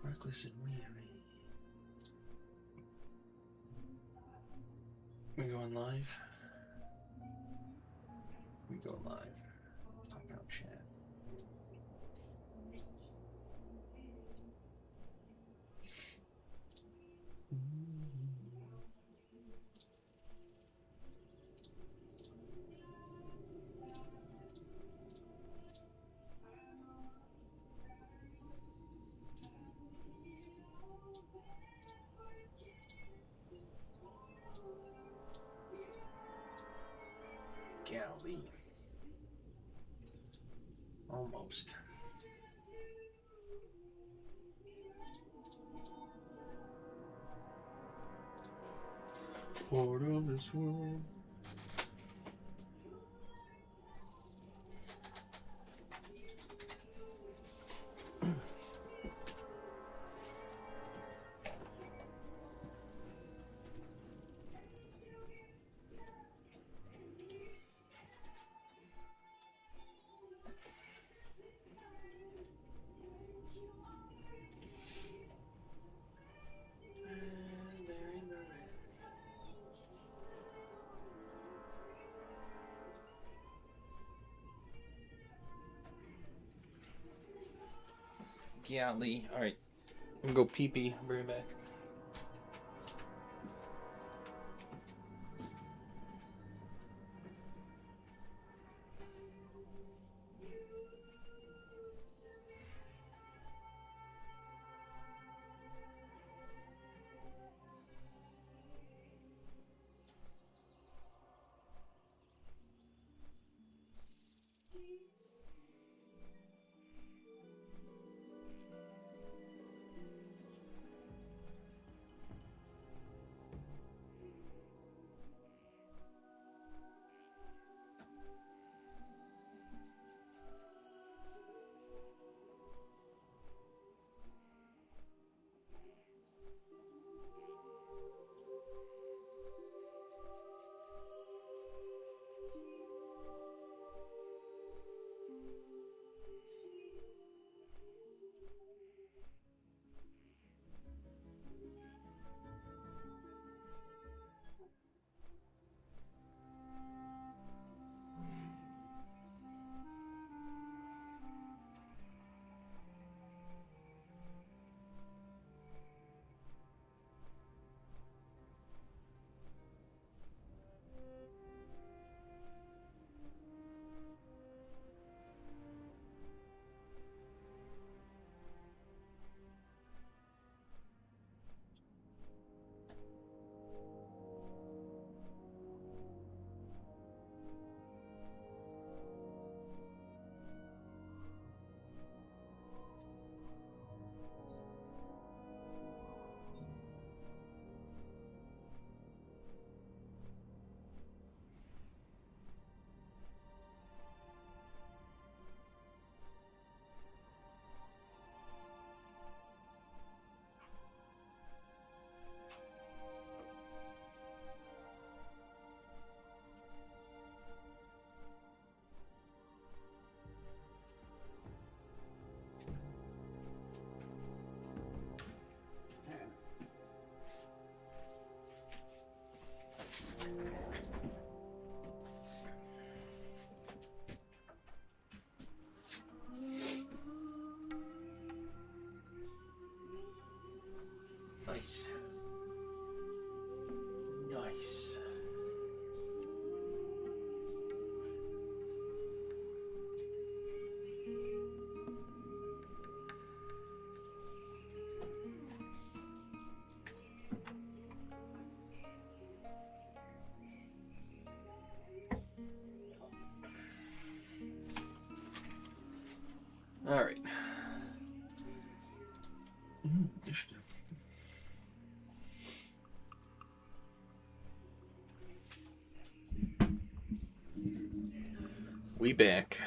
Reckless and weary. We going live? We go live. Pop out chat. Golly. Almost. Part of this world. Golly. Alright. I'm gonna go pee pee. I'll bring it back. Nice. Nice. All right. We back.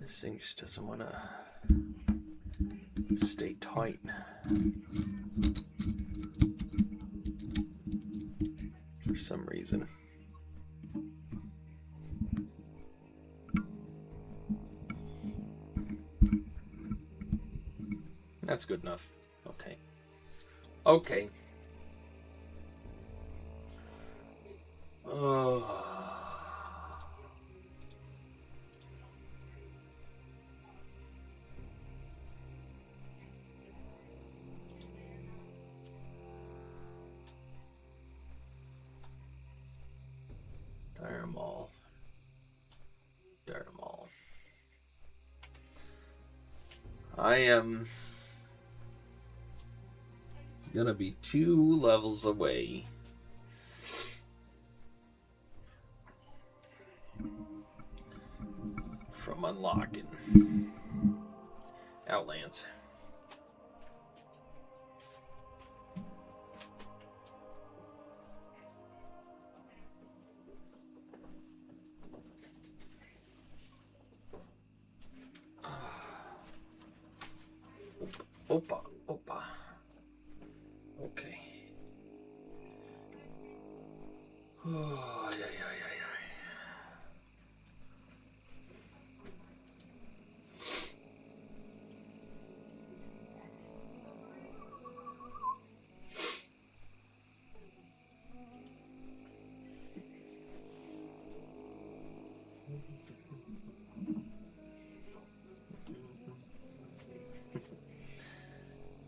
This thing just doesn't want to stay tight. For some reason. That's good enough. Okay. Okay. Diormall. I am gonna be 2 levels away from unlocking Outlands. Opa. Okay. Oh, yeah.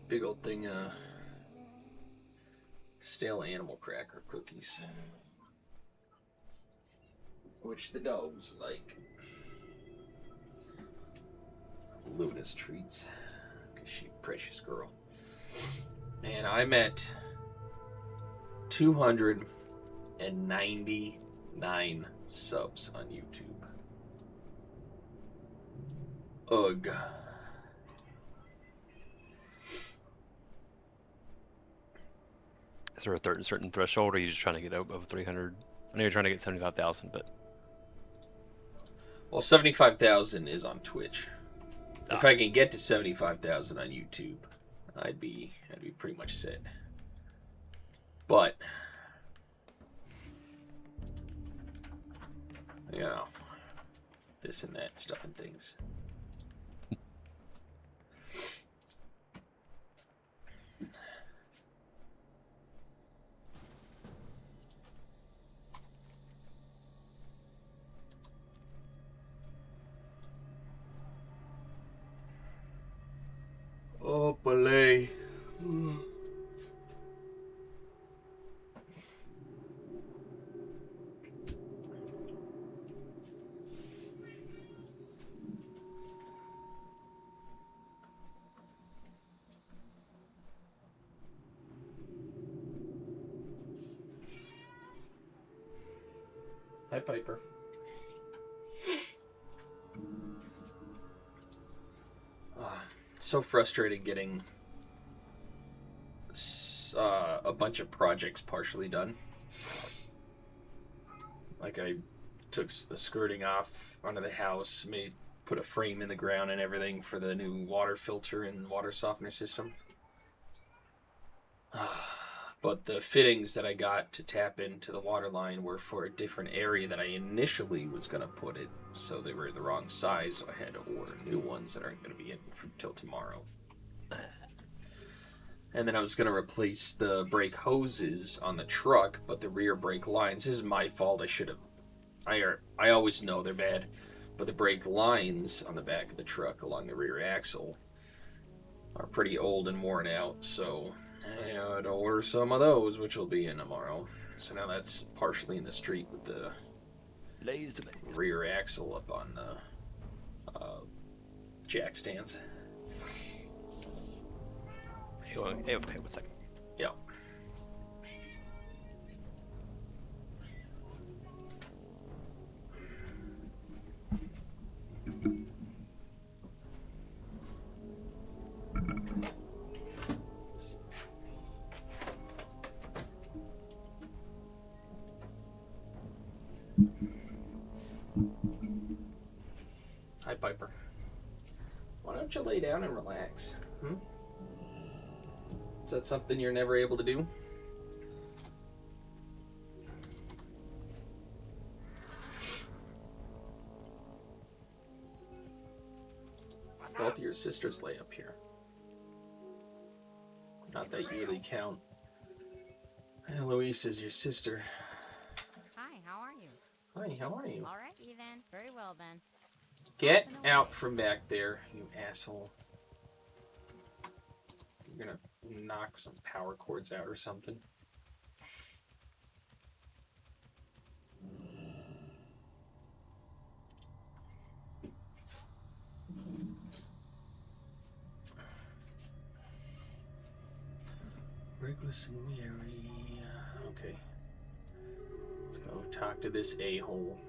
Big old thing, stale animal cracker cookies. Which the dogs like. Luna's treats. Cause she a precious girl. And I'm at 299 subs on YouTube. Ugh. Is there a certain threshold, or are you just trying to get above 300? I know you're trying to get 75,000, but... Well, 75,000 is on Twitch. If I can get to 75,000 on YouTube, I'd be pretty much set. But, you know, this and that stuff and things. Oh, belay. Hi, Piper. So frustrating getting a bunch of projects partially done. Like I took the skirting off onto the house, put a frame in the ground and everything for the new water filter and water softener system. But the fittings that I got to tap into the water line were for a different area that I initially was going to put it, so they were the wrong size, so I had to order new ones that aren't going to be in until tomorrow. And then I was going to replace the brake hoses on the truck, but the rear brake lines, this is my fault, I always know they're bad, but the brake lines on the back of the truck along the rear axle are pretty old and worn out, so I had to order some of those, which will be in tomorrow. So now that's partially in the street with the rear axle up on the jack stands. Hey, okay, 1 second. Yeah. Hi, Piper. Why don't you lay down and relax? Is that something you're never able to do? Both of your sisters lay up here. Not that you really count. Eloise is your sister. Hi, how are you? Hi, how are you? Alrighty then. Very well then. Get out from back there, you asshole. You're gonna knock some power cords out or something. Reckless and Mary. Okay. Let's go talk to this a-hole.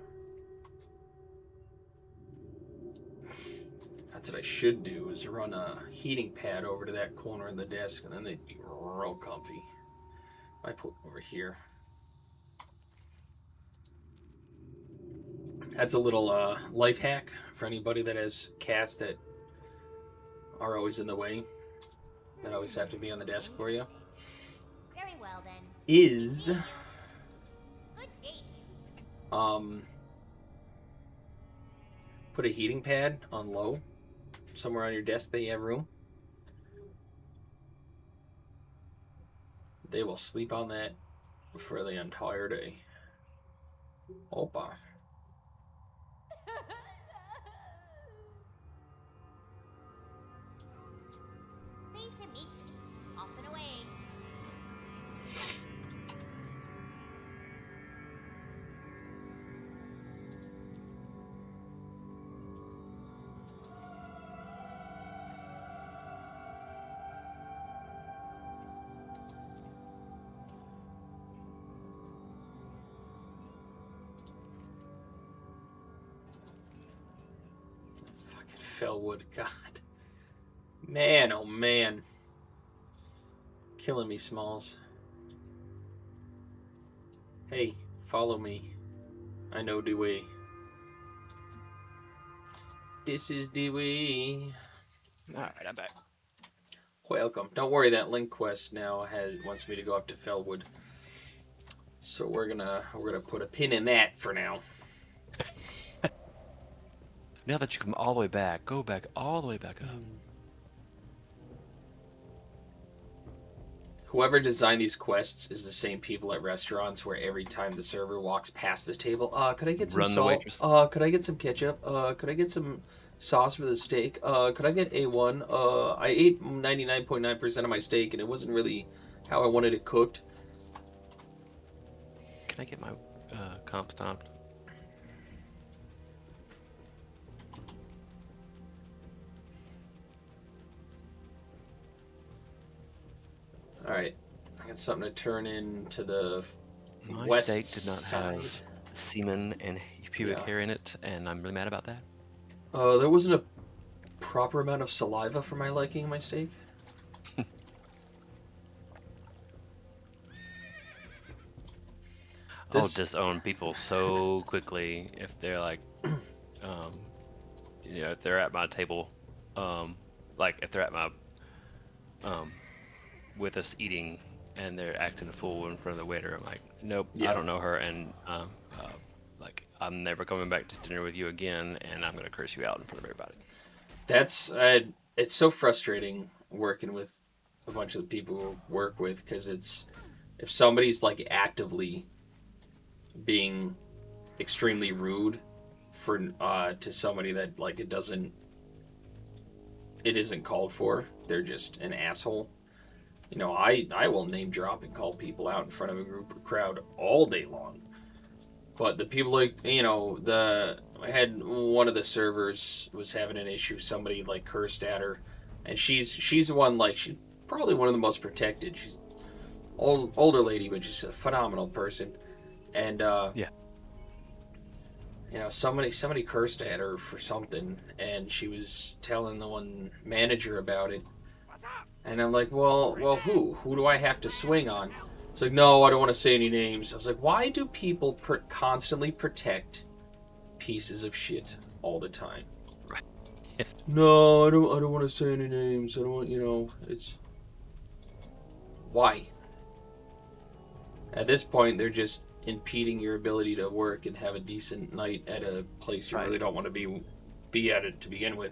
That's what I should do, is run a heating pad over to that corner of the desk, and then they'd be real comfy. I put over here. That's a little life hack for anybody that has cats that are always in the way, that always have to be on the desk for you. Very well then. Is Good date. put a heating pad on low somewhere on your desk that you have room. They will sleep on that for the entire day. Opa. Pleased to meet you. Off and away. Fucking Fellwood, God. Man, oh man. Killing me, Smalls. Hey, follow me. I know the way. This is the way. Alright, I'm back. Welcome. Don't worry, that link quest now wants me to go up to Fellwood. So we're gonna put a pin in that for now. Now that you come all the way back, go back all the way back up. Whoever designed these quests is the same people at restaurants where every time the server walks past the table, could I get some Run the salt? waitress. Could I get some ketchup? Could I get some sauce for the steak? Could I get A1? I ate 99.9% of my steak and it wasn't really how I wanted it cooked. Can I get my comp stomped? Alright, I got something to turn in to the My west steak did not side. have semen and pubic Yeah. hair in it, and I'm really mad about that. There wasn't a proper amount of saliva for my liking in my steak. I'll disown people so quickly if they're like, if they're at my table, like if they're at my, with us eating and they're acting a fool in front of the waiter. I'm like, nope, Yeah. I don't know her, and like I'm never coming back to dinner with you again, and I'm gonna curse you out in front of everybody. That's it's so frustrating working with a bunch of the people who work with, because it's, if somebody's like actively being extremely rude for to somebody that like it isn't called for, they're just an asshole. You know, I will name drop and call people out in front of a group or crowd all day long. But the people like, I had one of the servers was having an issue. Somebody like cursed at her, and she's the one, like, she's probably one of the most protected. She's older lady, but she's a phenomenal person. And Yeah. somebody cursed at her for something, and she was telling the one manager about it. And I'm like, well, who do I have to swing on? It's like, no, I don't want to say any names. I was like, why do people constantly protect pieces of shit all the time? Right. No, I don't want to say any names. I don't want, it's... Why? At this point, they're just impeding your ability to work and have a decent night at a place you really don't want to be at it to begin with.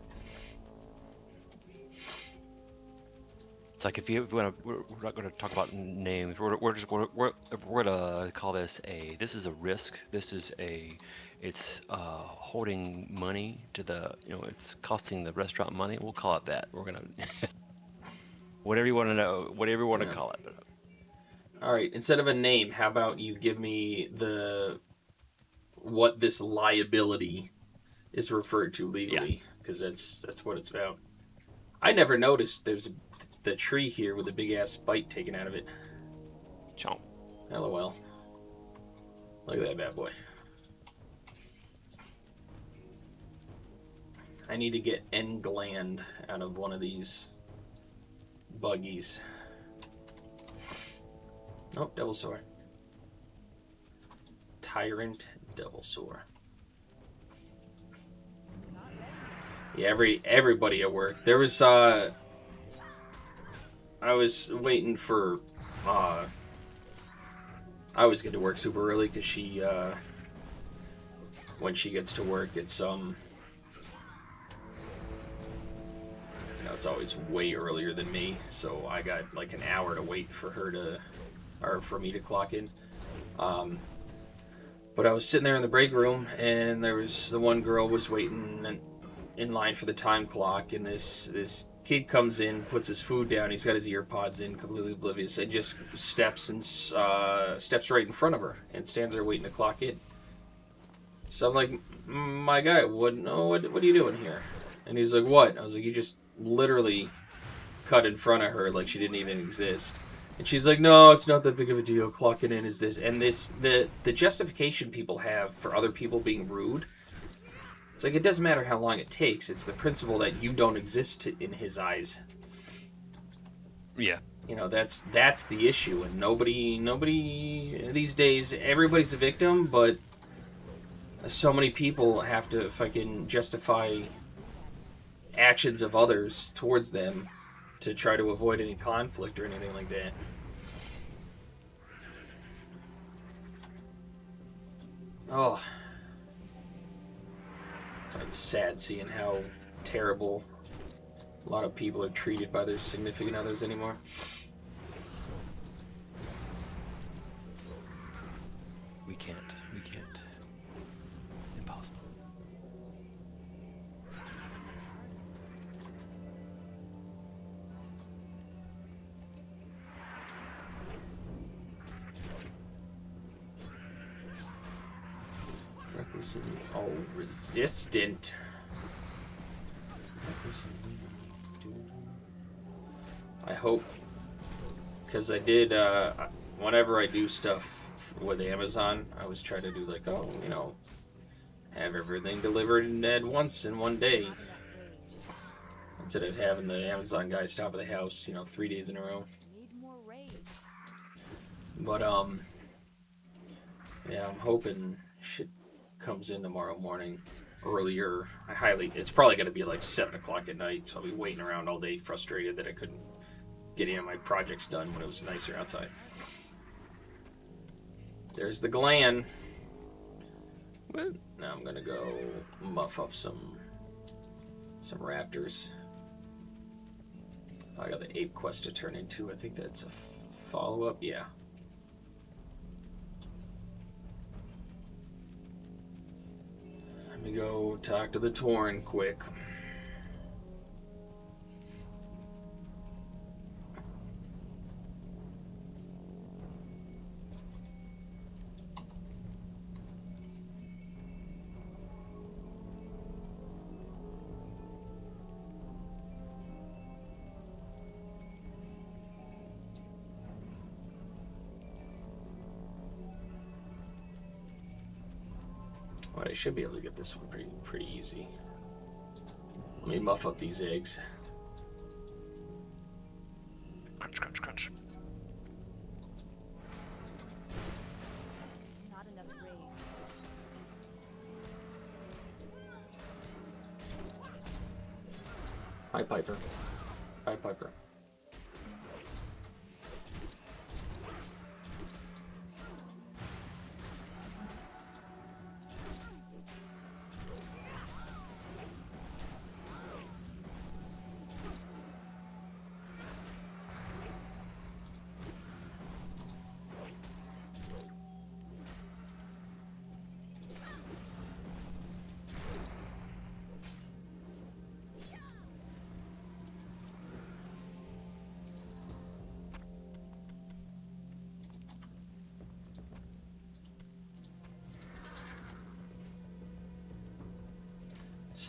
It's like if you want to, we're not going to talk about names. We're gonna call this a. This is a risk. This is a. It's holding money to the. It's costing the restaurant money. We'll call it that. We're gonna. Whatever you want to know. Whatever you want to Yeah. call it. But All right, instead of a name, how about you give me what this liability is referred to legally, because that's what it's about. I never noticed there's the tree here with a big ass bite taken out of it. chomp. LOL. Look at that bad boy. I need to get N gland out of one of these buggies. Oh, devil sore. Tyrant devil sore. Yeah, everybody at work. There was I was waiting for I always get to work super early because she when she gets to work it's it's always way earlier than me, so I got like an hour to wait for for me to clock in. But I was sitting there in the break room, and there was the one girl was waiting in line for the time clock, and this kid comes in, puts his food down, he's got his ear pods in, completely oblivious, and just steps right in front of her and stands there waiting to clock in. So I'm like, my guy, what are you doing here? And he's like, what? I was like, you just literally cut in front of her like she didn't even exist. And she's like, no, it's not that big of a deal. Clocking in is this. And the justification people have for other people being rude, it's like, it doesn't matter how long it takes. It's the principle that you don't exist in his eyes. Yeah. That's the issue. And nobody these days, everybody's a victim, but so many people have to fucking justify actions of others towards them to try to avoid any conflict or anything like that. Oh. It's sad seeing how terrible a lot of people are treated by their significant others anymore. We can't. Impossible. Resistant. I hope, because I did, whenever I do stuff with Amazon, I always try to do like, have everything delivered at once in one day. Instead of having the Amazon guy stop at the house, 3 days in a row. But, yeah, I'm hoping shit comes in tomorrow morning earlier. It's probably going to be like 7 o'clock at night, so I'll be waiting around all day frustrated that I couldn't get any of my projects done when it was nicer outside. There's the gland. Now I'm going to go muff up some raptors. I got the ape quest to turn into. I think that's a follow-up. Yeah. Let me go talk to the Torn quick. But I should be able to get this one pretty easy. Let me muff up these eggs. Crunch, crunch, crunch. Not enough rage. Hi, Piper. Hi, Piper.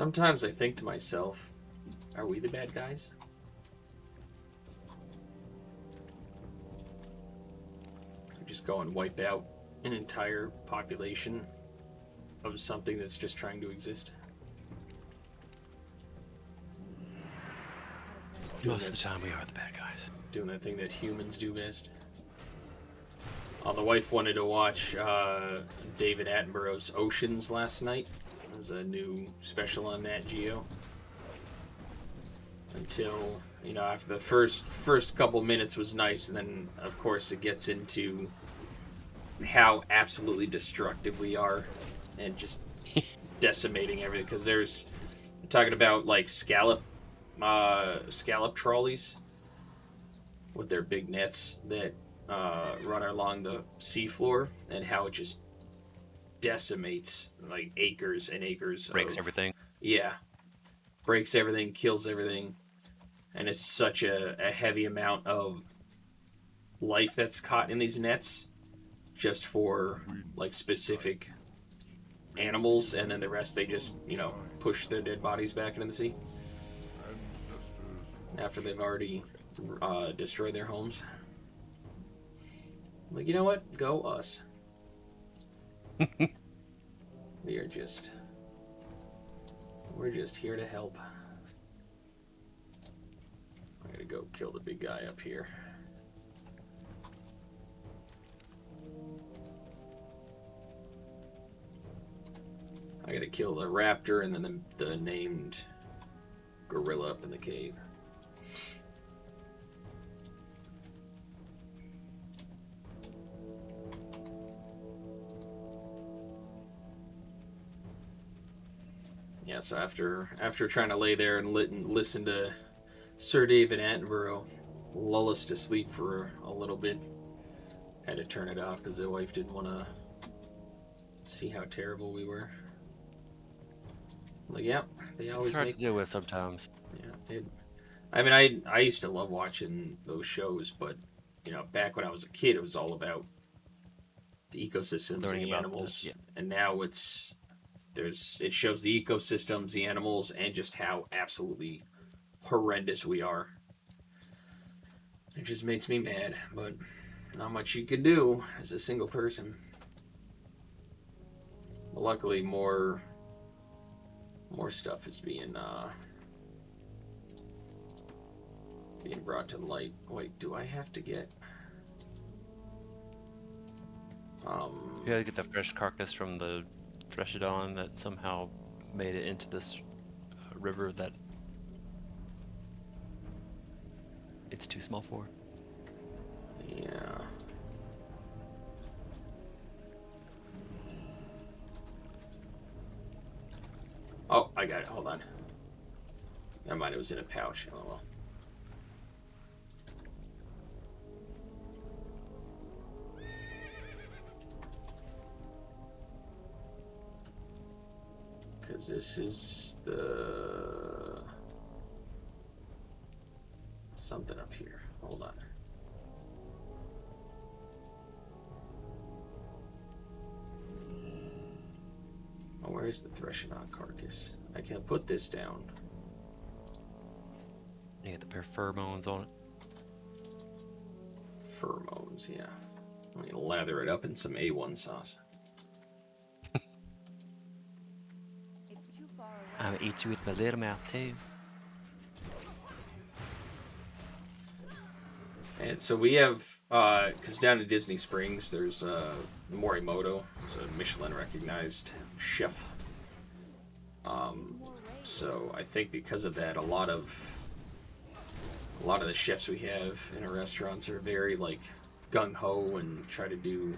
Sometimes I think to myself, are we the bad guys? We just go and wipe out an entire population of something that's just trying to exist. Most of the time, we are the bad guys. Doing that thing that humans do best. The wife wanted to watch David Attenborough's Oceans last night. It was a new special on Nat Geo. Until, you know, after the first couple minutes was nice, and then, of course, it gets into how absolutely destructive we are and just decimating everything. Because there's talking about, like, scallop trolleys with their big nets that run along the seafloor, and how it just decimates like acres and acres. Breaks everything. Yeah, breaks everything, kills everything, and it's such a heavy amount of life that's caught in these nets, just for like specific animals, and then the rest they just, you know, push their dead bodies back into the sea after they've already destroyed their homes. Like, you know what? Go us. We're just here to help. I'm gonna go kill the big guy up here. I gotta kill the raptor and then the named gorilla up in the cave. Yeah, so after trying to lay there and listen to Sir David Attenborough lull us to sleep for a little bit, had to turn it off because the wife didn't want to see how terrible we were. Like, yeah, they always It's hard make to deal with sometimes. Yeah, I mean, I used to love watching those shows, but you know, back when I was a kid, it was all about the ecosystems Learning and the about animals, this, yeah. and now it shows the ecosystems, the animals, and just how absolutely horrendous we are. It just makes me mad, but not much you can do as a single person. But luckily, more stuff is being brought to light. Wait, do I have to get? You gotta get the fresh carcass from the Threshodon that somehow made it into this river that it's too small for. Yeah. Oh, I got it. Hold on. Never mind, it was in a pouch. Oh well. Because this is the something up here. Hold on. Oh, where is the Threshodon carcass? I can put this down. You get the pair of pheromones on it. Pheromones, yeah. I'm gonna lather it up in some A1 sauce. It's too far away. I'm gonna eat you with my little mouth too. And so we have, because down in Disney Springs, there's Morimoto, who's a Michelin-recognized chef. So I think because of that, a lot of the chefs we have in our restaurants are very like gung-ho and try to do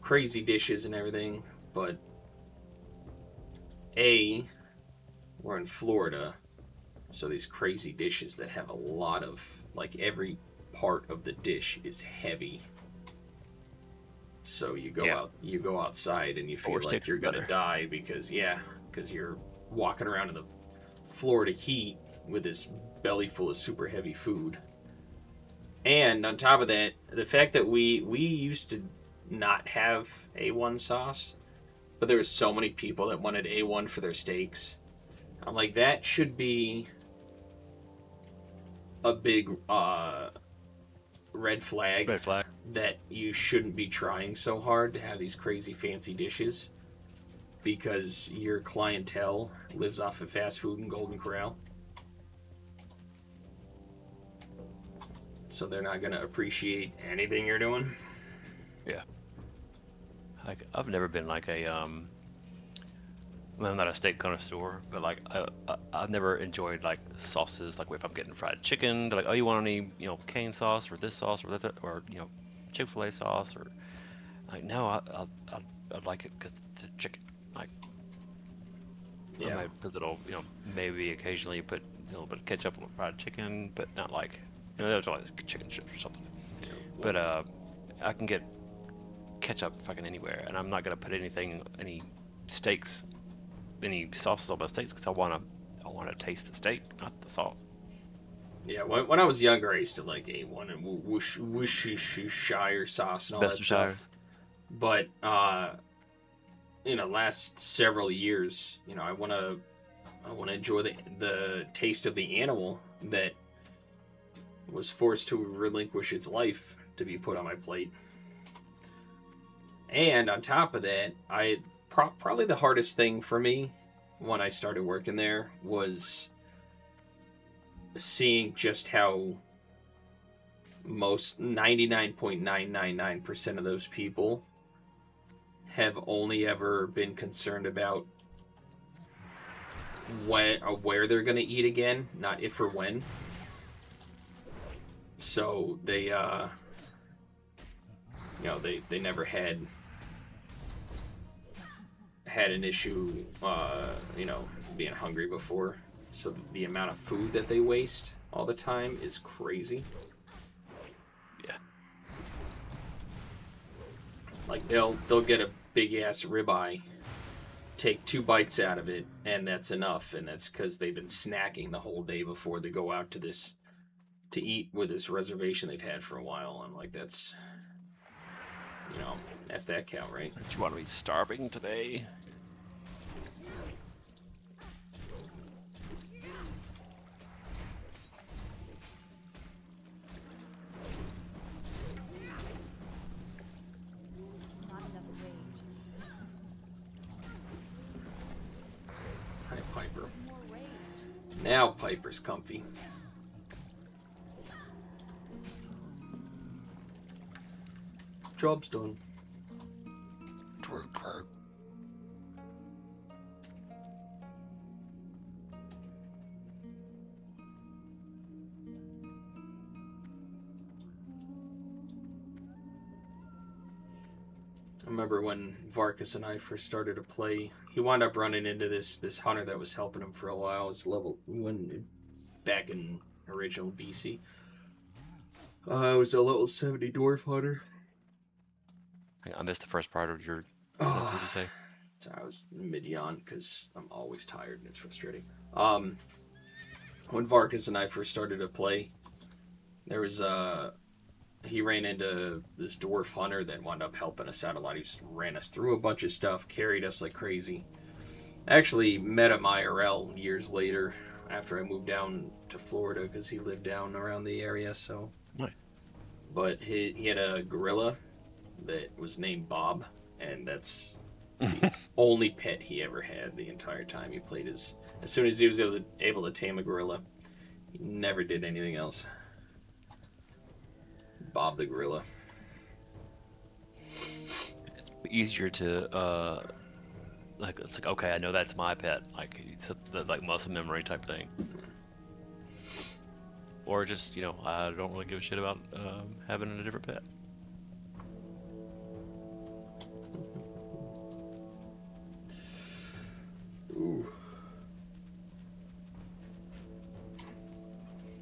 crazy dishes and everything. But we're in Florida, so these crazy dishes that have a lot of, like, every part of the dish is heavy. So you go outside and you feel like you're gonna die because you're walking around in the Florida heat with this belly full of super heavy food. And on top of that, the fact that we used to not have A1 sauce, but there were so many people that wanted A1 for their steaks I'm like, that should be a big red flag Red flag. that you shouldn't be trying so hard to have these crazy fancy dishes because your clientele lives off of fast food and Golden Corral. So they're not going to appreciate anything you're doing. Yeah. Like I've never been like a well, I'm not a steak connoisseur, but like I've never enjoyed like sauces. Like if I'm getting fried chicken, they're like, oh, you want any cane sauce or this sauce or that or Chick-fil-A sauce or like no, I'd like it because it's chicken. Like I Yeah. might put a little maybe occasionally put a little bit of ketchup on fried chicken, but not like there's like chicken strips or something. But I can get ketchup fucking anywhere, and I'm not gonna put any steaks, any sauces on my steaks because I wanna taste the steak, not the sauce. Yeah, when I was younger, I used to like A1 and Worcestershire sauce and all that stuff. But last several years, I want to enjoy the taste of the animal that was forced to relinquish its life to be put on my plate. And on top of that, probably the hardest thing for me when I started working there was seeing just how most 99.999% of those people have only ever been concerned about where they're going to eat again, not if or when. So they they never had an issue being hungry before. So the amount of food that they waste all the time is crazy. Yeah. Like they'll get a big ass ribeye, take 2 bites out of it, and that's enough. And that's because they've been snacking the whole day before they go out to eat with this reservation they've had for a while. I'm like, that's F that count, right? Do you want to be starving today? Not enough rage. Hi, Piper. More rage. Now Piper's comfy. Job's done. I remember when Varkas and I first started to play, he wound up running into this hunter that was helping him for a while. It was back in original BC. I was a level 70 dwarf hunter. I missed the first part of your Oh. sentence. What did you say? I was mid-yawn because I'm always tired and it's frustrating. When Varkas and I first started to play, there was he ran into this dwarf hunter that wound up helping us out a lot. He just ran us through a bunch of stuff, carried us like crazy. I actually met him IRL years later after I moved down to Florida because he lived down around the area. So, Nice. But he had a gorilla that was named Bob, and that's the only pet he ever had the entire time he played. As soon as he was able to tame a gorilla, he never did anything else. Bob the gorilla. It's easier to like it's like okay, I know that's my pet. Like it's the like muscle memory type thing. Or just I don't really give a shit about having a different pet. Ooh.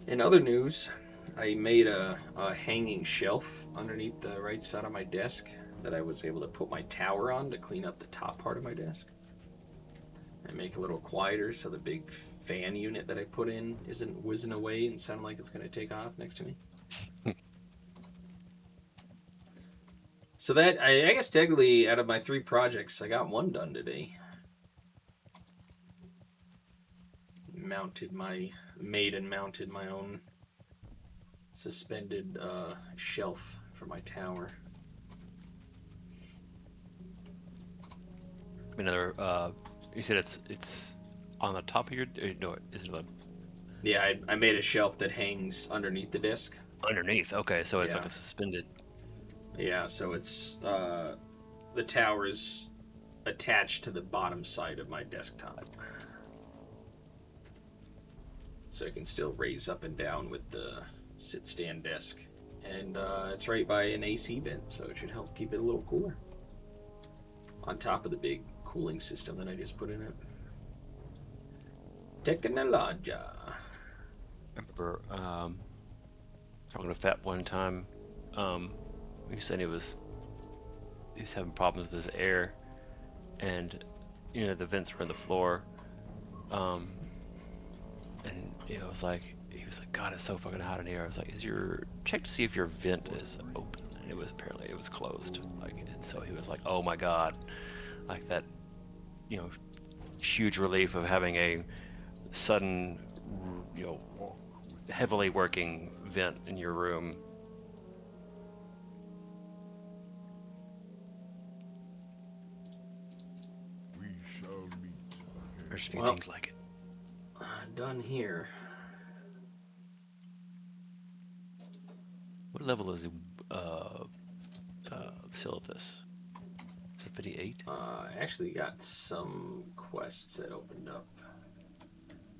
In other news, I made a hanging shelf underneath the right side of my desk that I was able to put my tower on to clean up the top part of my desk. And make it a little quieter so the big fan unit that I put in isn't whizzing away and sounding like it's going to take off next to me. So that, I guess technically out of my 3 projects, I got 1 done today. made and mounted my own suspended shelf for my tower. Another. You said it's on the top of your. No, is it Yeah, I made a shelf that hangs underneath the desk. underneath? Okay, so it's like Yeah. a suspended. Yeah, so it's the tower is attached to the bottom side of my desktop. So I can still raise up and down with the sit-stand desk. And it's right by an AC vent, so it should help keep it a little cooler. On top of the big cooling system that I just put in it. Technologia. I remember talking to Fat one time. He said he was having problems with his air, and the vents were in the floor. And he was like, God, it's so fucking hot in here. I was like, check to see if your vent is open? And it was closed. And so he was like, oh my God, like that, huge relief of having a sudden, heavily working vent in your room. We shall meet again. There's a few things like it. Done here. What level is the Silithus? Is it 58? I actually got some quests that opened up.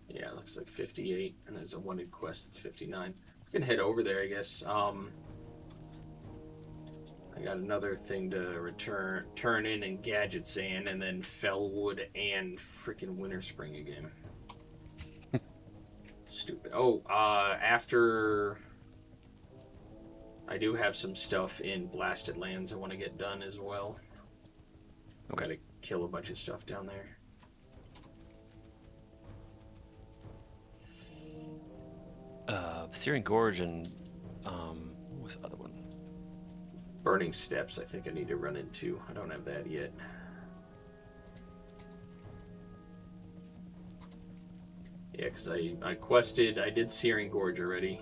Yeah, it looks like 58, and there's a wanted quest that's 59. We can head over there, I guess. I got another thing to turn in Gadget Sand, and then Fellwood and freaking Winter Spring again. Stupid. Oh, after... I do have some stuff in Blasted Lands I want to get done as well. I gotta kill a bunch of stuff down there. Searing Gorge and what was the other one? Burning Steps, I think I need to run into. I don't have that yet. Yeah, because I quested, I did Searing Gorge already.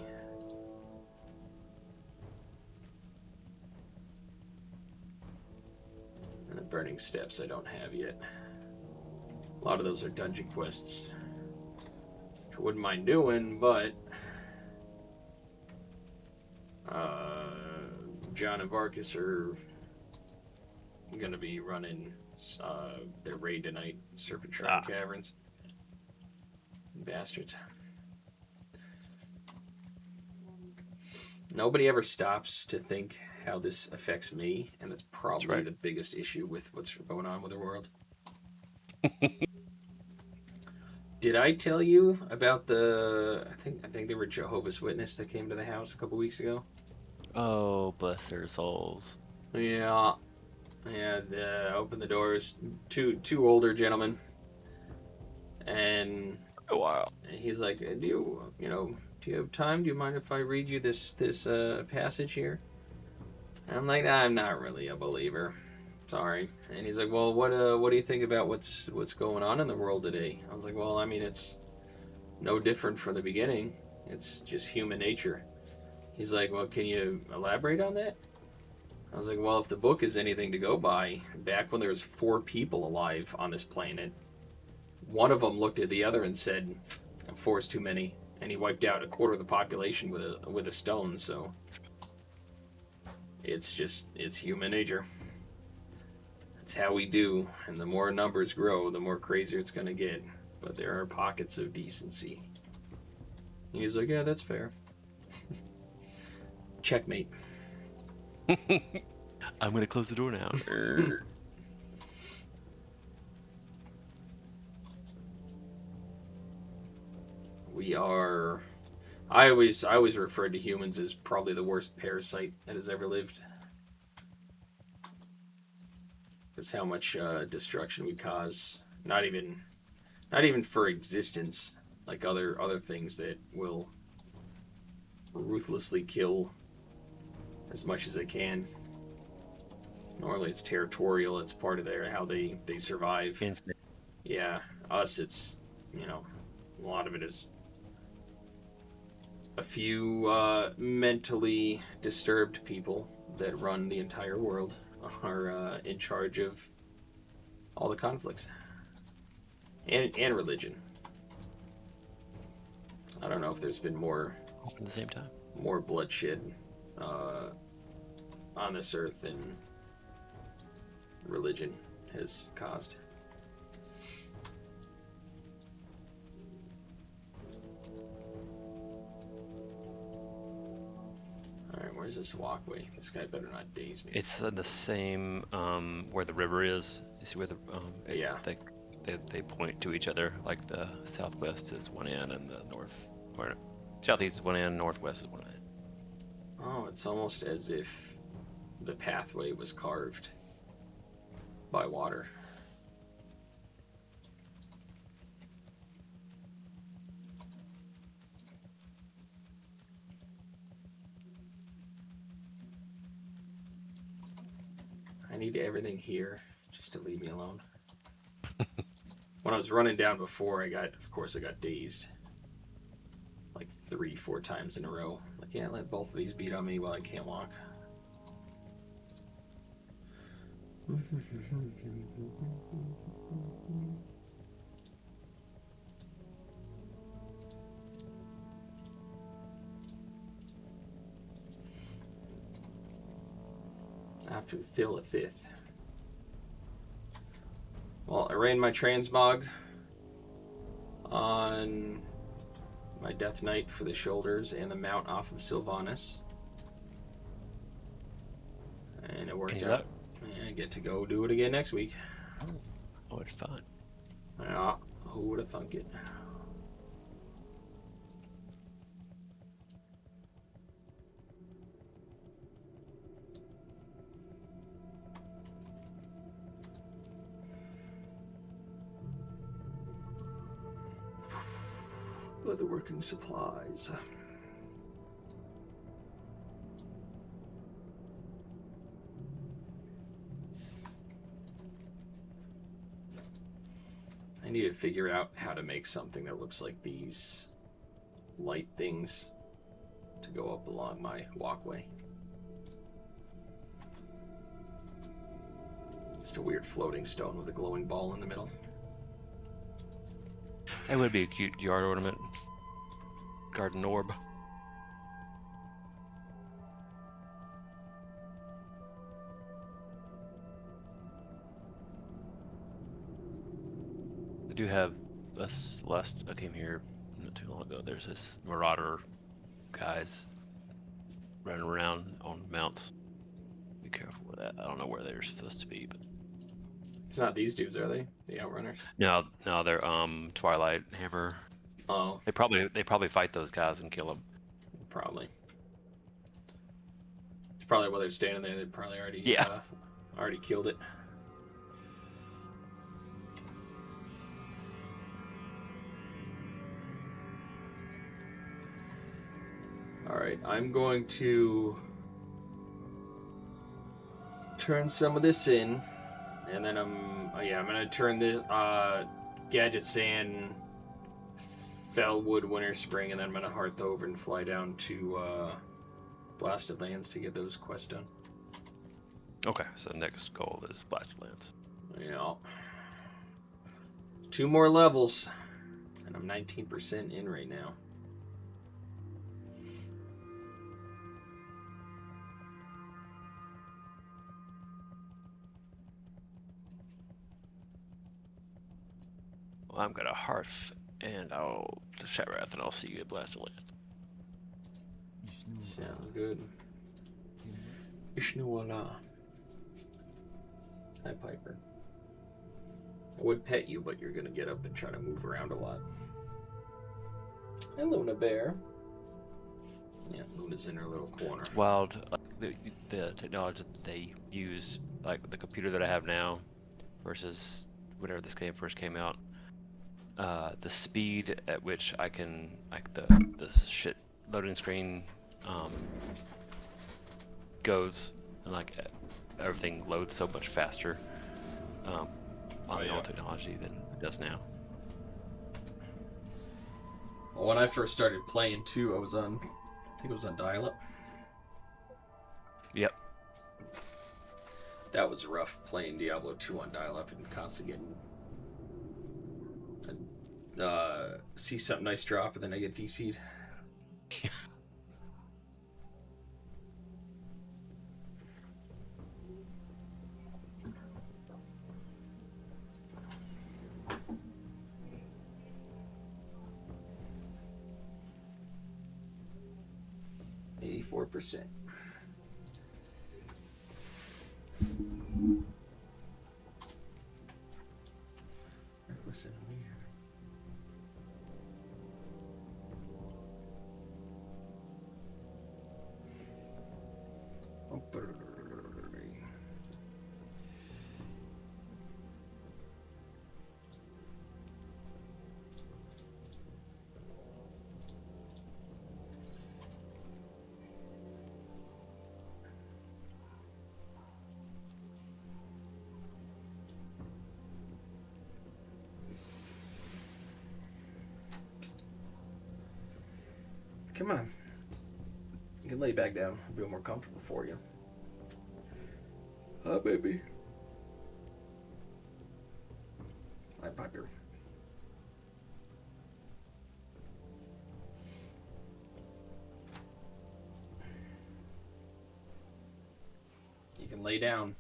And the Burning Steps I don't have yet. A lot of those are dungeon quests. Which I wouldn't mind doing, but... John and Varkas are going to be running their raid tonight, Serpent Shrine Caverns. Bastards. Nobody ever stops to think how this affects me, and that's probably the biggest issue with what's going on with the world. Did I tell you about the... I think they were Jehovah's Witness that came to the house a couple weeks ago? Oh, bless their souls. Yeah. And opened the doors. Two older gentlemen. And... Oh, wow. He's like, do you have time? Do you mind if I read you this passage here? And I'm like, I'm not really a believer. Sorry. And he's like, well, what do you think about what's going on in the world today? I was like, well, I mean, it's no different from the beginning. It's just human nature. He's like, well, can you elaborate on that? I was like, well, if the book is anything to go by, back when there was 4 people alive on this planet, one of them looked at the other and said, 4 is too many, and he wiped out a quarter of the population with a stone. So it's human nature. That's how we do, and the more numbers grow, the more crazier it's going to get. But there are pockets of decency. And he's like, yeah, that's fair. Checkmate. I'm going to close the door now. We are... I always referred to humans as probably the worst parasite that has ever lived. Because how much destruction we cause. Not even for existence. Like other things that will ruthlessly kill as much as they can. Normally it's territorial, it's part of how they survive. Instinct. Yeah, us it's, A lot of it is a few mentally disturbed people that run the entire world are in charge of all the conflicts and religion. I don't know if there's been more At the same time. more bloodshed on this earth than religion has caused. Alright, where's this walkway? This guy better not daze me. It's the same where the river is. You see where the it's Yeah. they point to each other, like the southwest is one end and the north or southeast is one end, northwest is one end. Oh, it's almost as if the pathway was carved by water. I need everything here just to leave me alone. When I was running down before, of course I got dazed. Like 3-4 times in a row. I can't let both of these beat on me while I can't walk. I have to fill a fifth. Well, I ran my transmog on my Death Knight for the shoulders and the mount off of Sylvanas. And it worked out. Yeah, I get to go do it again next week. Oh, it's fun. Yeah, who would have thunk it? Leatherworking supplies. I need to figure out how to make something that looks like these light things to go up along my walkway. Just a weird floating stone with a glowing ball in the middle. That would be a cute yard ornament. Garden orb. They do have a Celeste. I came here not too long ago. There's this marauder guys running around on mounts. Be careful with that. I don't know where they're supposed to be, but It's not these dudes, are they? The Outrunners? no, they're Twilight Hammer. Oh, They probably fight those guys and kill them. probably. It's probably while they're standing there. They probably already already killed it. All right, I'm going to turn some of this in, and then I'm gonna turn the Gadget Sand, Fellwood, Winter Spring, and then I'm gonna hearth over and fly down to Blasted Lands to get those quests done. Okay, so the next goal is Blasted Lands. Yeah. 2 more levels, and I'm 19% in right now. Well, I'm gonna hearth and I'll chat wrath and I'll see you at Blasted Lands. Sounds good. Ishnuwala. Hi, Piper. I would pet you, but you're gonna get up and try to move around a lot. Hi, Luna Bear. Yeah, Luna's in her little corner. It's wild, like the technology that they use, like the computer that I have now versus whenever this game first came out. The speed at which I can, like the shit loading screen goes, and like everything loads so much faster on the old technology than it does now. Well, when I first started playing too, I think it was on dial-up. Yep. That was rough playing Diablo 2 on dial-up and constantly getting see something nice drop and then I get DC'd. %. Listen here. Come on. You can lay back down. It'll be more comfortable for you. Hi, baby. Hi, Piper. You can lay down.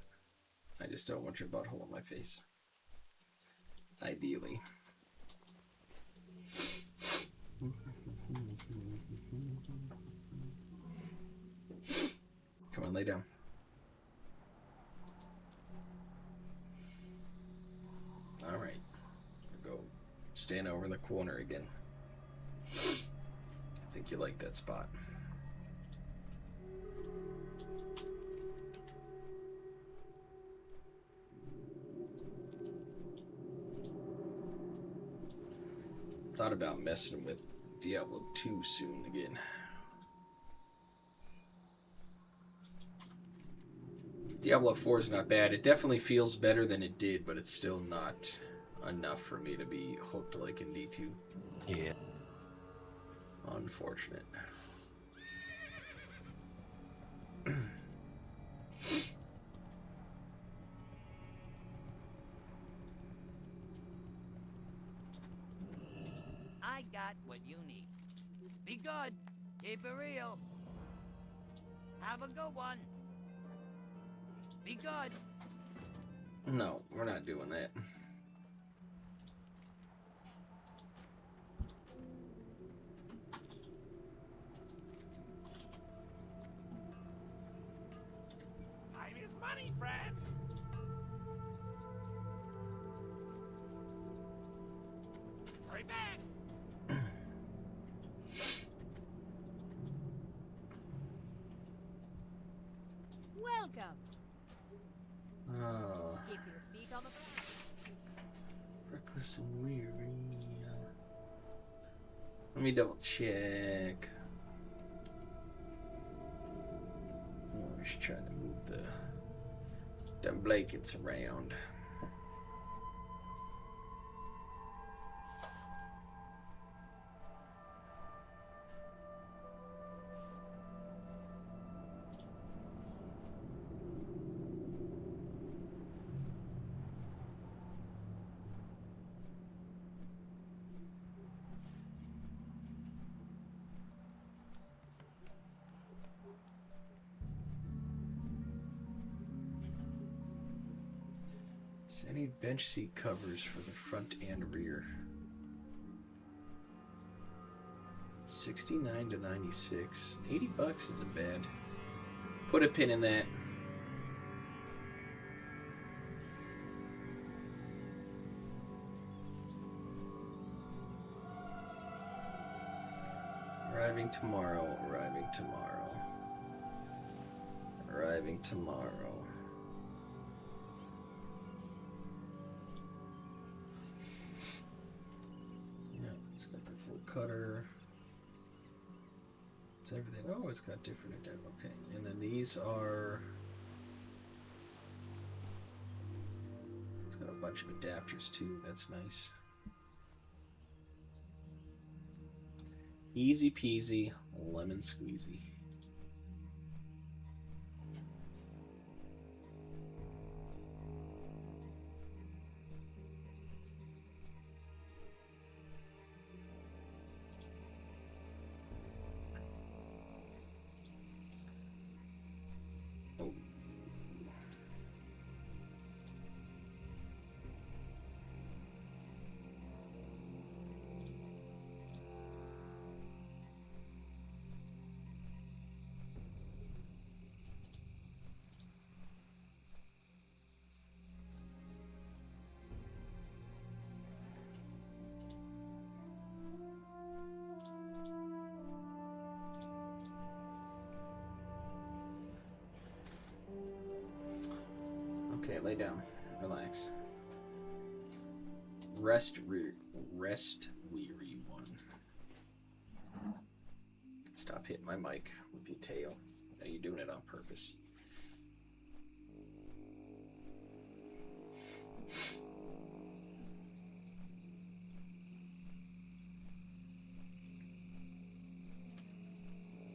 I just don't want your butthole in my face. Ideally. Come on, lay down. All right. Go stand over in the corner again. I think you like that spot. Thought about messing with Diablo 2 soon again. Diablo 4 is not bad. It definitely feels better than it did, but it's still not enough for me to be hooked like in D2. Yeah. Unfortunate. I got what you need. Be good. Keep it real. Have a good one. Be good. No, we're not doing that. Time is money, friend. Hurry back. Welcome. Oh, Keep your feet on the ground. reckless and weary. Let me double check. Oh, I was trying to move them blankets around. So I need bench seat covers for the front and rear. 69 to 96. $80 isn't bad. Put a pin in that. Arriving tomorrow, arriving tomorrow. Arriving tomorrow. Yeah, it's got the full cutter. It's everything. Oh, it's got different indent. Okay, and then these are. It's got a bunch of adapters too. That's nice. Easy peasy, lemon squeezy. Oh. Okay, lay down. Relax. Rest weary one. Stop hitting my mic with your tail. Now you're doing it on purpose.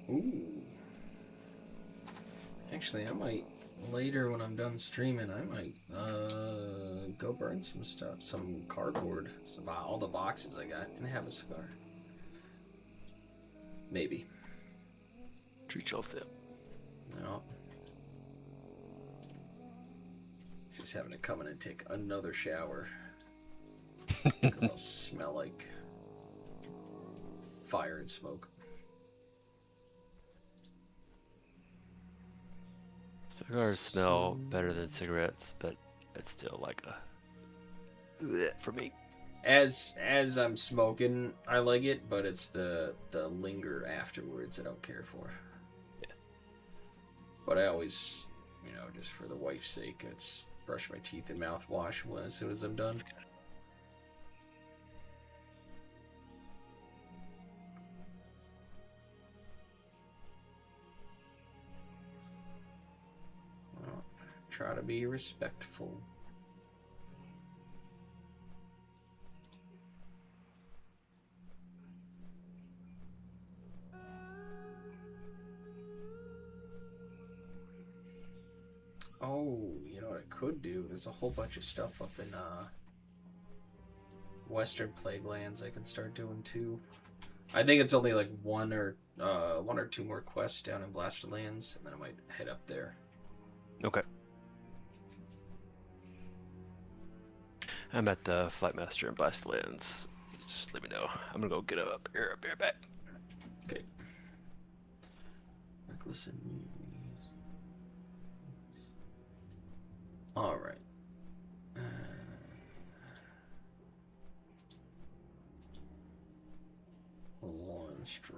Ooh. Actually, I might later when I'm done streaming, I might go burn some stuff, some cardboard, all the boxes I got, and have a cigar. Maybe. Treat yourself. No. Just having to come in and take another shower because I'll smell like fire and smoke. Cigars smell better than cigarettes, but it's still like a bleh for me. As I'm smoking, I like it, but it's the linger afterwards I don't care for. Yeah. But I always, just for the wife's sake, it's brush my teeth and mouthwash as soon as I'm done. Well, try to be respectful. Oh, you know what I could do? There's a whole bunch of stuff up in Western Plaguelands I can start doing too. I think it's only like one or two more quests down in Blasted Lands, and then I might head up there. Okay. I'm at the Flightmaster in Blast Lands. Just let me know. I'm gonna go get up here. I'll be right back. Okay. Reckless and all right. Long stream.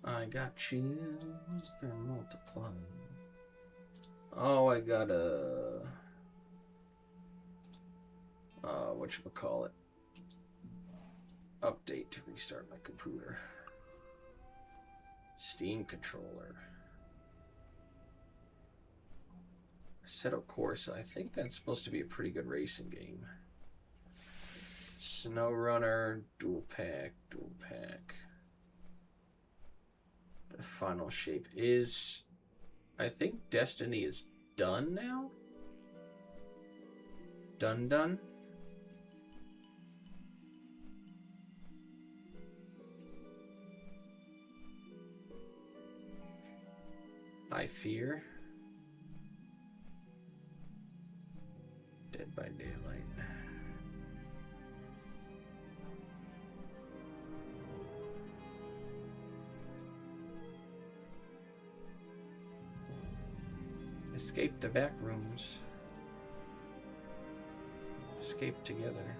I got chills, they're multiplying. Oh, I got a whatchamacallit, update to restart my computer. Steam controller. Assetto Corsa, I think that's supposed to be a pretty good racing game. Snow Runner, dual pack. The final shape is, I think Destiny is done now? Done? I Fear. Dead by Daylight. Escape the back rooms. Escape together.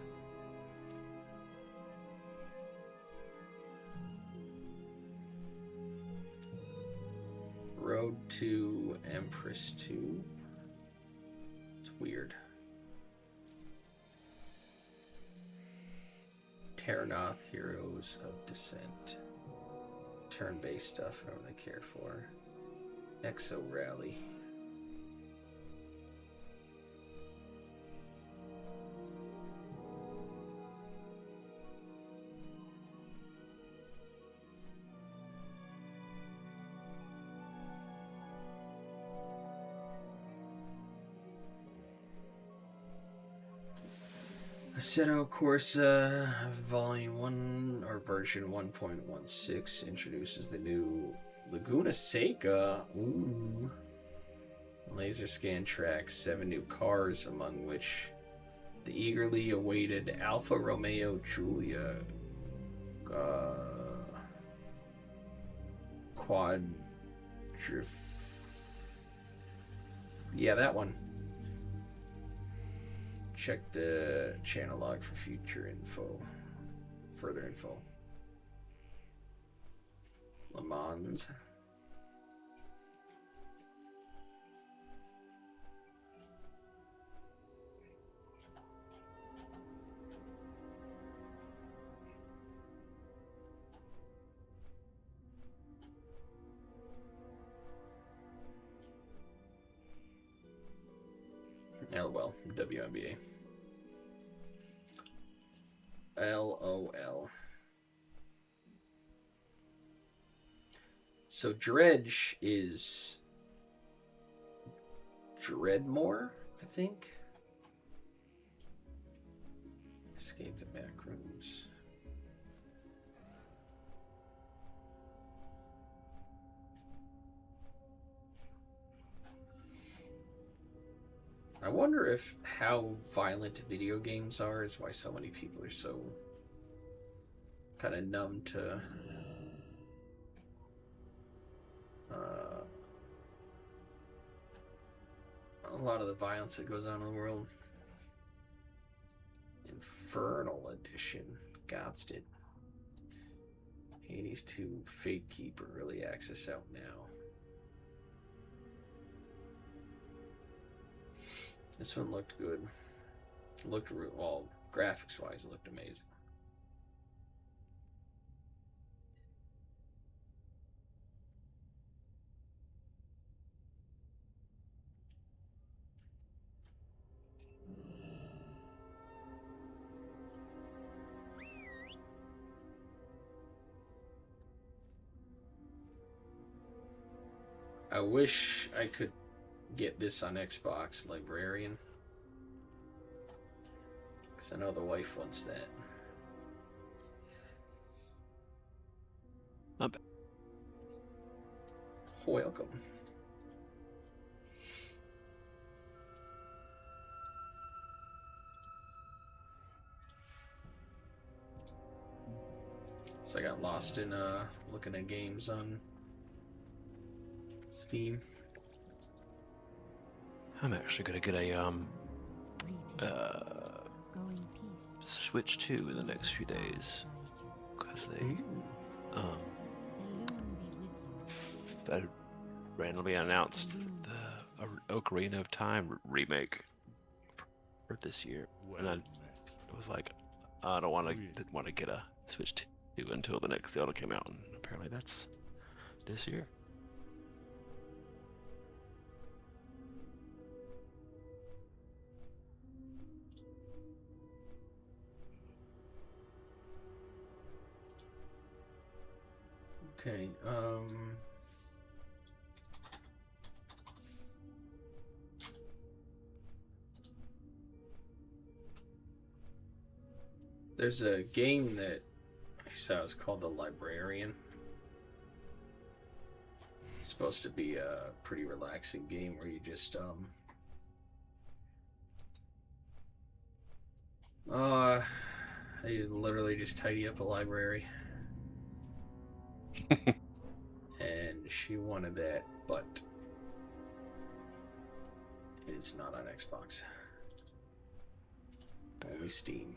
Road to Empress 2. It's weird. Karnoth, Heroes of Descent. Turn-based stuff, I don't really care for. Exo Rally. Assetto Corsa Volume 1 or version 1.16 introduces the new Laguna Seca. Ooh. Laser scan tracks 7 new cars, among which the eagerly awaited Alfa Romeo Giulia Yeah, that one. Check the channel log for further info. Le Mans. LOL, WNBA. LOL. So Dredge is Dreadmore, I think. Escape the back rooms. I wonder if how violent video games are is why so many people are so kind of numb to a lot of the violence that goes on in the world. Infernal Edition. Gotst it. Hades 2 Fate Keeper early access out now. This one looked good. It looked well, graphics wise, it looked amazing. I wish I could get this on Xbox Librarian, because I know the wife wants that. Not bad. Welcome. So I got lost in looking at games on Steam. I'm actually gonna get a Switch 2 in the next few days, because they that randomly announced the Ocarina of Time remake for this year, and I was like, I didn't want to get a Switch 2 until the next Zelda came out, and apparently that's this year. Okay, there's a game that I saw, it's called The Librarian. It's supposed to be a pretty relaxing game where you just you literally just tidy up a library. And she wanted that, but it's not on Xbox. Only Steam.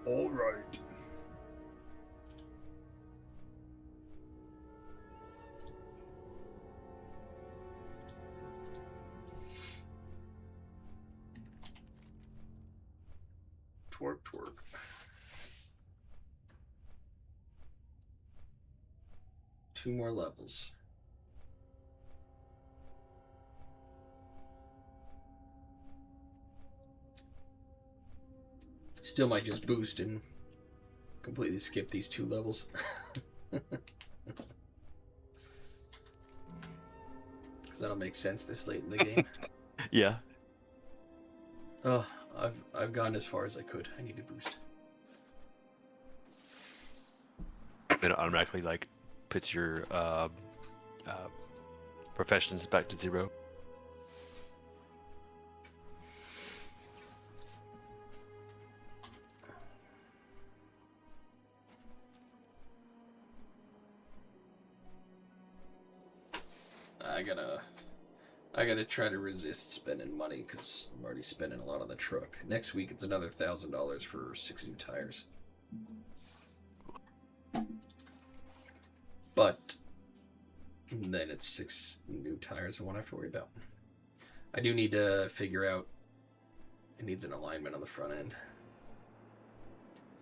All right. Twerk, twerk. Two more levels. Still might just boost and completely skip these 2 levels. Because that'll make sense this late in the game. Yeah. Oh, I've gone as far as I could. I need to boost. Then it automatically like puts your professions back to 0. I gotta try to resist spending money because I'm already spending a lot on the truck. Next week it's another $1,000 for 6 new tires. But then it's 6 new tires I won't have to worry about. I do need to figure out. It needs an alignment on the front end.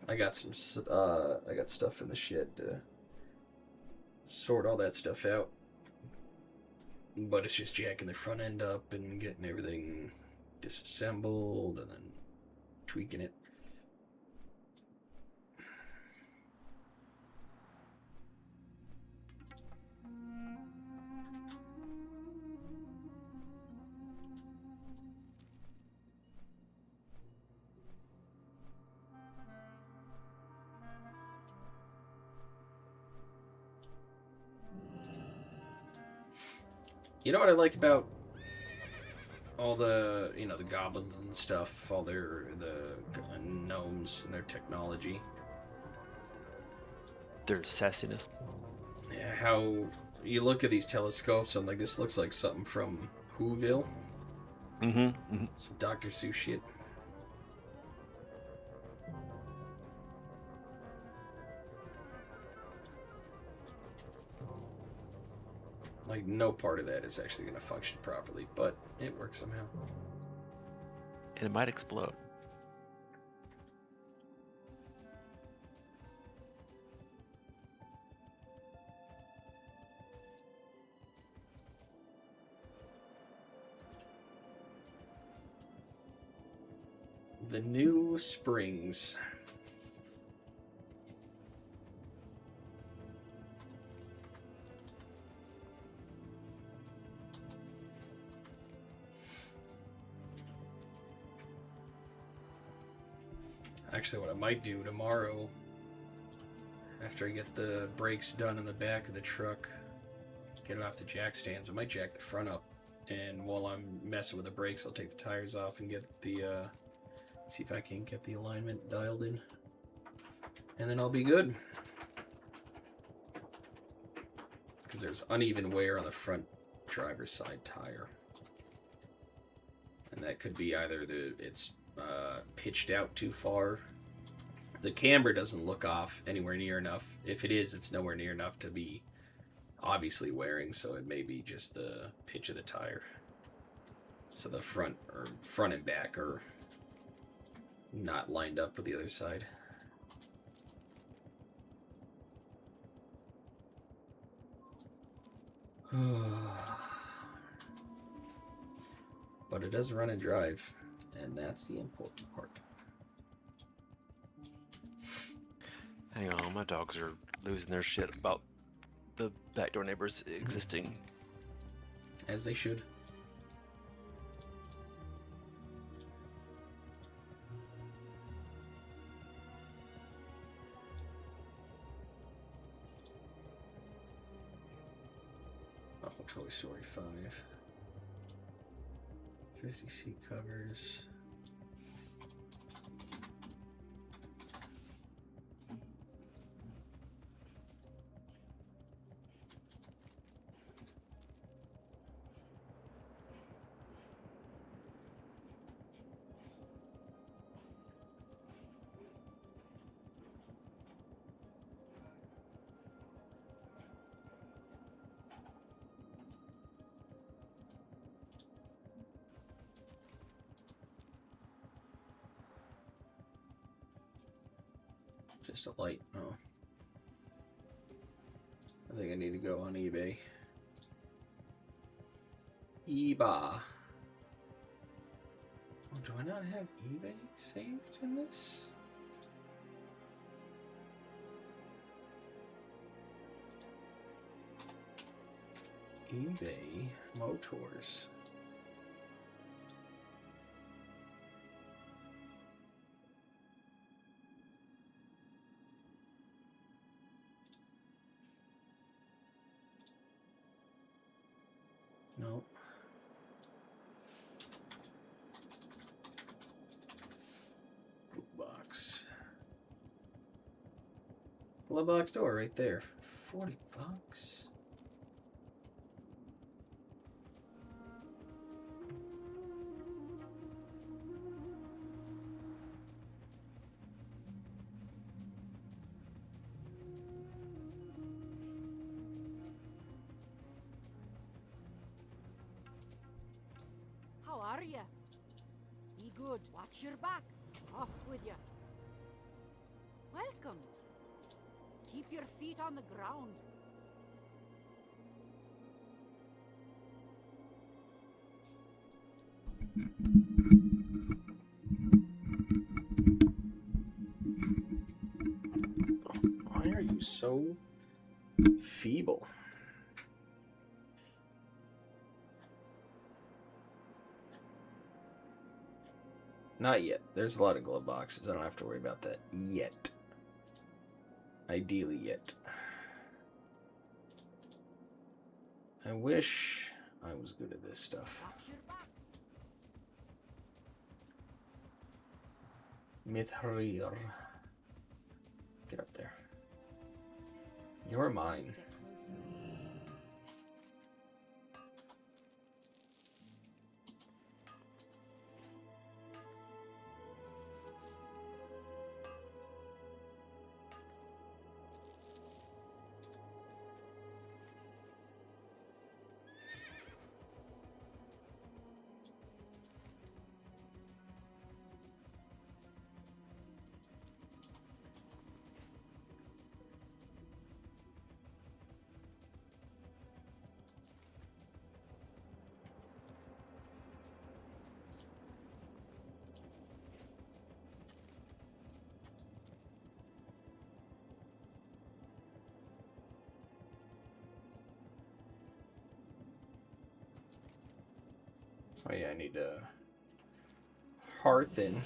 I got stuff in the shed to sort all that stuff out. But it's just jacking the front end up and getting everything disassembled and then tweaking it. You know what I like about all the, the goblins and stuff, all the gnomes and their technology? Their sassiness. Yeah, how you look at these telescopes and like, this looks like something from Whoville. Some Dr. Seuss shit. Like, no part of that is actually going to function properly, but it works somehow. And it might explode. The new springs. Actually, what I might do tomorrow, after I get the brakes done in the back of the truck, get it off the jack stands, I might jack the front up. And while I'm messing with the brakes, I'll take the tires off and get the, see if I can get the alignment dialed in. And then I'll be good. Because there's uneven wear on the front driver's side tire. And that could be either it's pitched out too far. The camber doesn't look off anywhere near enough. If it is, it's nowhere near enough to be obviously wearing, so it may be just the pitch of the tire. So the front and back are not lined up with the other side. But it does run and drive, and that's the important part. Hang on, my dogs are losing their shit about the backdoor neighbors existing. As they should. Oh, Toy Story 5. 50 seat covers. Just a light. Oh. I think I need to go on eBay. eBay. Oh, do I not have eBay saved in this? eBay Motors. Nope. Glove box. Glove box door right there. $40. How are ya? Be good. Watch your back. Off with ya. Welcome. Keep your feet on the ground. Why are you so feeble? Not yet. There's a lot of glove boxes. I don't have to worry about that yet. Ideally yet. I wish I was good at this stuff. Watch your back. Mithrir. Get up there. You're mine. Get closer. Oh yeah, I need to hearthen.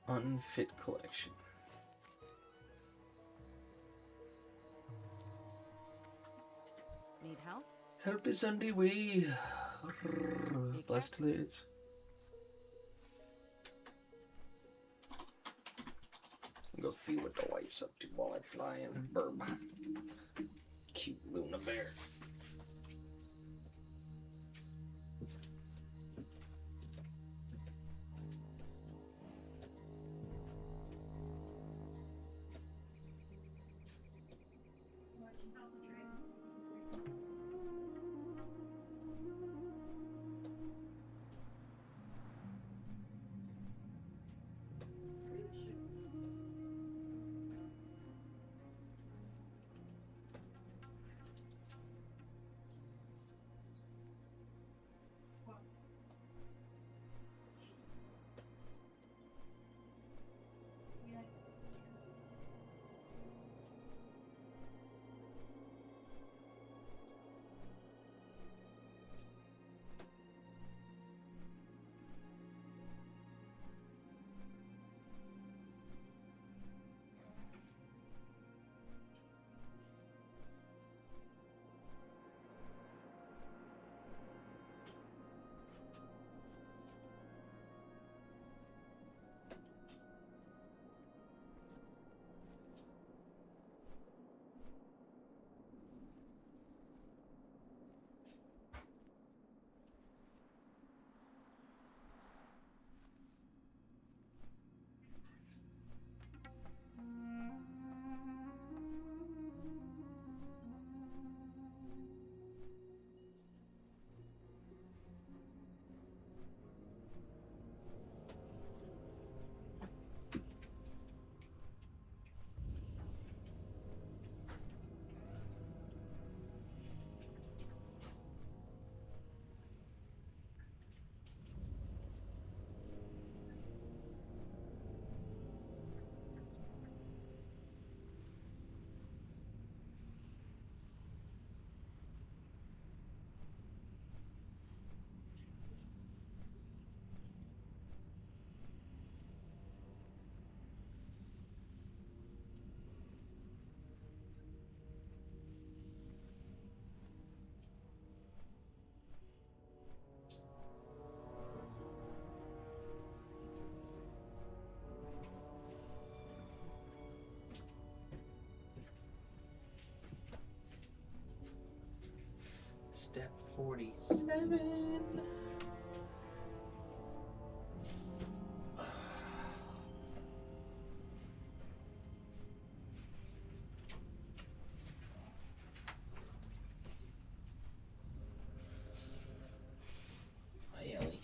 Unfit collection. Need help? Help is on the way. Blessed lids. Go see what the wife's up to while I fly in burb. Cute Luna bear. Step 47. Hi, Ellie.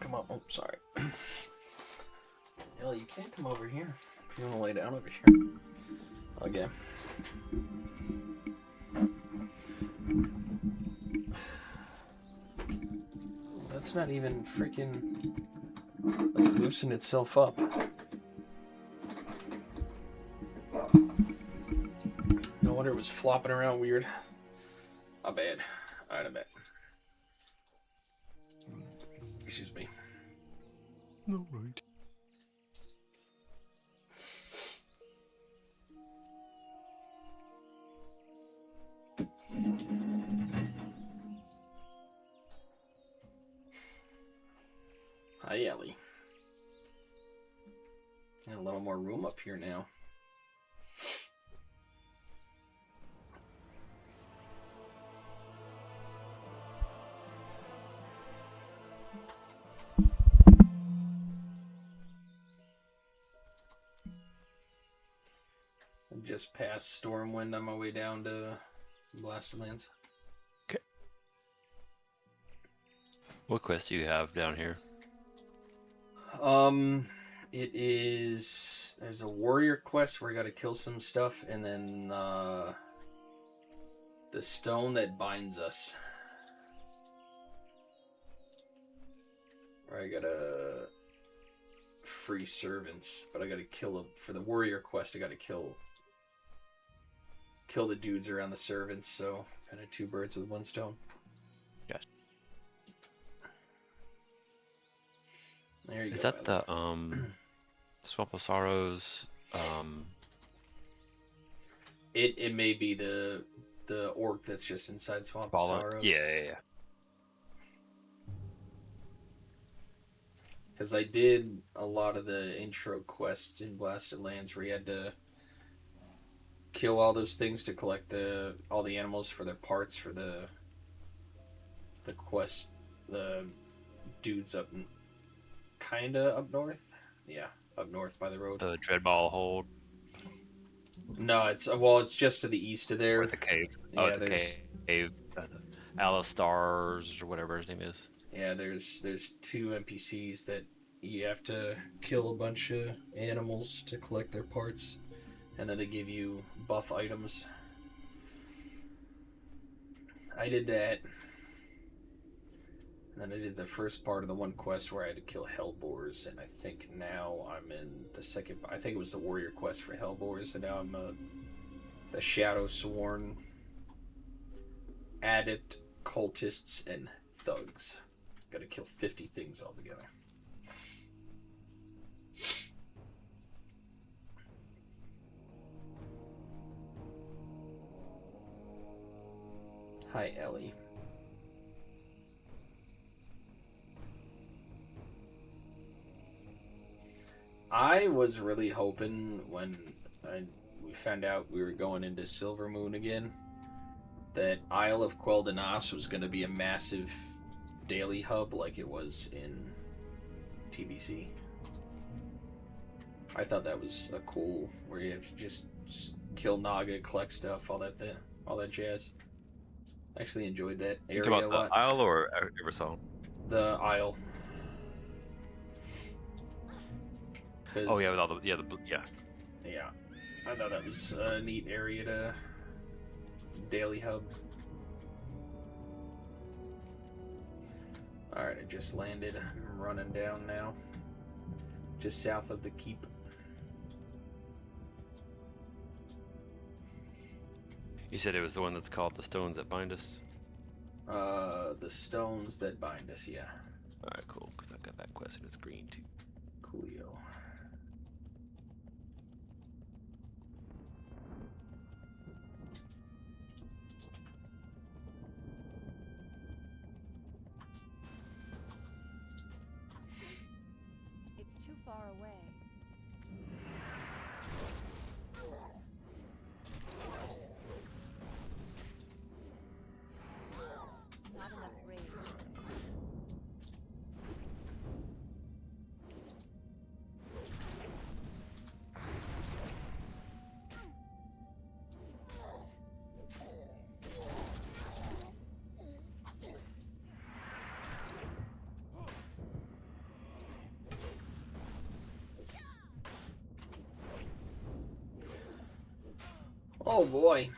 Come on. Oh, sorry. Ellie, you can't come over here. If you want to lay down over here. Okay. That's not even freaking like loosen itself up. No wonder it was flopping around weird. Not bad. Alright, I'm back. Excuse me. No, right. Hi, Ellie. Got a little more room up here now. I'm just past Stormwind on my way down to Blasted Lands. Okay. What quest do you have down here? It is. There's a warrior quest where I got to kill some stuff, and then the stone that binds us. Where I gotta free servants, but I gotta kill them for the warrior quest. I gotta kill the dudes around the servants. So kind of two birds with one stone. Yes. There you Is go. that the Swamp of Sorrows? It may be the orc that's just inside Swamp of Sorrows. Yeah. Because I did a lot of the intro quests in Blasted Lands where you had to kill all those things to collect all the animals for their parts for the quest, the dudes up kinda up north. Yeah, up north by the road. The Dreadball Hold. No, it's just to the east of there. Or the cave. Yeah, Oh, the cave. Alistars or whatever his name is. Yeah, there's two NPCs that you have to kill a bunch of animals to collect their parts, and then they give you buff items. I did that. And then I did the first part of the one quest where I had to kill Hellboars, and I think now I'm in the second. I think it was the warrior quest for Hellboars, and now I'm the Shadow Sworn adept, cultists, and thugs. Gotta kill 50 things altogether. Hi, Ellie. I was really hoping when we found out we were going into Silver Moon again that Isle of Quel'Danas was going to be a massive daily hub like it was in TBC. I thought that was a cool where you have to just kill Naga, collect stuff, all that jazz. Actually enjoyed that area You talking a about lot. the Isle or Eversong? The Isle. Oh yeah, with all the yeah. Yeah, I thought that was a neat area to daily hub. Alright, I just landed. I'm running down now. Just south of the keep. You said it was the one that's called the Stones That Bind Us? The Stones That Bind Us, yeah. Alright, cool, because I've got that quest and it's green too. Coolio. It's too far away. Oh boy.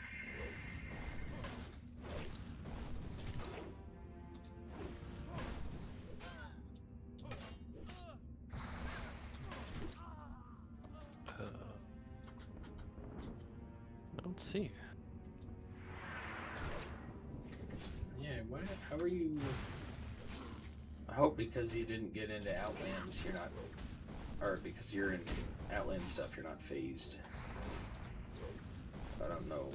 I don't see. Yeah, what? How are you? I hope because you didn't get into Outlands, you're not, or because you're in Outland stuff, you're not phased. I don't know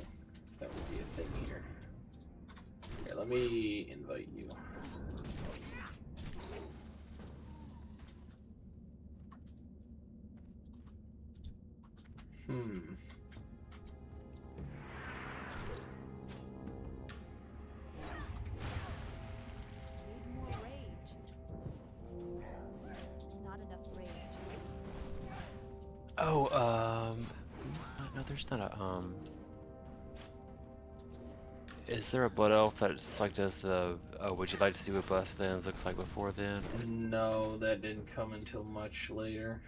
if that would be a thing here. Here, let me invite you. Need more rage. Not enough rage. Oh, no, there's not a, is there a blood elf that's like does the, oh, would you like to see what Blessed Lands looks like before then? No, that didn't come until much later.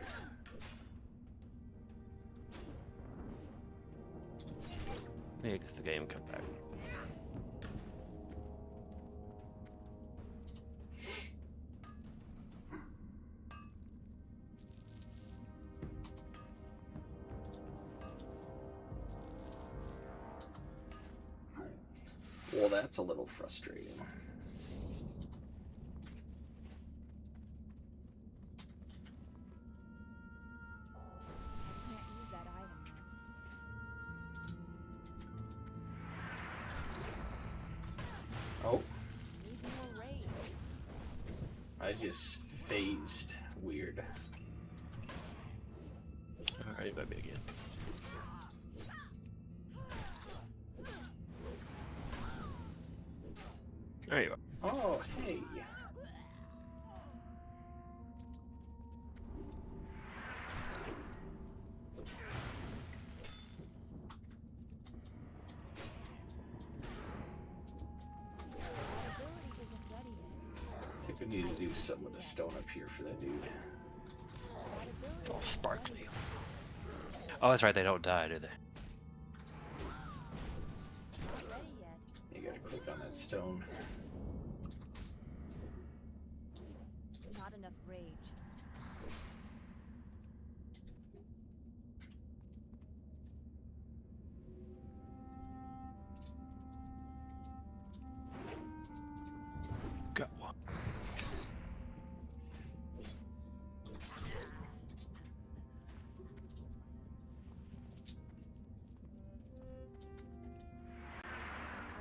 Maybe it's the game come back. Well, that's a little frustrating. I can't use that item yet. Oh, Need more rage. I just phased weird. Alright, maybe again. There you are. Oh, hey. That ability isn't ready yet. I think we need to do something with the stone up here for that dude. That It's ability all sparkly. Oh, that's right, they don't die, do they? isn't ready yet. You gotta click on that stone. Not enough rage. Got one. Out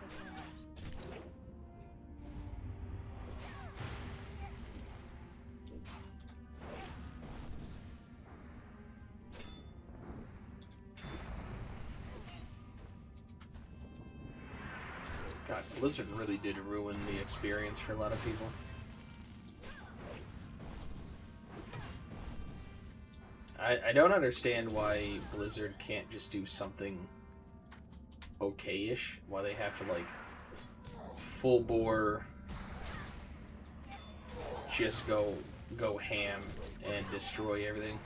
of range. God, Blizzard really did ruin the experience for a lot of people. I don't understand why Blizzard can't just do something okay-ish. Why they have to, like, full bore just go ham and destroy everything.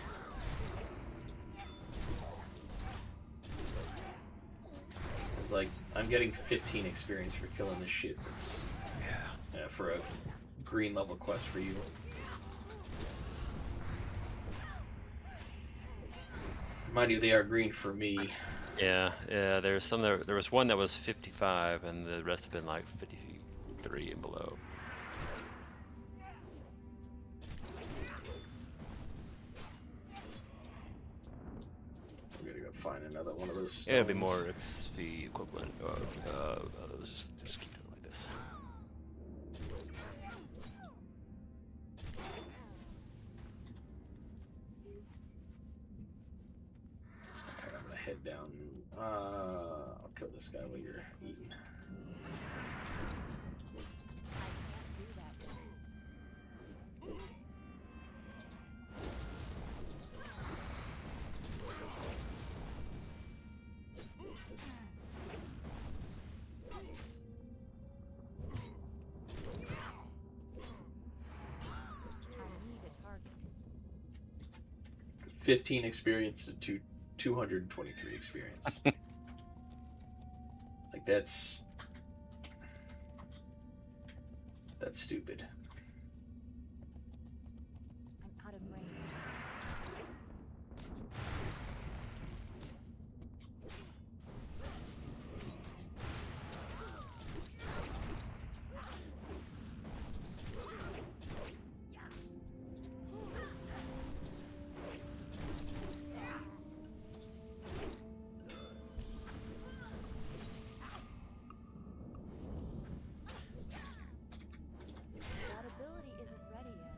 It's like, I'm getting 15 experience for killing this shit. That's for a green level quest for you. Mind you, they are green for me. Yeah, there's some there was one that was 55 and the rest have been like 53 and below. I'm gonna go find another one of those stones. Yeah, it'd be more XP equivalent. Let's just keep it like this. Alright, I'm gonna head down. I'll kill this guy while you're eating. I can't do that. I need a target. 15 experience to 223 experience. Like, that's stupid. I'm out of range. That ability isn't ready yet.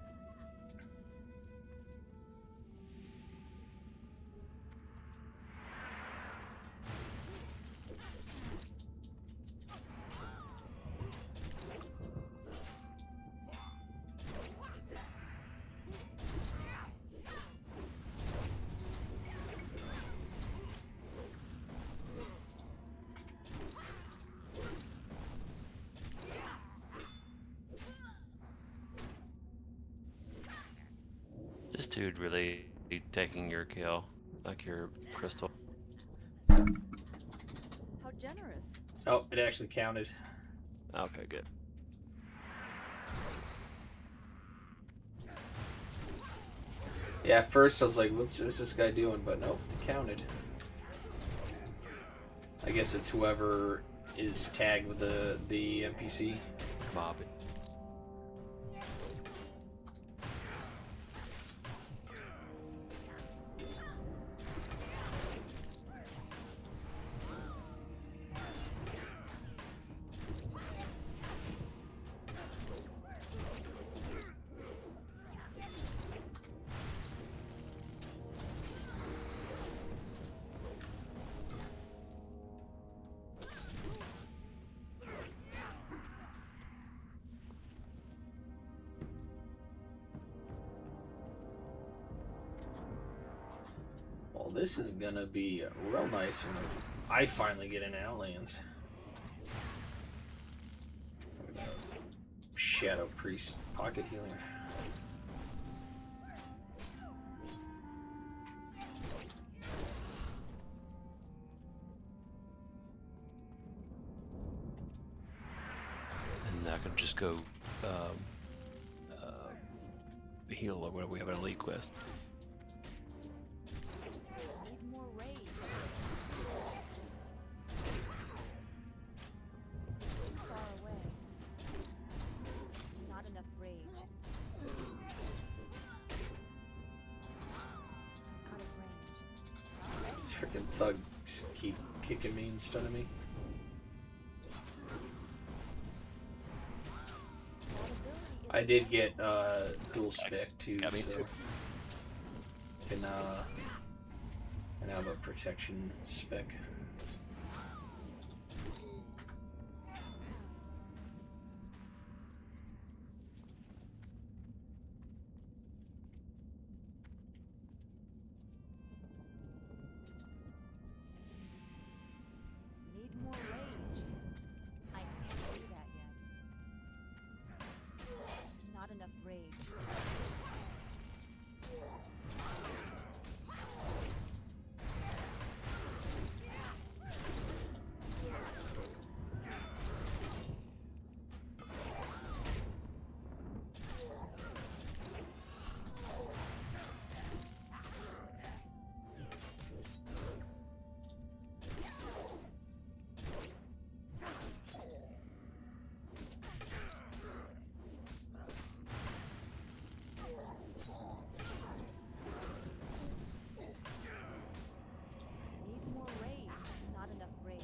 This dude really taking your kill, like your crystal. How generous. Oh, it actually counted. Okay, good. Yeah, at first I was like, what's this guy doing? But nope, it counted. I guess it's whoever is tagged with the NPC. Mob. Well, this is gonna be real nice when I finally get in Outlands. Shadow Priest pocket healing. And I can just go heal or whatever. We have an elite quest. Need more rage. Too far away. Not enough rage. I'm out of range. These freaking thugs keep kicking me and stunning me. That ability is I did get dual spec too, Yeah, me so too. can have a protection spec. need more rage. I can't do that yet. Not enough rage. Need more rage. Not enough rage.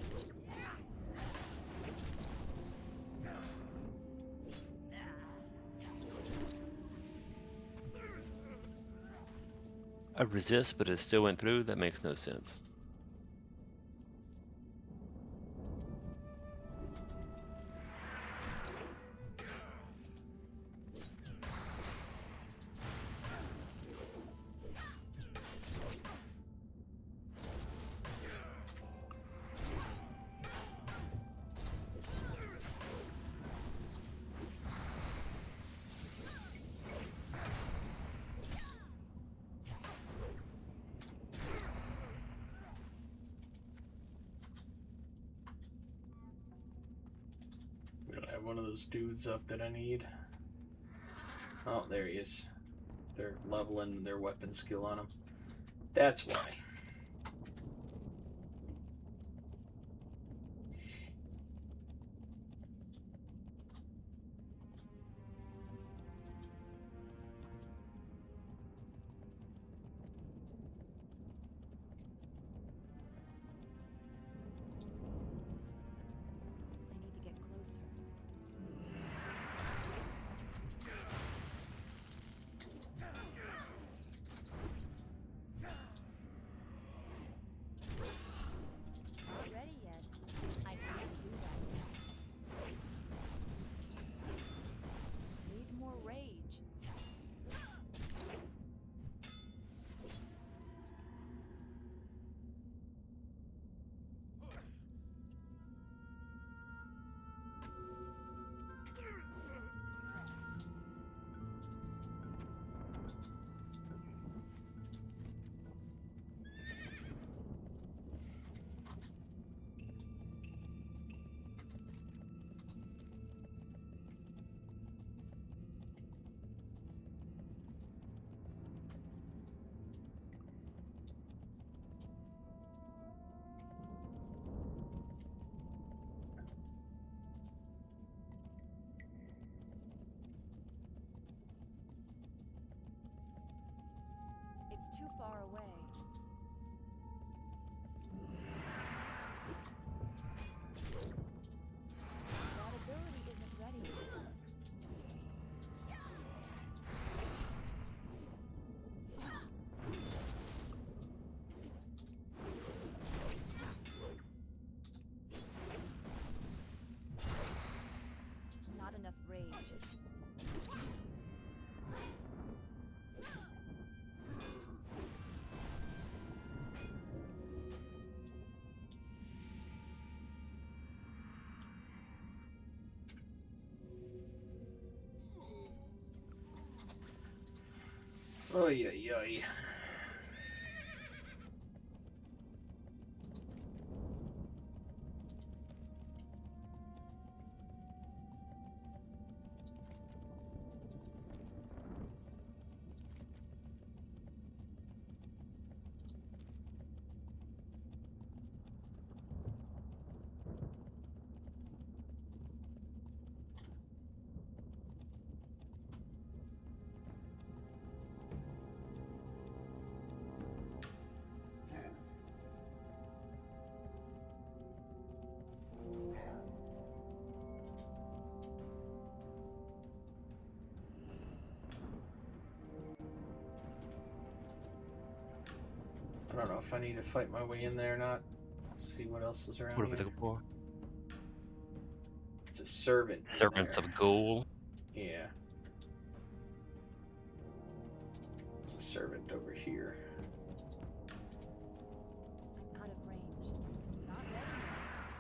I resist, but it still went through. That makes no sense. have one of those dudes up that I need. Oh, there he is. They're leveling their weapon skill on him. That's why. I need to get closer. Not ready yet. I can't do that yet. Need more rage. It's too far away. That ability isn't ready yet. Not enough rage. Oy, oy, oy. I don't know if I need to fight my way in there or not. See what else is around What are we here. looking for? It's a servant. in Servants there. of Ghoul. Yeah. There's a servant over here. I'm out of range. Not ready yet.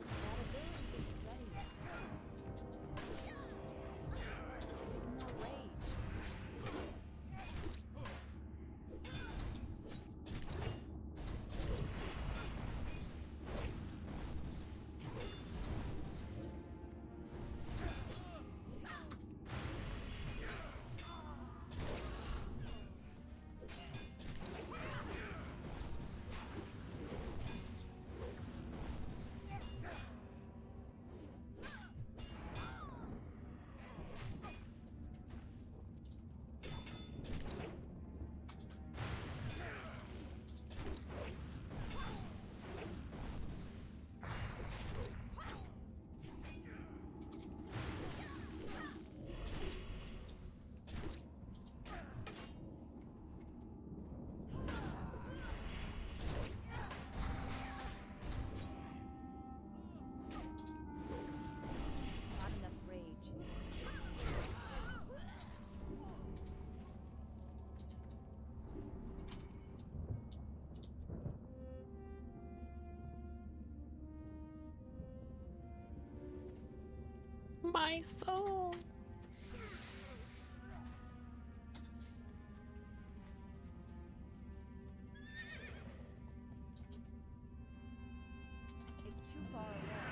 That ability isn't ready yet. Need more rage. Not enough rage. My soul. It's too far away.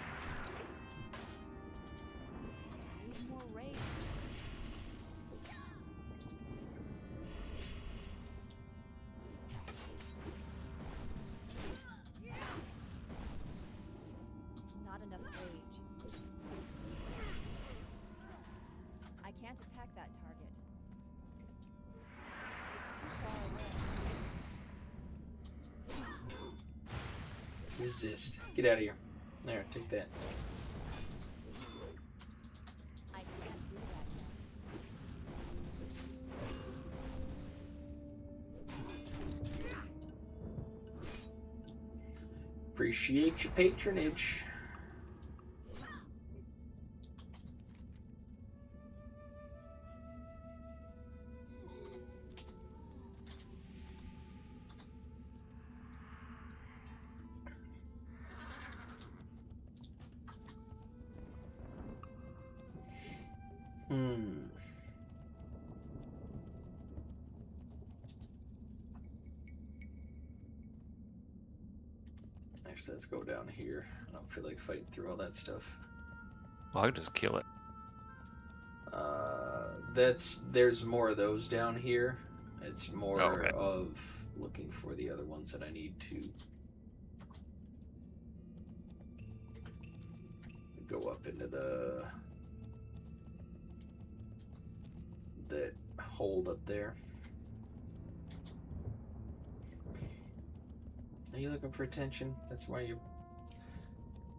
Resist. Get out of here. There, take that. I can't do that now. Appreciate your patronage. Actually, let's go down here. I don't feel like fighting through all that stuff. Well, I can just kill it. There's more of those down here. It's more Oh, okay. of looking for the other ones that I need to go up into that hold up there. Are you looking for attention? That's why you're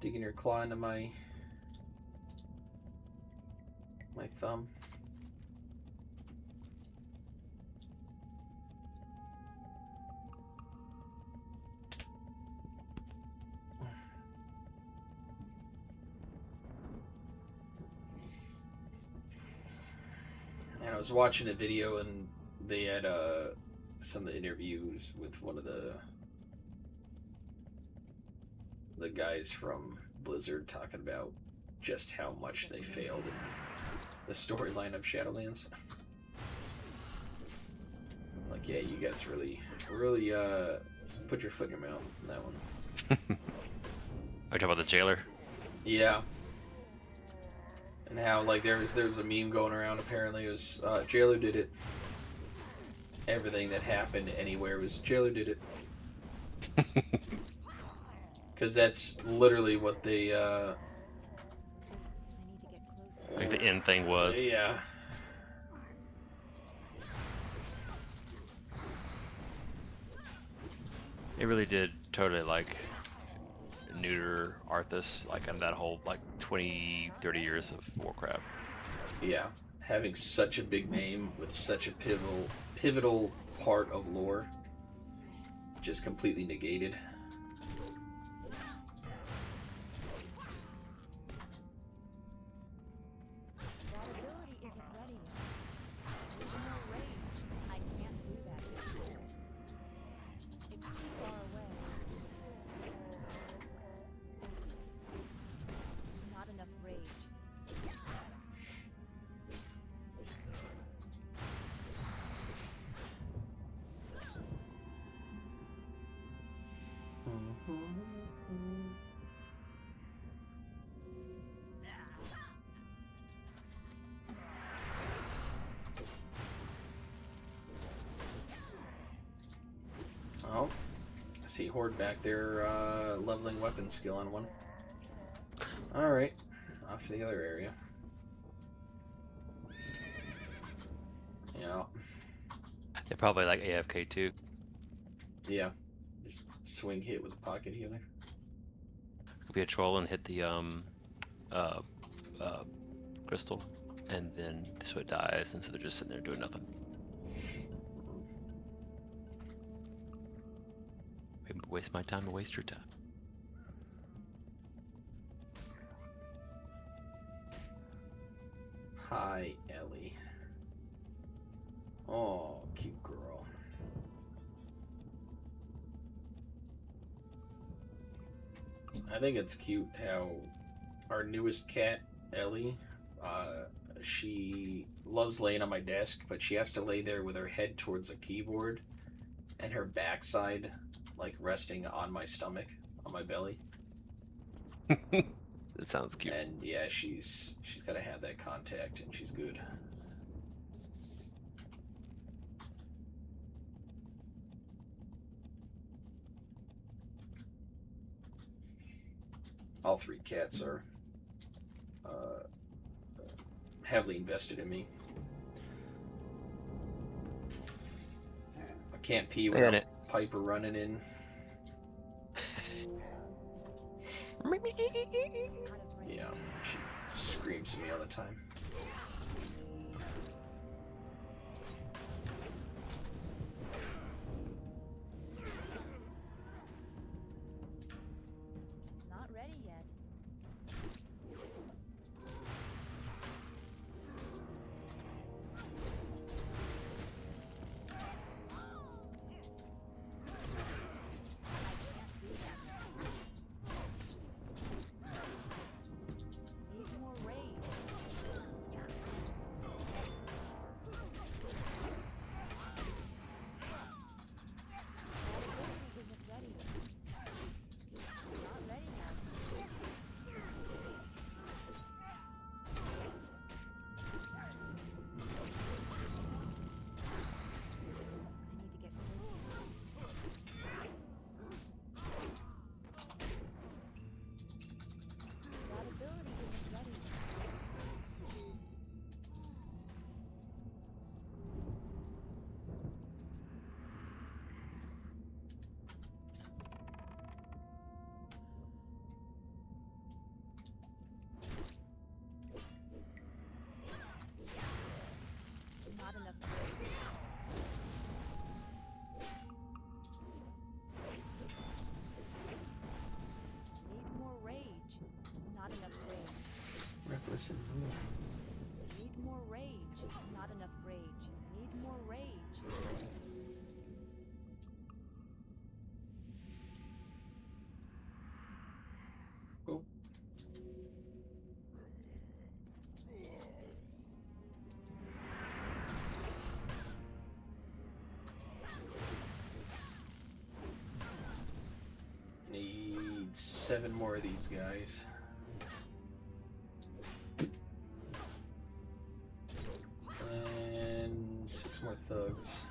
digging your claw into my thumb. And I was watching a video and they had some of the interviews with one of the guys from Blizzard talking about just how much they failed in the storyline of Shadowlands. Like, yeah, you guys really put your foot in your mouth in that one. Are you talking about the jailer? Yeah. And how, like, there's a meme going around, apparently. It was, Jailer did it. Everything that happened anywhere was Jailer did it. Because that's literally what they, I need to get closer. Like the end thing was. yeah. It really did totally like neuter Arthas, like in that whole like 20, 30 years of Warcraft. Yeah. Having such a big name with such a pivotal part of lore just completely negated. That ability isn't ready yet. There's no range. I can't do that yet. It's too far away. Not enough rage. Oh, I see Horde back there leveling weapon skill on one. Alright, off to the other area. Yeah. They're probably like AFK too. Yeah. Just swing hit with a pocket healer. Could be a troll and hit the crystal, and then so it dies, and so they're just sitting there doing nothing. Maybe waste my time and waste your time. Hi, Ellie. Oh, cute girl. I think it's cute how our newest cat, Ellie, she loves laying on my desk, but she has to lay there with her head towards a keyboard and her backside like resting on my stomach, on my belly. That sounds cute. And yeah, she's got to have that contact, and she's good. All three cats are heavily invested in me. I can't pee without Piper running in. Yeah, she screams at me all the time. Not ready yet. Need more rage. Ability isn't ready yet. Not ready yet. I need to get closer. That ability isn't ready yet. Not enough rage. Need more rage. Not enough rage. Reckless and Need more rage. Not enough rage. Need more rage. oh, need 7 more of these guys. And 6 more thugs.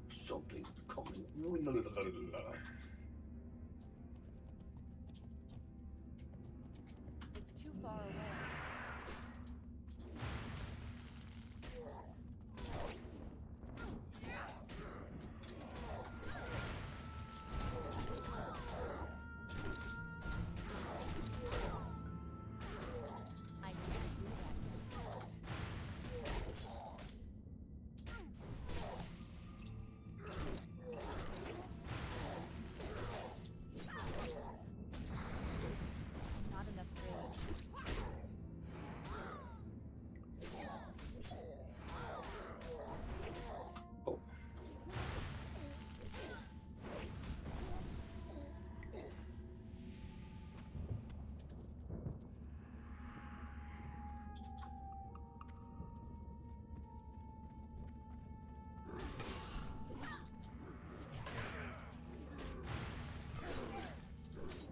Something coming. It's too far away. I can't do that yet. Not enough rage. Oh,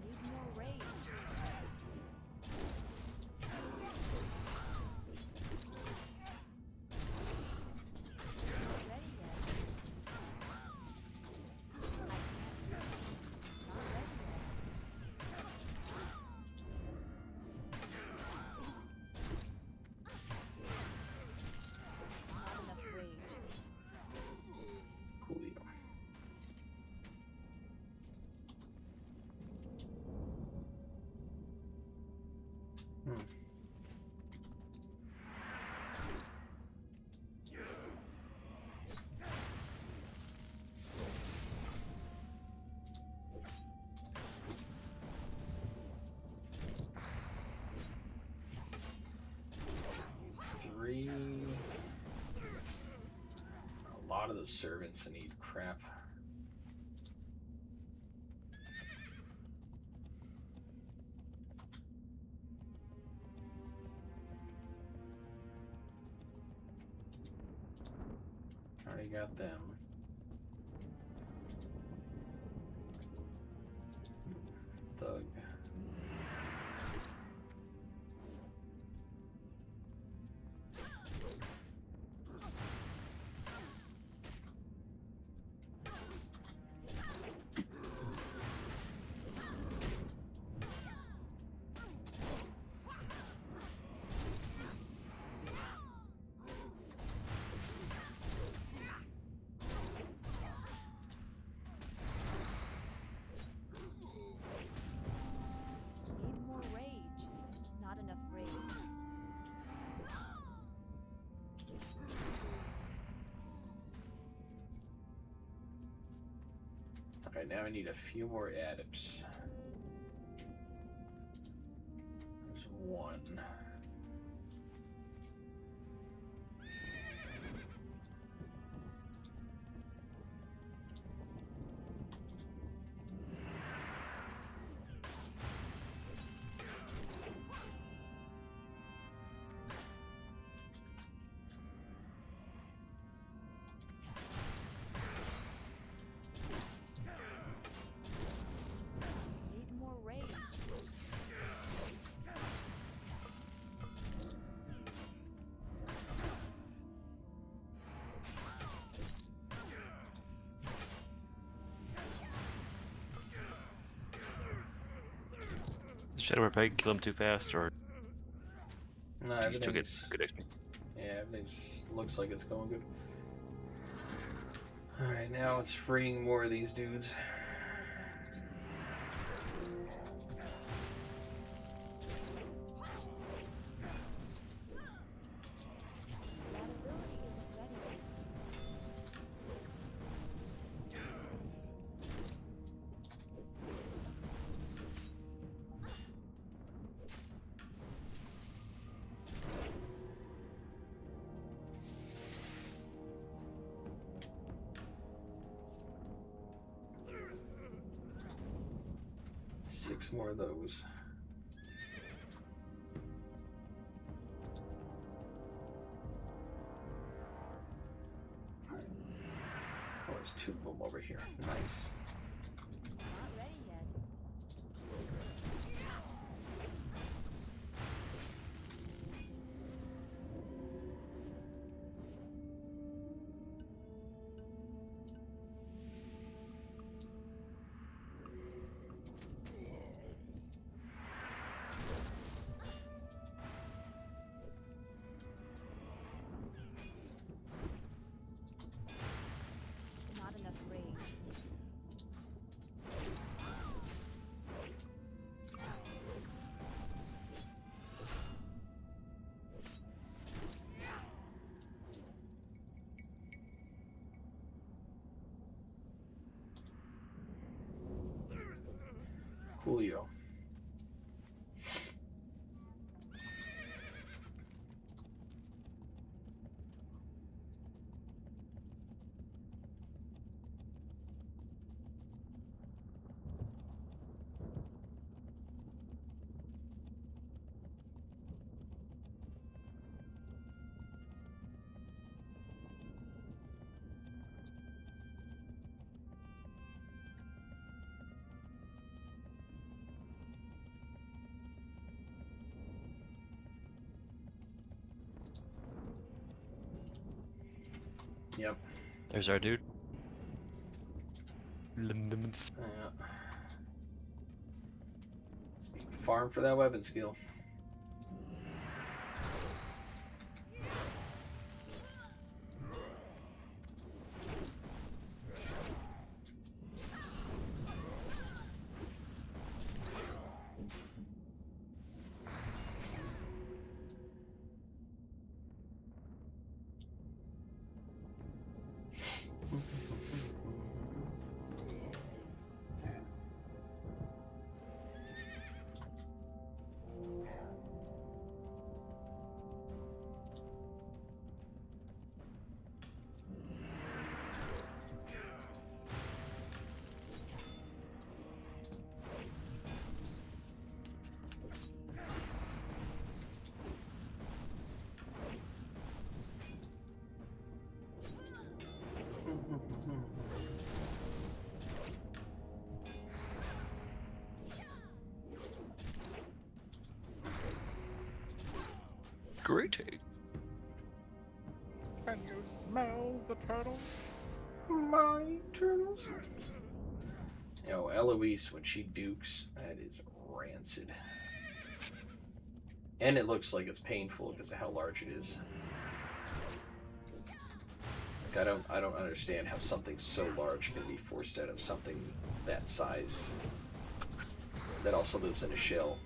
Need more rage. Not ready yet. I can't do it. Not ready yet. Not enough rage. coolio. Hmm. Three. A lot of those servants need crap. Already got them. Thug. Alright, now I need a few more adepts. There's one. Need more rage. Does Shadow Peg kill him too fast, or No, do you still get everything's good XP? yeah, everything's looks like it's going good. Alright, now it's freeing more of these dudes. That ability isn't ready yet. Six more of those. Oh, there's two of them over here. Nice. Not ready yet. Not enough rage. Julio. Yep. There's our dude. Yeah. Farm for that weapon skill. Great. Can you smell the turtle? My turtles. Yo, Eloise, when she dukes, that is rancid. And it looks like it's painful because of how large it is. Like, I don't understand how something so large can be forced out of something that size that also lives in a shell.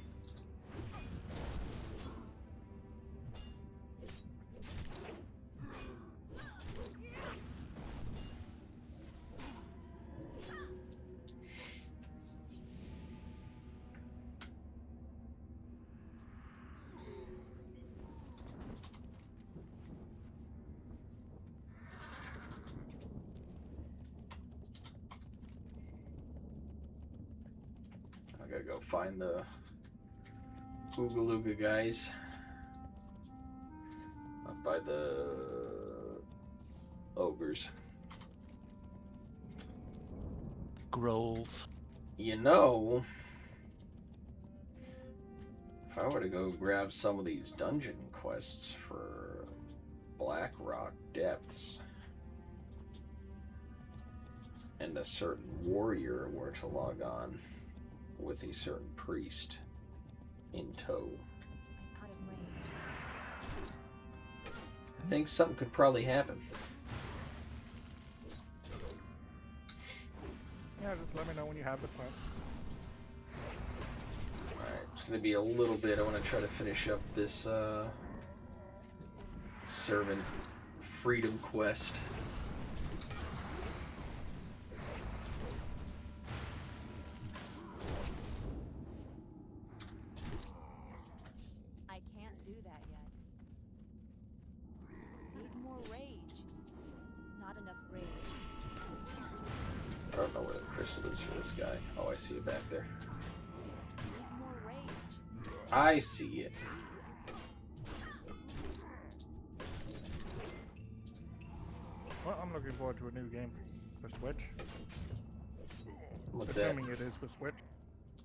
I gotta go find the Ooga Looga guys up by the ogres. Grolls. You know, if I were to go grab some of these dungeon quests for Blackrock Depths, and a certain warrior were to log on with a certain priest in tow, Out of range. I think something could probably happen. Yeah, just let me know when you have the quest. Alright, it's gonna be a little bit. I want to try to finish up this servant freedom quest. I can't do that yet. Need more rage. Not enough rage. I don't know where the crystal is for this guy. Oh, I see it back there. Need more rage. I see it. Well, I'm looking forward to a new game for Switch. What's that? Assuming it is for Switch.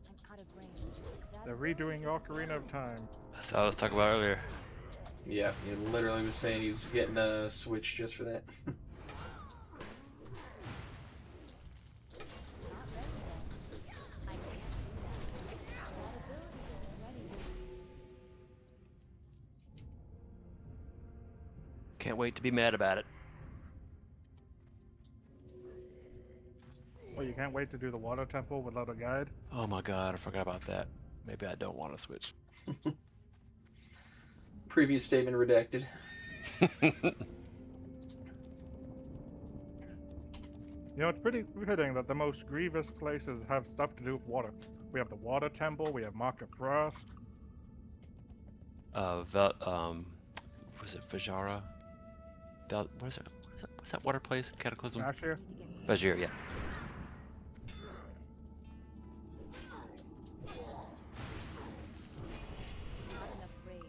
I'm out of range. That They're redoing Ocarina of Time. That's what I was talking about earlier. Yeah, he literally was saying he was getting a Switch just for that. not ready yet. I can't do that. That ability isn't ready yet. Can't wait to be mad about it. Well, you can't wait to do the water temple without a guide. Oh my god, I forgot about that. Maybe I don't want to switch. Previous statement redacted. You know, it's pretty fitting that the most grievous places have stuff to do with water. We have the water temple, we have Mark of Frost. Was it Vajara? What is it? What's that water place? Cataclysm? Ashir. Vajir, yeah. Not enough rage.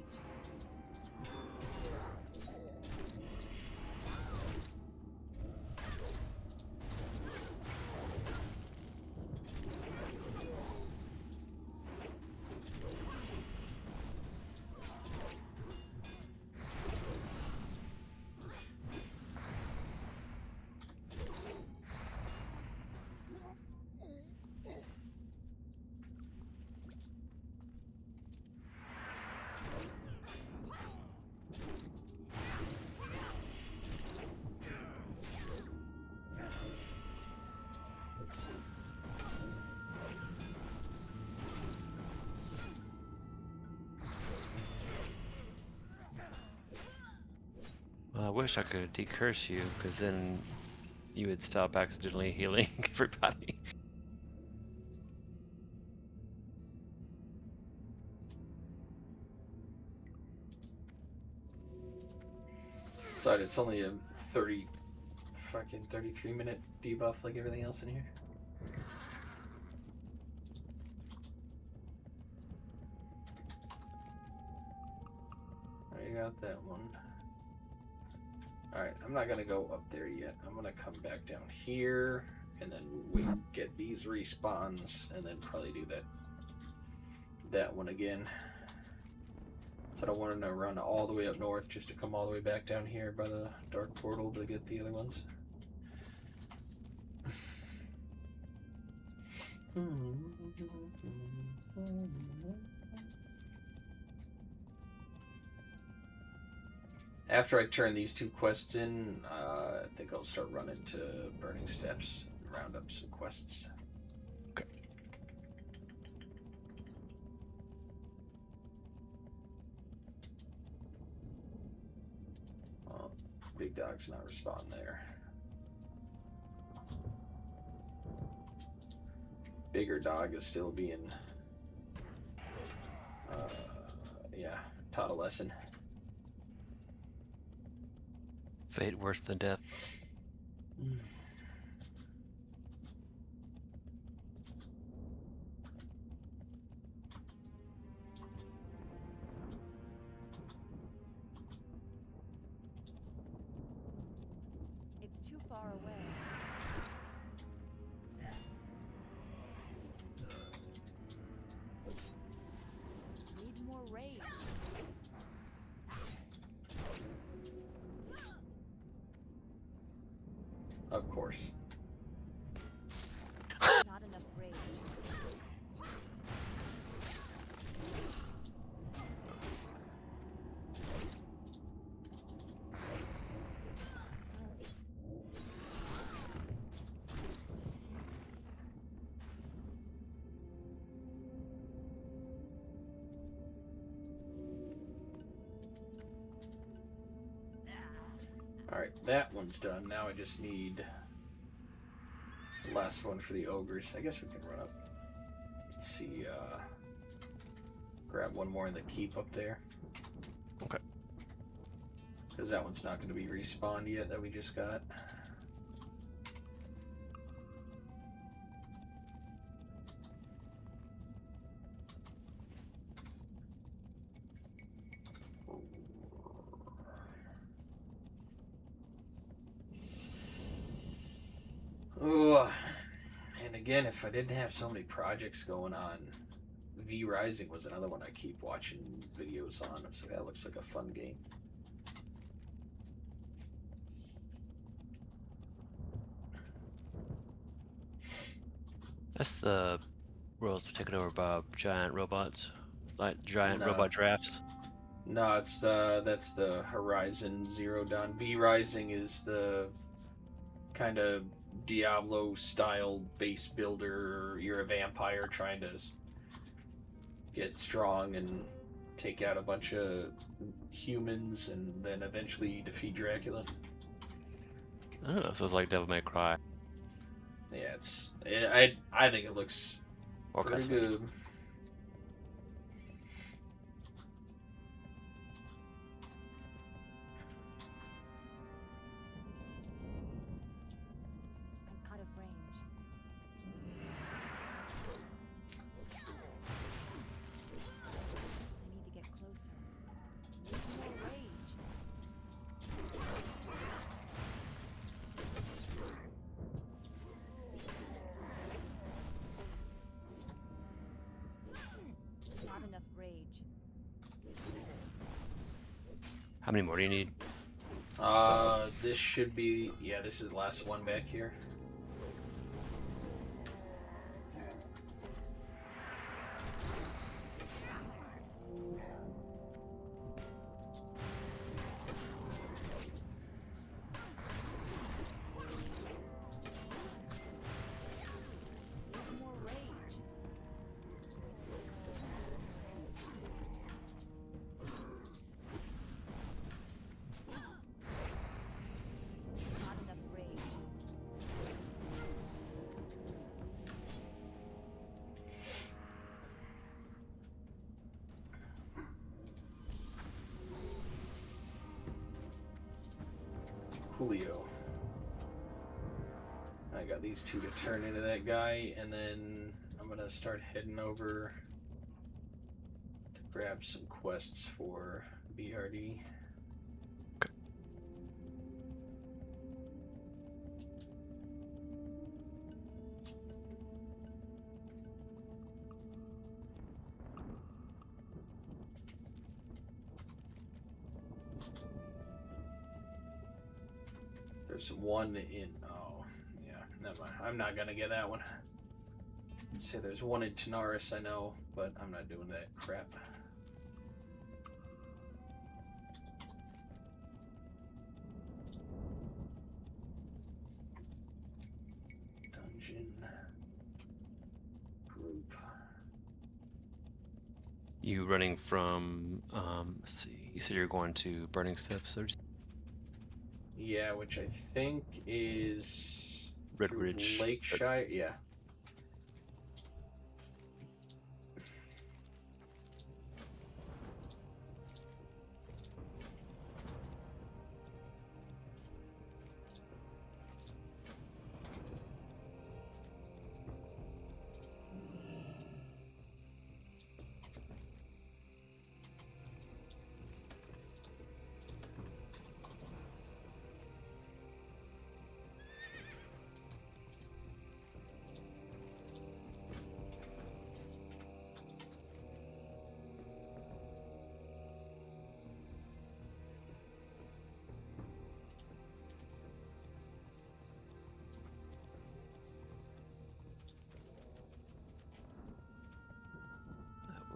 Well, I wish I could decurse you, because then you would stop accidentally healing everybody. Sorry, it's only a 33-minute debuff like everything else in here. I got that one. Alright, I'm not gonna go up there yet. I'm gonna come back down here and then we get these respawns and then probably do that one again. So I don't want to run all the way up north just to come all the way back down here by the dark portal to get the other ones. After I turn these two quests in, I think I'll start running to Burning Steps and round up some quests. Okay. Oh, Big Dog's not responding there. Bigger Dog is still being, taught a lesson. Fate worse than death. far away. Need more rage. Of course. Not enough rage. Alright, that one's done. Now I just need the last one for the ogres. I guess we can run up. Let's see, grab one more in the keep up there. Okay. Because that one's not going to be respawned yet that we just got. Ugh. And again, if I didn't have so many projects going on, V Rising was another one I keep watching videos on. So that looks like a fun game. That's the world's taken over by giant robots, like giant No. robot giraffes. No, it's that's the Horizon Zero Dawn. V Rising is the kind of Diablo style base builder. You're a vampire trying to get strong and take out a bunch of humans, and then eventually defeat Dracula. Oh, so it's like Devil May Cry. Yeah, I think it looks Or pretty Castlevania. good. I'm out of range. I need to get closer. Need more rage. Not enough rage. How many more do you need? This should be, yeah, this is the last one back here. Need more rage. Not enough rage. Julio. I got these two to turn into that guy, and then I'm gonna start heading over to grab some quests for BRD. There's one in. Oh, yeah. Never mind. I'm not gonna get that one. Say there's one in Tanaris, I know, but I'm not doing that crap. Dungeon group. You running from? Let's see. You said you're going to Burning Steps. Yeah, which I think is Red through Ridge. Lakeshire. Yeah.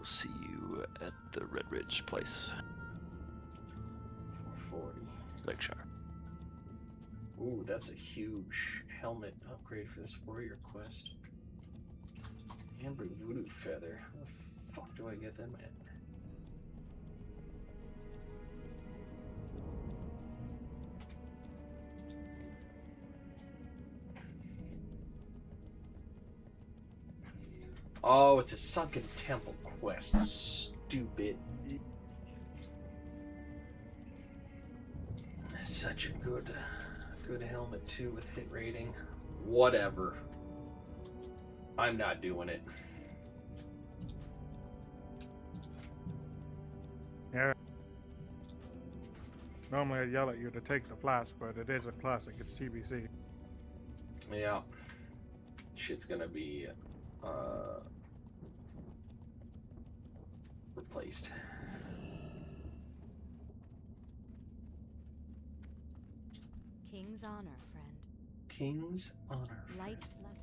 see you at the Red Ridge place, 440. Lakeshore. Ooh, that's a huge helmet upgrade for this warrior quest. Amber voodoo feather. How the fuck do I get them at? Oh, it's a sunken temple quest. Stupid. Such a good helmet too with hit rating. Whatever. I'm not doing it. Yeah. Normally I'd yell at you to take the flask, but it is a classic. It's TBC. Yeah. Shit's gonna be replaced. King's honor, friend. King's honor. Light lesson.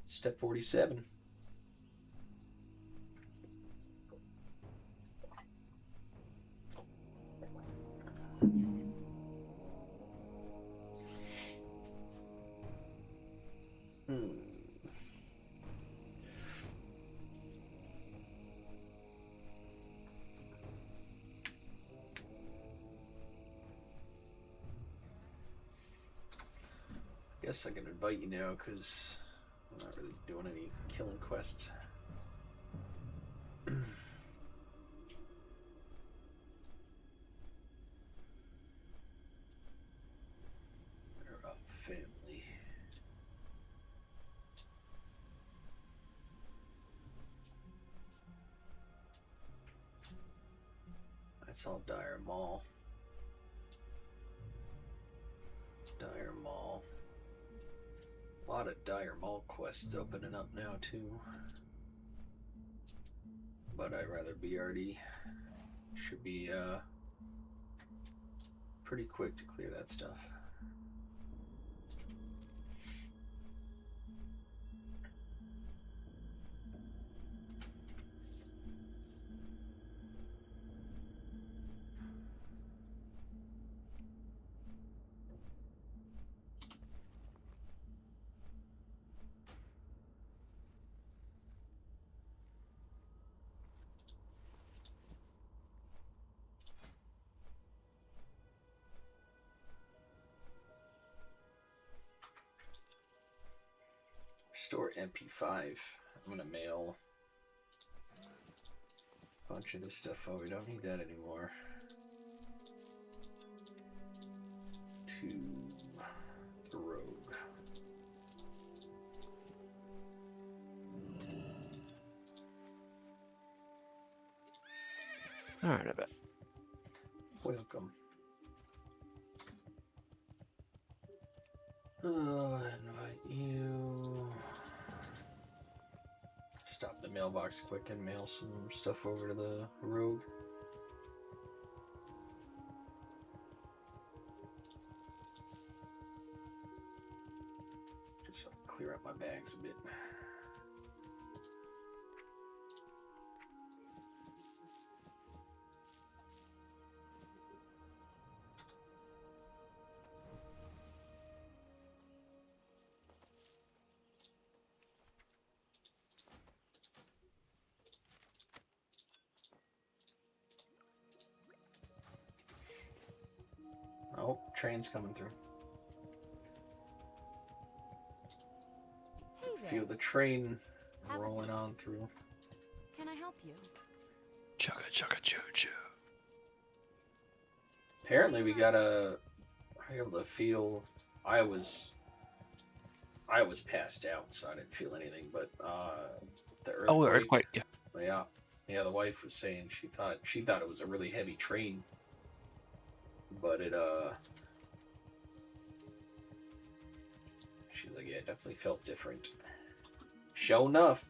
Step 47. Guess I can invite you now because I'm not really doing any killing quests. They're a family. That's all Dire Mall. Dire Mall. A lot of Dire Mall quests opening up now too. But I'd rather BRD. Should be pretty quick to clear that stuff. Restore MP5. I'm gonna mail a bunch of this stuff. Oh, we don't need that anymore. To the rogue. Alright, I bet. Welcome. Invite you. Stop the mailbox quick and mail some stuff over to the rogue. Just so I can clear up my bags a bit. Oh, train's coming through. Hey there. Feel the train Have a- rolling on through. Can I help you? Chugga chugga choo choo. Apparently we gotta be able to feel. I was passed out, so I didn't feel anything, but the earthquake. Oh, earthquake, yeah. Yeah, Yeah, the wife was saying she thought it was a really heavy train, but she's like, yeah, it definitely felt different. Sure enough.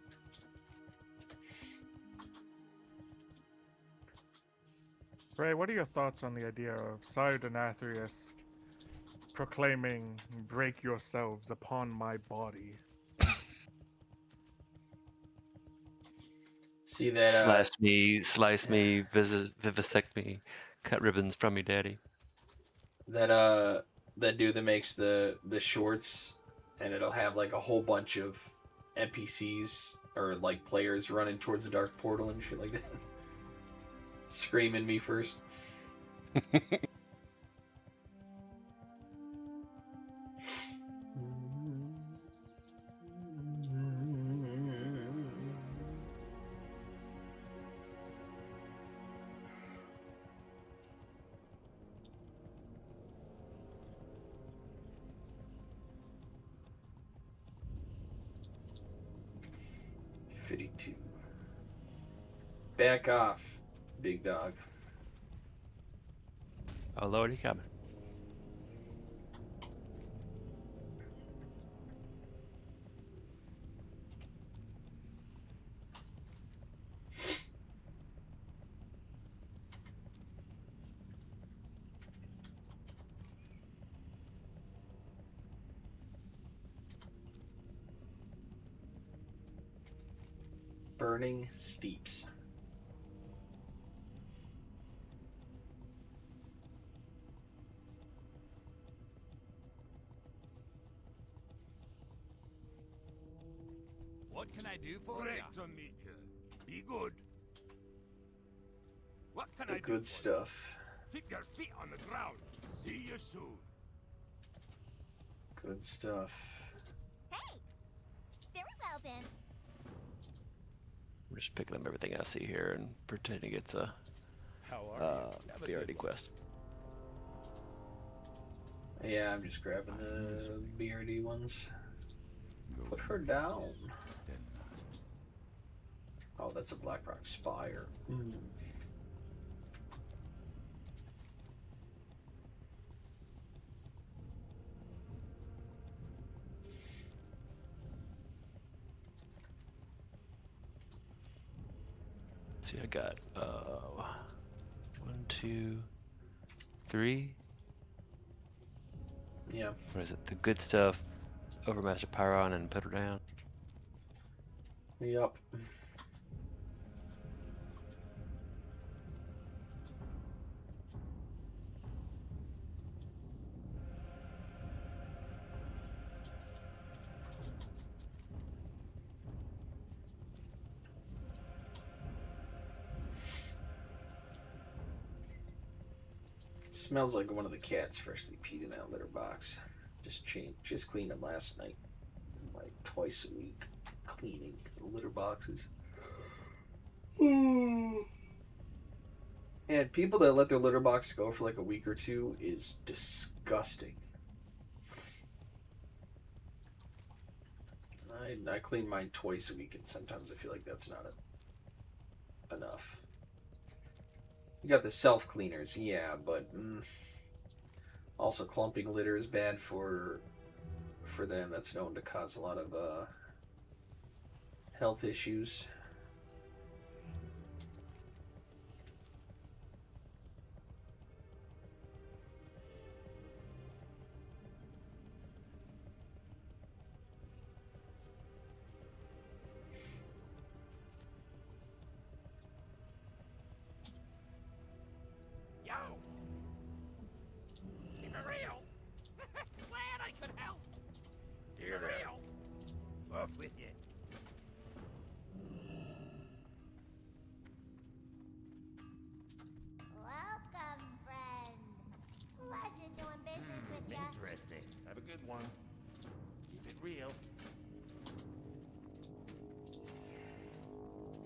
Ray, what are your thoughts on the idea of Sardonathrius proclaiming, "Break yourselves upon my body"? See that Slice me, vivisect me, cut ribbons from me, daddy. that dude that makes the shorts, and it'll have like a whole bunch of NPCs or like players running towards the dark portal and shit like that. Screaming me first. $52. Back off, big dog. Oh Lord, he coming. Burning steeps. What can I do for Great you? to meet you. Be good. What can The I do? good for stuff. you? Keep your feet on the ground. See you soon. Good stuff. Hey! Very well then. I'm just picking up everything I see here and pretending it's a How are you? Have a BRD good one. quest. Yeah, I'm just grabbing the BRD ones. No, Put her down. then. Oh, that's a Blackrock Spire. See, I got 1, 2, 3. Yeah. What is it? The good stuff, Overmaster Pyron, and put her down. Yup. Smells like one of the cats freshly peed in that litter box. Just cleaned them last night. Like twice a week, cleaning the litter boxes. And people that let their litter box go for like a week or two is disgusting. I clean mine twice a week, and sometimes I feel like that's not enough. You got the self cleaners, yeah, but also clumping litter is bad for them. That's known to cause a lot of health issues. Yo! Keep it real! Glad I could help! Keep Here it there. real! Off with you. Welcome, friend. Pleasure doing business with ya. Interesting. Have a good one. Keep it real.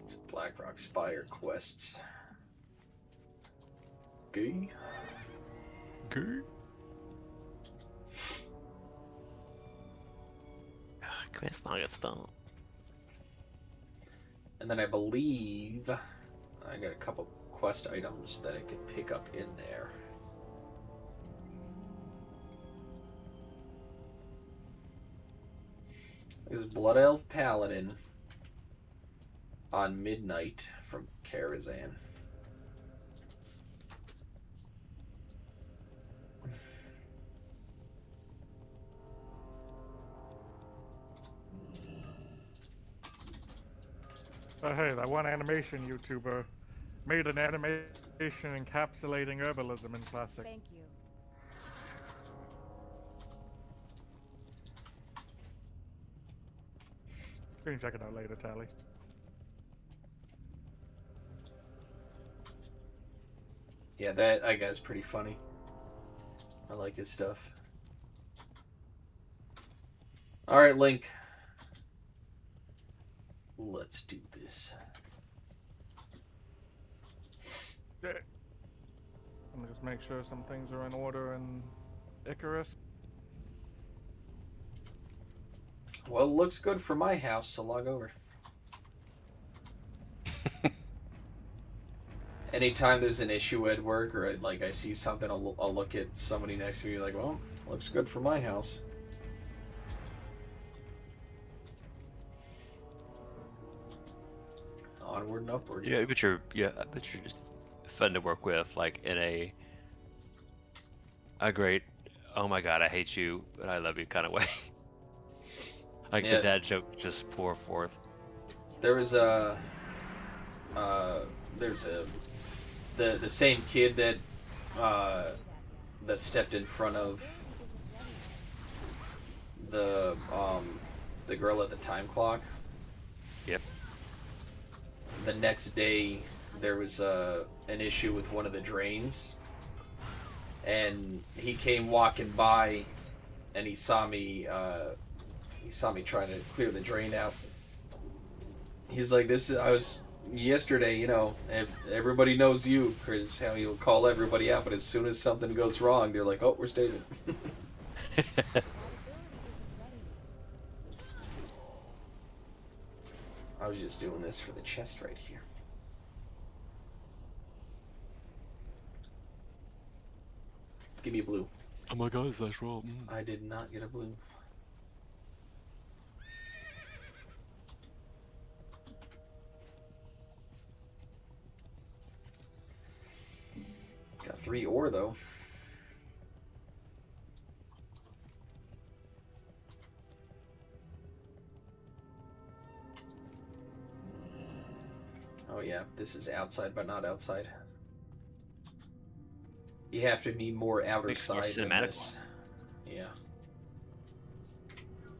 It's Blackrock Spire quests. Okay. Good. Quest August phone. And then I believe I got a couple quest items that I could pick up in there. There's Blood Elf Paladin on Midnight from Karazhan. Hey, that one animation YouTuber made an animation encapsulating herbalism in Classic. Thank you. You can check it out later, Tally. Yeah, that guy's pretty funny. I like his stuff. Alright, Link. Let's do this. Yeah. Let me just make sure some things are in order in Icarus. Well, it looks good for my house, so log over. Anytime there's an issue at work or like I see something, I'll look at somebody next to me like, well, looks good for my house. Onward and upward. Yeah, but you're just fun to work with, like in a great, oh my god, I hate you, but I love you kind of way. Like Yeah. the dad joke just pour forth. There was the same kid that stepped in front of the girl at the time clock. Yep. The next day there was an issue with one of the drains, and he came walking by and he saw me trying to clear the drain out. He's like, I was yesterday, you know, everybody knows you, because how you'll call everybody out, but as soon as something goes wrong, they're like, oh, where's David? I was just doing this for the chest right here. Give me a blue. Oh my god, that's roll. I did not get a blue. Got 3 ore though. Oh yeah, this is outside but not outside. You have to be more outer Makes side more than cinematic. this. Yeah.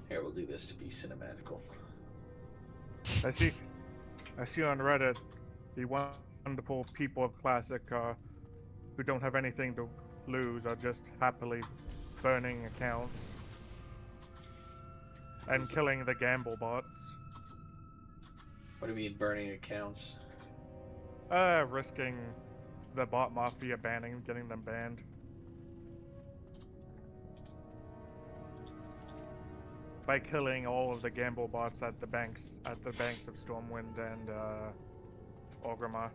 Here, we'll do this to be cinematical. I see on Reddit the wonderful people of Classic who don't have anything to lose are just happily burning accounts and killing the gamble bots. What do you mean burning accounts? Risking the bot mafia getting them banned. By killing all of the gamble bots at the banks of Stormwind and Orgrimmar.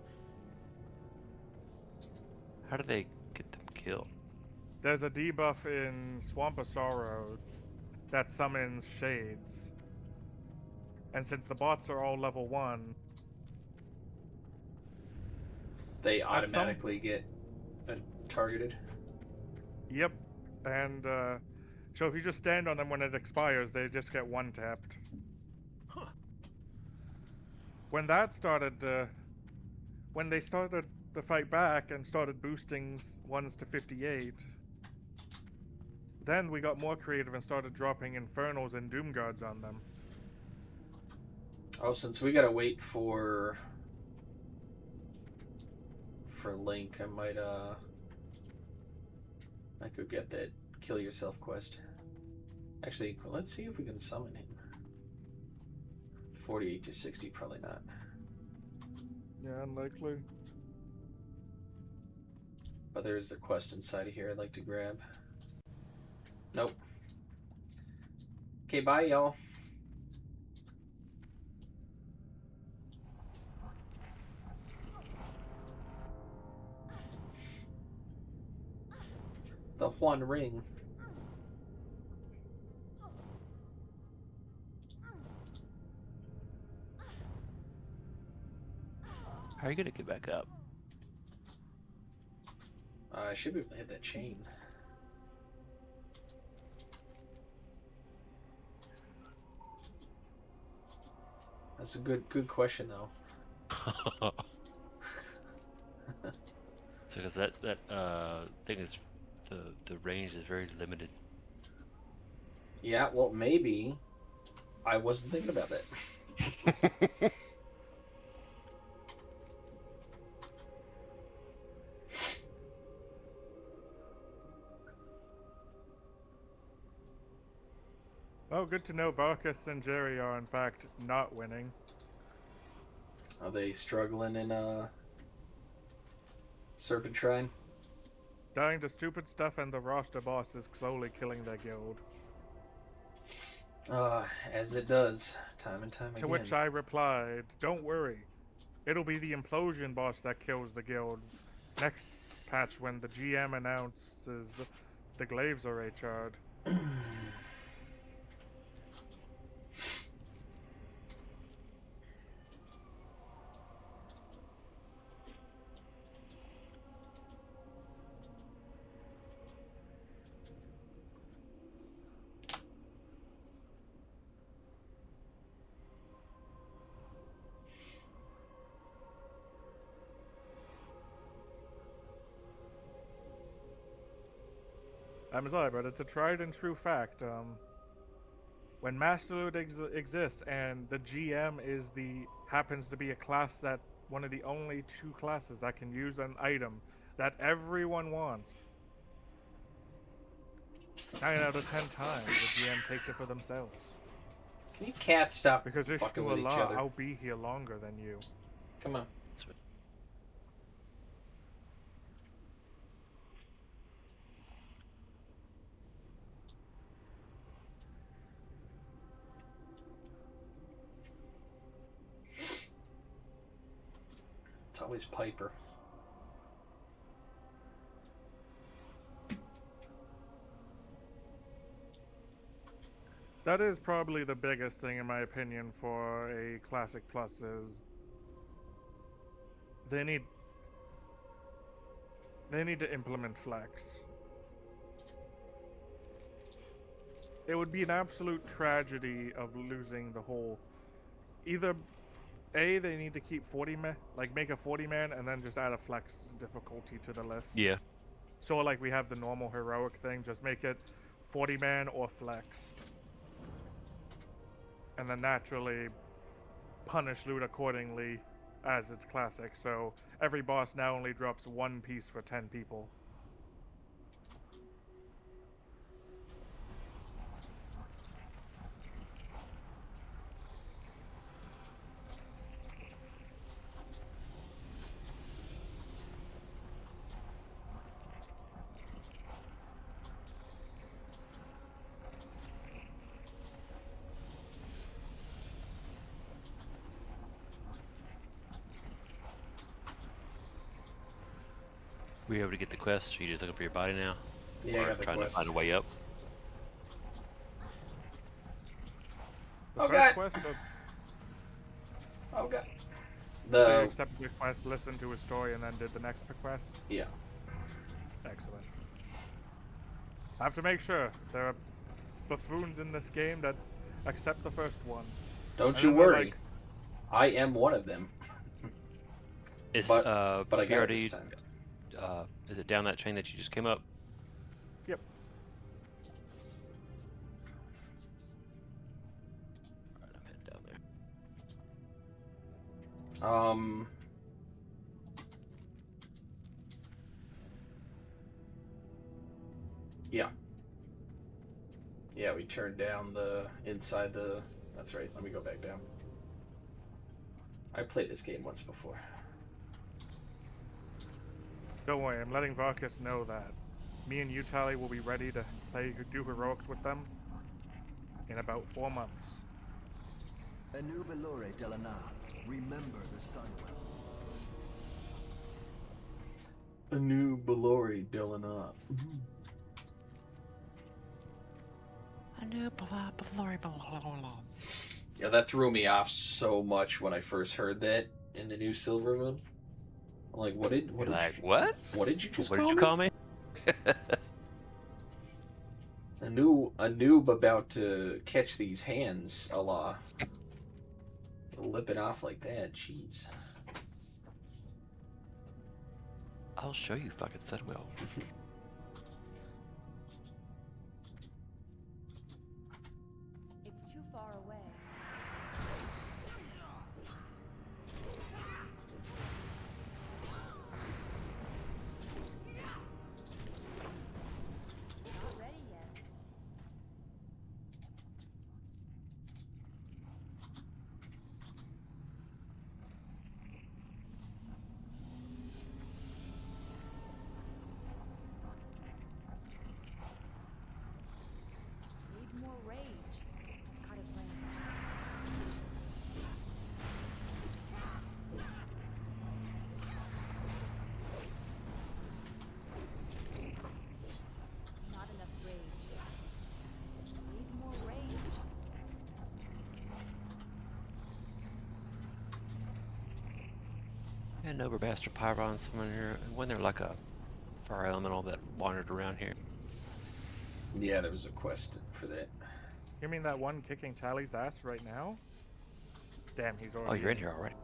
How do they get them killed? There's a debuff in Swamp of Sorrow that summons shades. And since the bots are all level 1, They automatically get targeted. yep. And so if you just stand on them when it expires, they just get 1-tapped. Huh. When that started, when they started the fight back and started boosting ones to 58, then we got more creative and started dropping Infernals and Doom Guards on them. Oh, since we gotta wait for Link, I might go get that kill yourself quest. Actually, let's see if we can summon him. 48 to 60, probably not. Yeah, unlikely. But there's the quest inside of here I'd like to grab. Nope. Okay, bye y'all. The Juan Ring. How are you gonna get back up? I should be able to hit that chain. That's a good question though. So, because that thing is, the range is very limited. Yeah, well maybe I wasn't thinking about that. Oh, good to know Varkas and Jerry are in fact not winning. Are they struggling in Serpentine? Dying to stupid stuff, and the roster boss is slowly killing their guild. As it does, time and time To again. which I replied, don't worry. It'll be the implosion boss that kills the guild next patch when the GM announces the glaives are HR'd. I'm sorry, but it's a tried and true fact. When Master Loot exists and the GM happens to be a class that one of the only two classes that can use an item that everyone wants, 9 out of 10 times the GM takes it for themselves. Can you cats stop Because if fucking you with each allow, other? I'll be here longer than you. Come on. It's always Piper. That is probably the biggest thing, in my opinion, for a Classic Plus is they need to implement flex. It would be an absolute tragedy of losing the whole. Either A, they need to keep 40 man, like make a 40 man, and then just add a flex difficulty to the list. Yeah. So like we have the normal heroic thing, just make it 40 man or flex. And then naturally punish loot accordingly as it's classic. So every boss now only drops 1 piece for 10 people. Were you able to get the quest? Are you just looking for your body now? Yeah, or I got the trying quest. to find a way up? The Oh, first God. quest, Oh god. they The accepted the quest, listened to his story, and then did the next quest. yeah. Excellent. I have to make sure there are buffoons in this game that accept the first one. Don't And you then they're worry. like, I am one of them. Is but I got it PRD, this time. is it down that chain that you just came up? yep. Alright, I'm heading down there. Yeah. Yeah, we turned down the inside the. That's right. Let me go back down. I played this game once before. Don't worry, I'm letting Varkas know that me and you, Tally, will be ready to do heroics with them in about 4 months. Anu Belore Delana, remember the Sunwell. A new Belori Delana. new Ballori, blah, blah, blah. Yeah, that threw me off so much when I first heard that in the new Silver Moon. I'm like, what did You're like, you, what? what did you just What call did you me? call me? A noob about to catch these hands, Allah. Lip it off like that, jeez. I'll show you, fucking said Will. It's too far away. Not ready yet. Need more rage. Out of range. Not enough rage. Need more rage. And Overmaster Pyron, someone here. When they're like a fire elemental that wandered around here. Yeah, there was a quest for that. You mean that one kicking Tally's ass right now? Damn, he's already. Oh, you're in here already.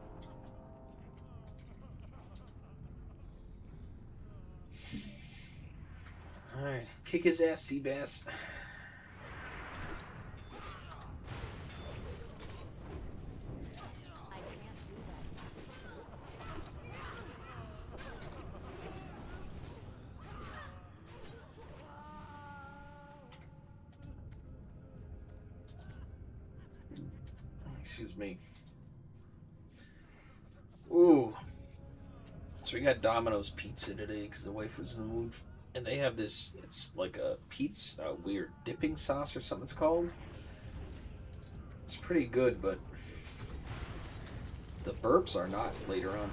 Alright, kick his ass, Seabass. I can't do that. Excuse me. Ooh. So we got Domino's pizza today because the wife was in the mood. And they have this, it's like a pizza, a weird dipping sauce or something it's called. It's pretty good, but the burps are not later on.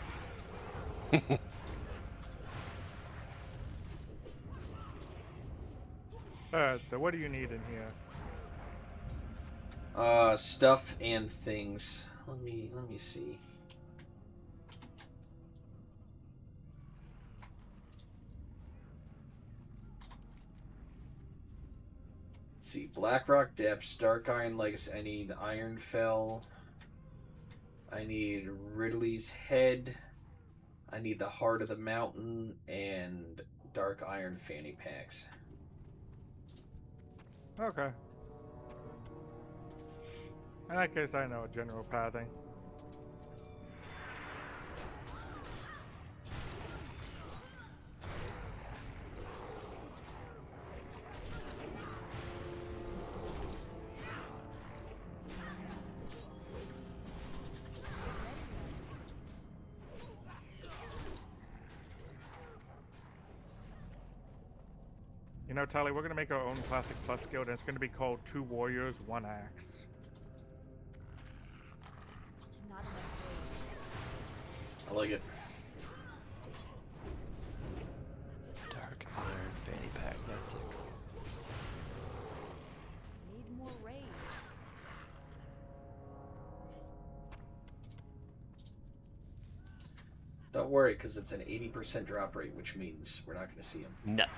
So what do you need in here? Stuff and things. Let me see. Let's see, Blackrock Depths, Dark Iron Legacy. I need Iron Fell. I need Ridley's Head. I need the Heart of the Mountain and Dark Iron fanny packs. Okay. In that case, I know a general pathing. You know, Tally, we're gonna make our own Classic Plus guild, and it's gonna be called Two Warriors, One Axe. Not enough rage. I like it. Dark Iron fanny pack, that's it. Need more rage. Don't worry, because it's an 80% drop rate, which means we're not going to see him. Nothing.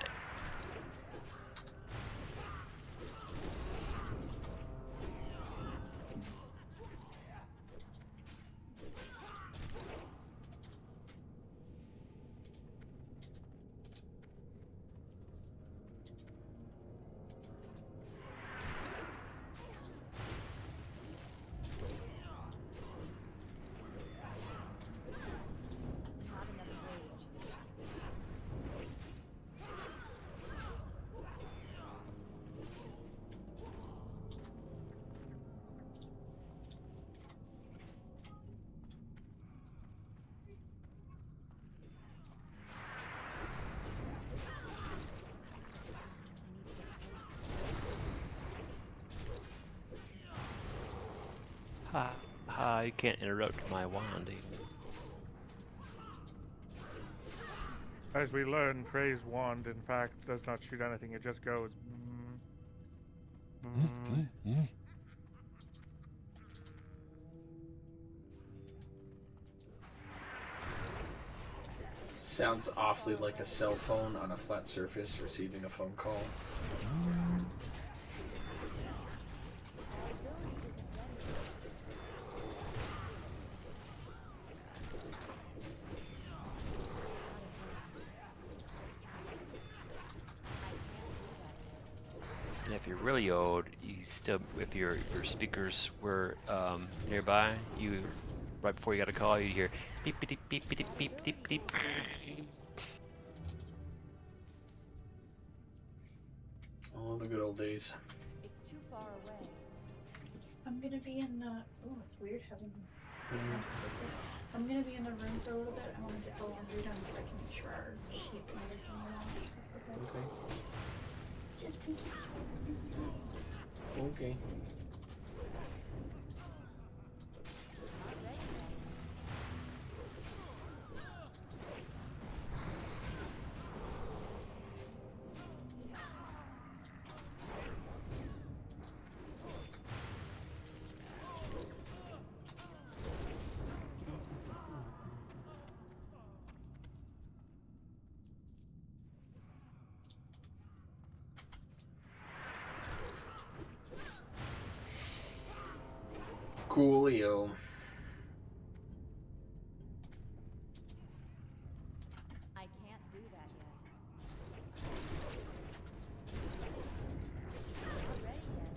Not enough rage. Ha ha, you can't interrupt my wandy. As we learn, Trey's wand, in fact, does not shoot anything. It just goes... Sounds awfully like a cell phone on a flat surface receiving a phone call. And if you're really old, you still, if your speakers were nearby, you right before you got a call, you hear beep beep beep beep beep beep beep. Oh, the good old days. It's too far away. I'm gonna be in the. Oh, it's weird having. I'm gonna be in the room for a little bit. I want to get the laundry done so I can make sure our sheets and everything are all okay. Okay. Just in case. Okay. Coolio. I can't do that yet. Not ready yet.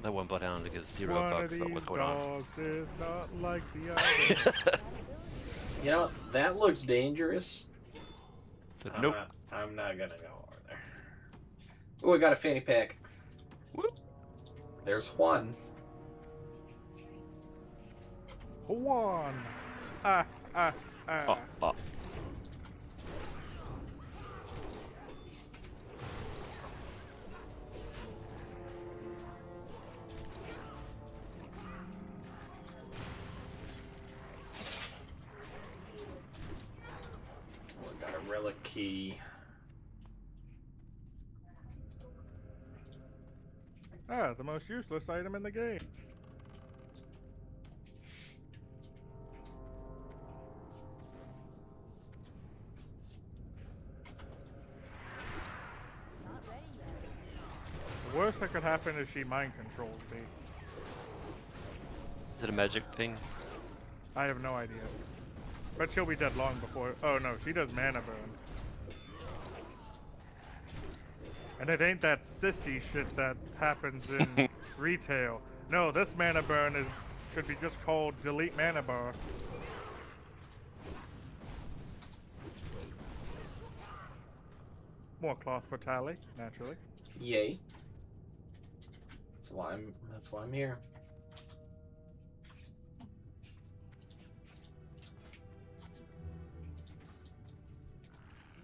That one bloodhound because zero One of fucks these about what's going on. dogs is not like the other. You know, that looks dangerous. Said, I'm nope. I'm not gonna go over there. Oh, I got a fanny pack. Whoop. There's one. One. Ah, ah, ah. Oh, oh. Oh, I got a relic key. Ah, the most useless item in the game. Not ready yet. The worst that could happen is she mind controls me. Is it a magic thing? I have no idea. But she'll be dead long before. Oh no, she does mana burn. And it ain't that sissy shit that happens in retail. No, this mana burn should be just called delete mana bar. More cloth for Tally, naturally. Yay. That's why I'm here.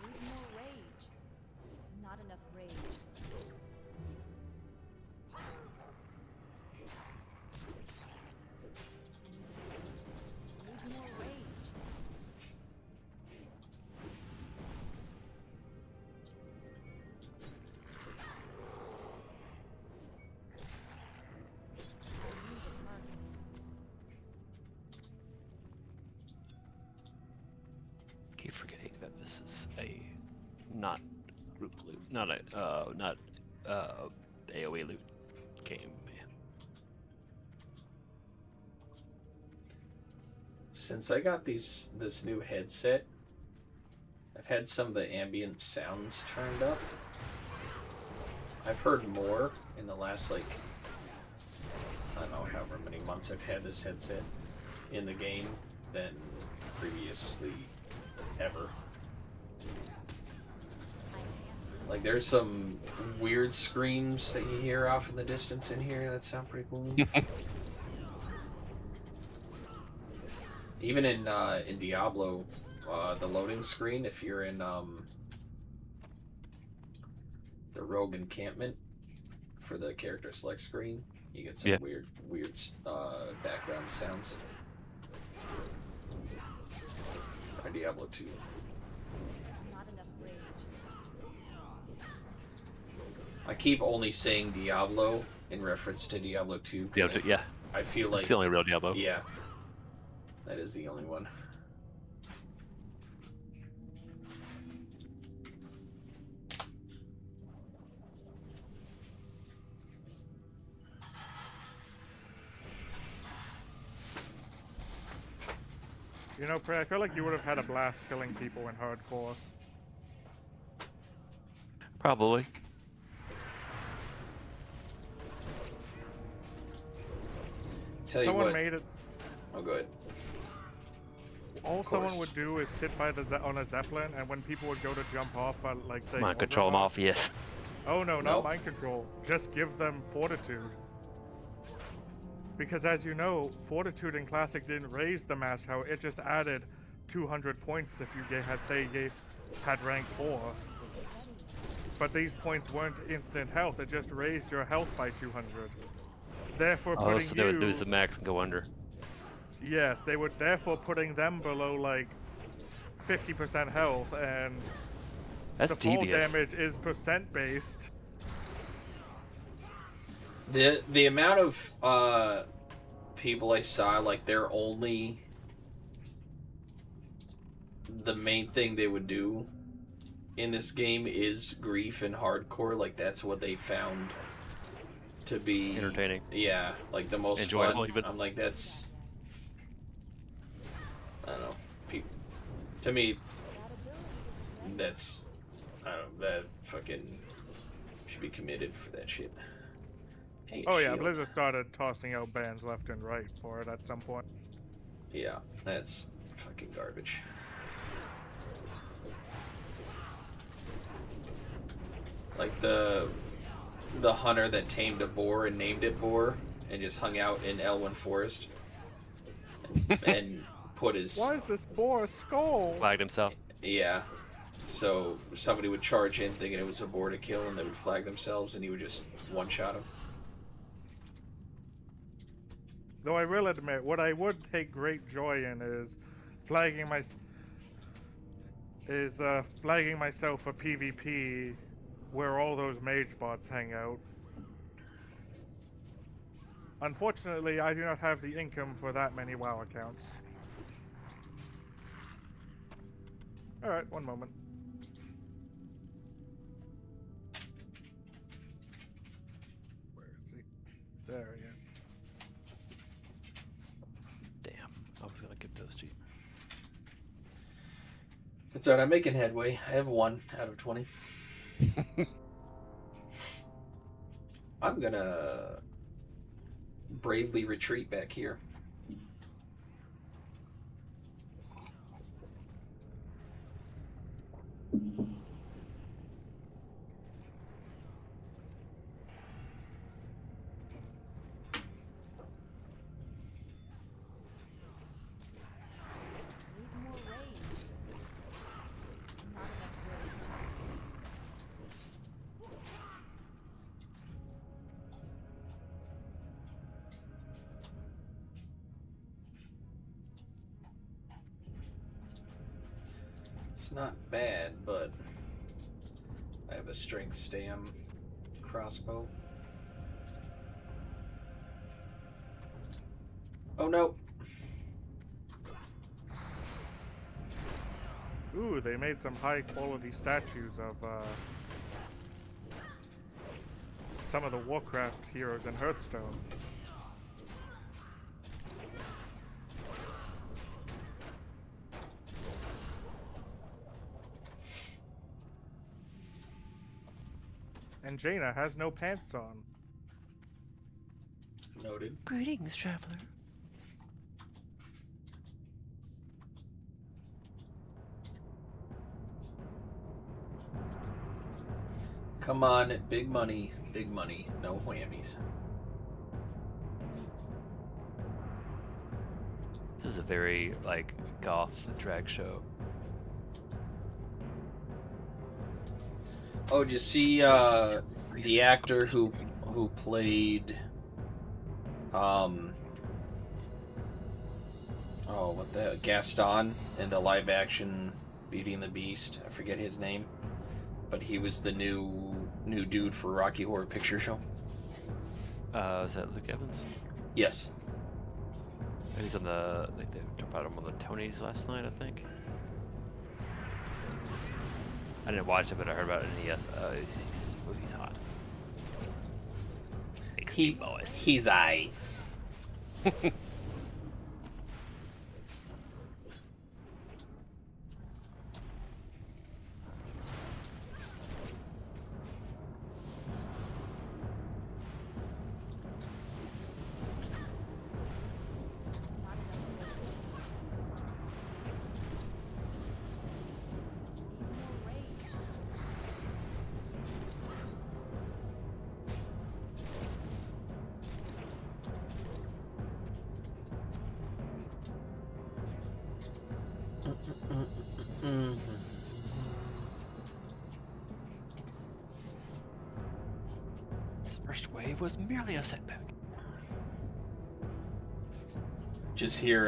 Need more rage. Not enough rage. Need more rage. Need the target. Keep forgetting that this is a not group loot, not a not AOE loot game, man. Since I got this new headset, I've had some of the ambient sounds turned up. I've heard more in the last, like, I don't know, however many months I've had this headset in the game than previously ever. Like, there's some weird screams that you hear off in the distance in here that sound pretty cool. Even in Diablo, the loading screen, if you're in the rogue encampment for the character select screen, you get some weird background sounds. Or Diablo 2. Not enough rage. I keep only saying Diablo in reference to Diablo 2. Diablo 2, yeah. I feel like It's the only real Diablo. Yeah, that is the only one. You know, Prey, I feel like you would have had a blast killing people in hardcore. Probably. Tell you Someone what. made it. Oh, good. All Of course. someone would do is sit by on a zeppelin, and when people would go to jump off, like say, Come on, control them overwatch- off, yes. Oh no, Nope. not mind control. Just give them fortitude. Because as you know, fortitude in Classic didn't raise the mass power, it just added 200 points if you had rank 4. But these points weren't instant health, it just raised your health by 200. Therefore Oh, putting so they would you... lose the max and go under. Yes, they would therefore putting them below like 50% health, and That's the fall devious. damage is percent based. The amount of people I saw, like, they're only the main thing they would do in this game is grief and hardcore. Like, that's what they found to be Entertaining. Yeah, like the most Enjoyable, fun. even. I'm like, that's, I don't know. To me, that's, I don't know, that fucking should be committed for that shit. Hey, Oh yeah, shield. Blizzard started tossing out bans left and right for it at some point. Yeah, that's fucking garbage. Like the hunter that tamed a boar and named it Boar and just hung out in Elwyn Forest and put his... Why is this boar a skull? Flagged himself. Yeah. So somebody would charge in thinking it was a boar to kill, and they would flag themselves, and he would just one-shot him. Though I will admit, what I would take great joy in is flagging myself for PvP where all those mage bots hang out. Unfortunately, I do not have the income for that many WoW accounts. Alright, one moment. Where is he? There he is. Damn, I was gonna give those to you. It's alright, I'm making headway. I have 1 out of 20. I'm gonna bravely retreat back here. Need more rage. Not enough rage. It's not bad, but I have a strength stam crossbow. Oh no! Ooh, they made some high quality statues of some of the Warcraft heroes in Hearthstone. And Jaina has no pants on. Noted. Greetings, traveler. Come on, big money, no whammies. This is a very like goth drag show. Oh, did you see the actor who played what the Gaston in the live action Beauty and the Beast? I forget his name, but he was the new dude for Rocky Horror Picture Show. Is that Luke Evans? Yes. He's on the they talked about him on the Tonys last night, I think. I didn't watch it, but I heard about it, and he's hot. He's I. This first wave was merely a setback. Just hear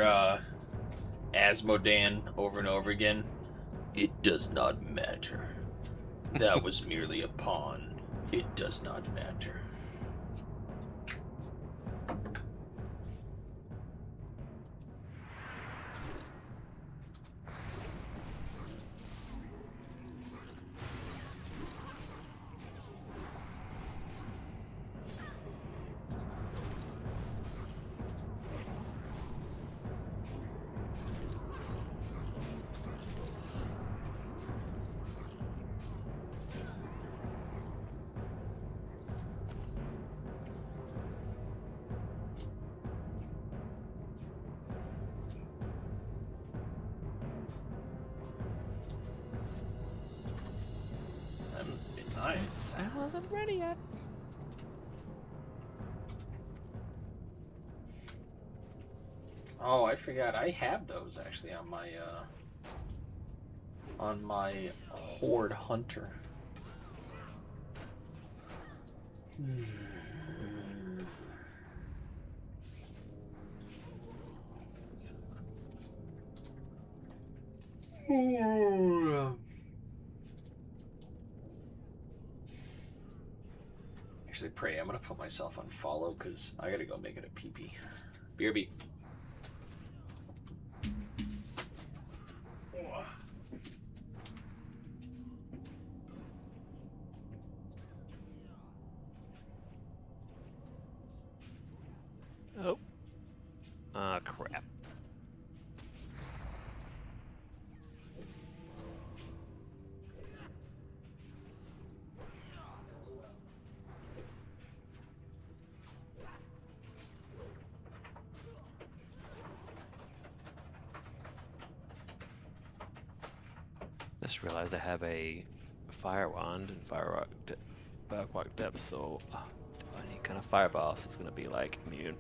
Asmodan over and over again. It does not matter. That was merely a pawn. It does not matter. That must be nice. I wasn't ready yet. Oh, I forgot. I have those actually on my Horde Hunter. Actually, pray. I'm gonna put myself on follow because I gotta go make it a PP. BRB. Oh. Crap. Just realized I have a fire wand and firewalk depth, so any kind of fire boss is gonna be like immune.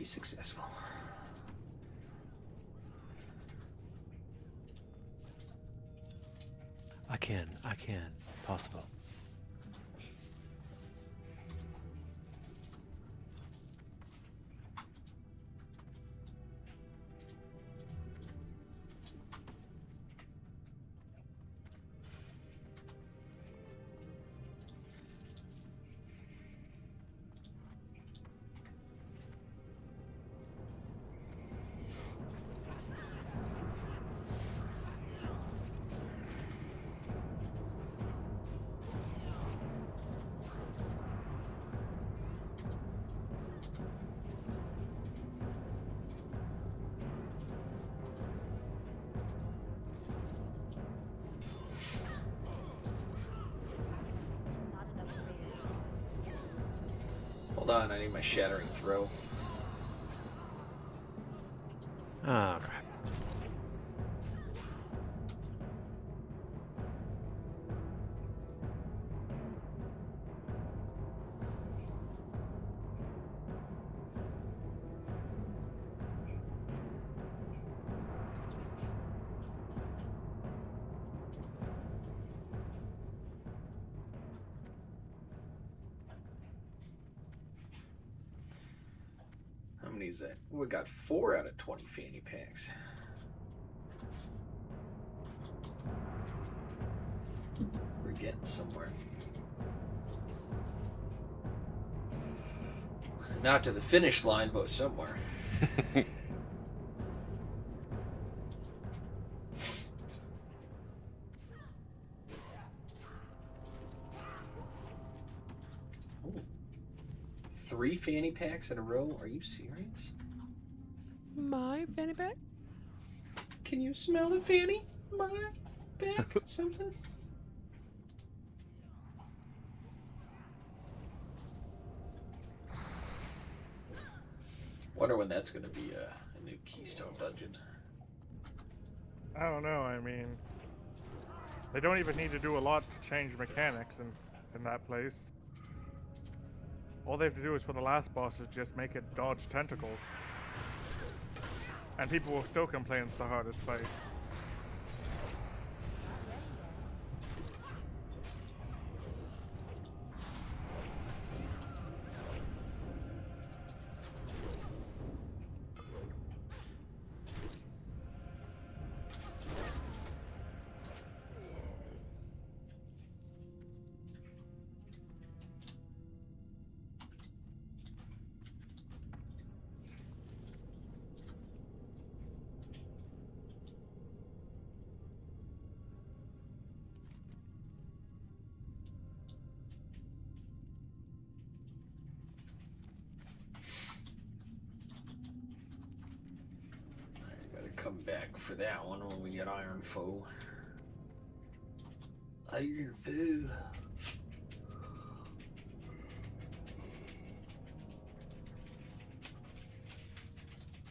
successful. I can. Possible. Not enough rage. Hold on, I need my shattering throw. Oh crap. How many is that? We got 4 out of 20 fanny packs. We're getting somewhere. Not to the finish line, but somewhere. Ooh. 3 fanny packs in a row? Are you serious? My fanny pack? Can you smell the fanny? My pack? Something? Wonder when that's gonna be a new Keystone dungeon. I don't know. I mean, they don't even need to do a lot to change mechanics in that place. All they have to do is for the last boss is just make it dodge tentacles. And people will still complain it's the hardest fight. Come back for that one when we get Iron Foe. Iron Foe.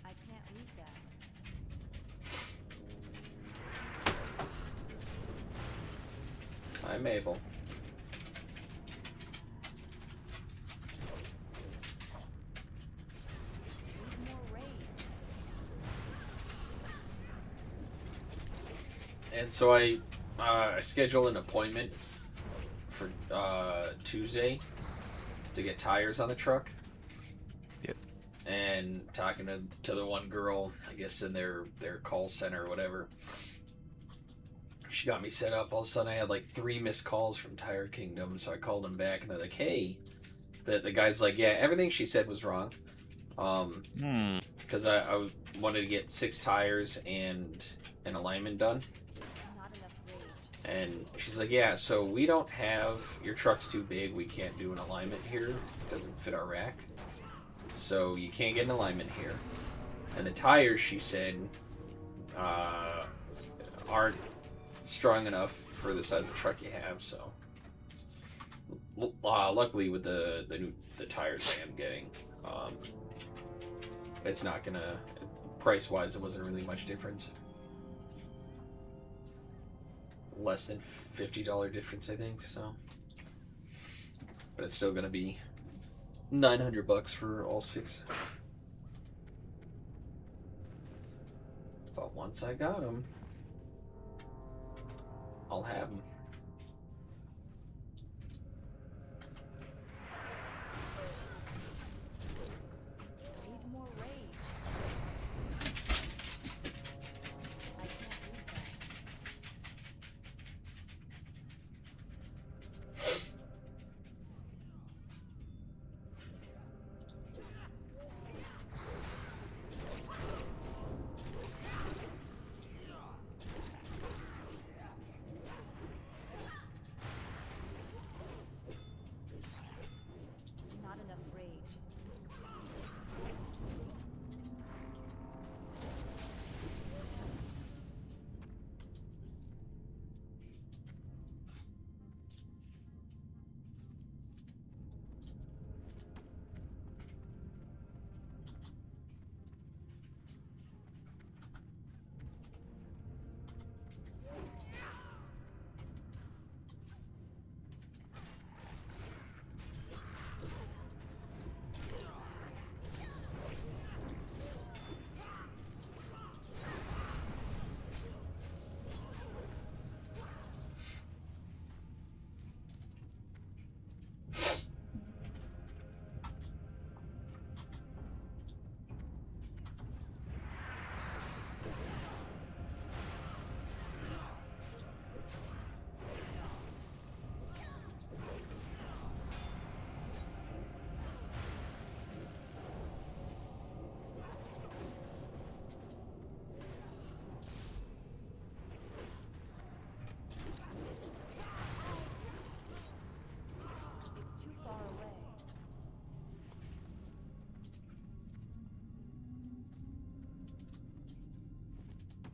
I can't read that. I'm able. Need more rage. And so I scheduled an appointment for Tuesday to get tires on the truck. Yep. And talking to the one girl, I guess in their call center or whatever. She got me set up. All of a sudden, I had like 3 missed calls from Tire Kingdom. So I called them back, and they're like, "Hey," the guy's like, "Yeah, everything she said was wrong." Because I wanted to get 6 tires and an alignment done. Not enough rage. And she's like, "Yeah, so we don't have, your truck's too big, we can't do an alignment here, it doesn't fit our rack, so you can't get an alignment here. And the tires," she said, aren't strong enough for the size of truck you have, so luckily with the tires I am getting, it's not gonna, price-wise, it wasn't really much difference. Less than $50 difference, I think, so. But it's still gonna be $900 for all 6. But once I got him, I'll have him. Need more rage. I can't read that. Not enough rage. It's too far away.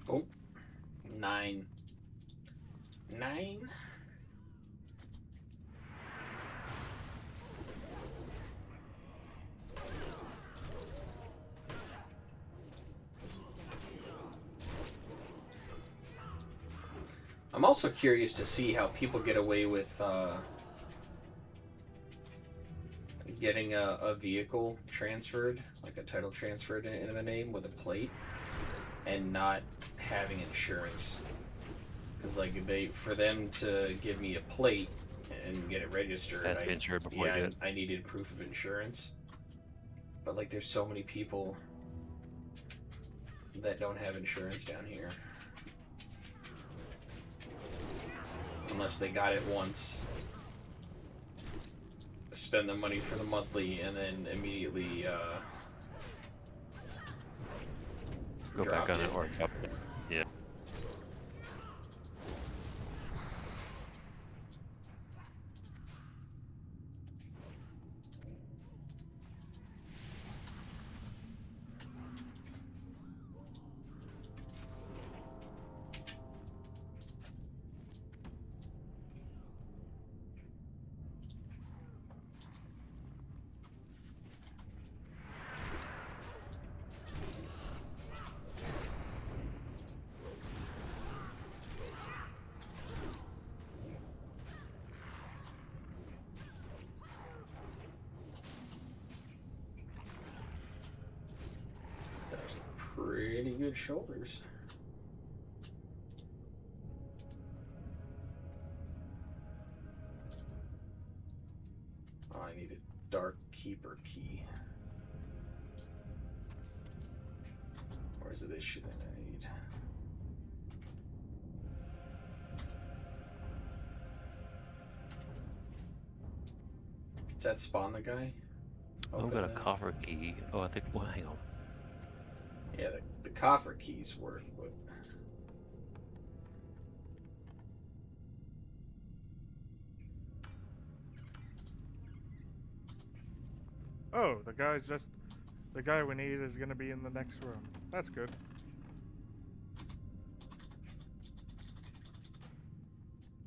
Oh, 9. 9? I'm also curious to see how people get away with getting a vehicle transferred, like a title transferred into the name with a plate, and not having insurance. Because like for them to give me a plate and get it registered, Has to be insured before you do it. I needed proof of insurance. But like, there's so many people that don't have insurance down here. Unless they got it once, spend the money for the monthly, and then immediately Go back on it or drop it. Yeah. there's pretty good shoulders. Oh, I need a dark keeper key. Or is it this shit I need? Does that spawn the guy? I've Open got a that? coffer key. Oh, I think. Well, hang on. Yeah, the coffer keys work, but Oh, the guy we need is gonna be in the next room. That's good.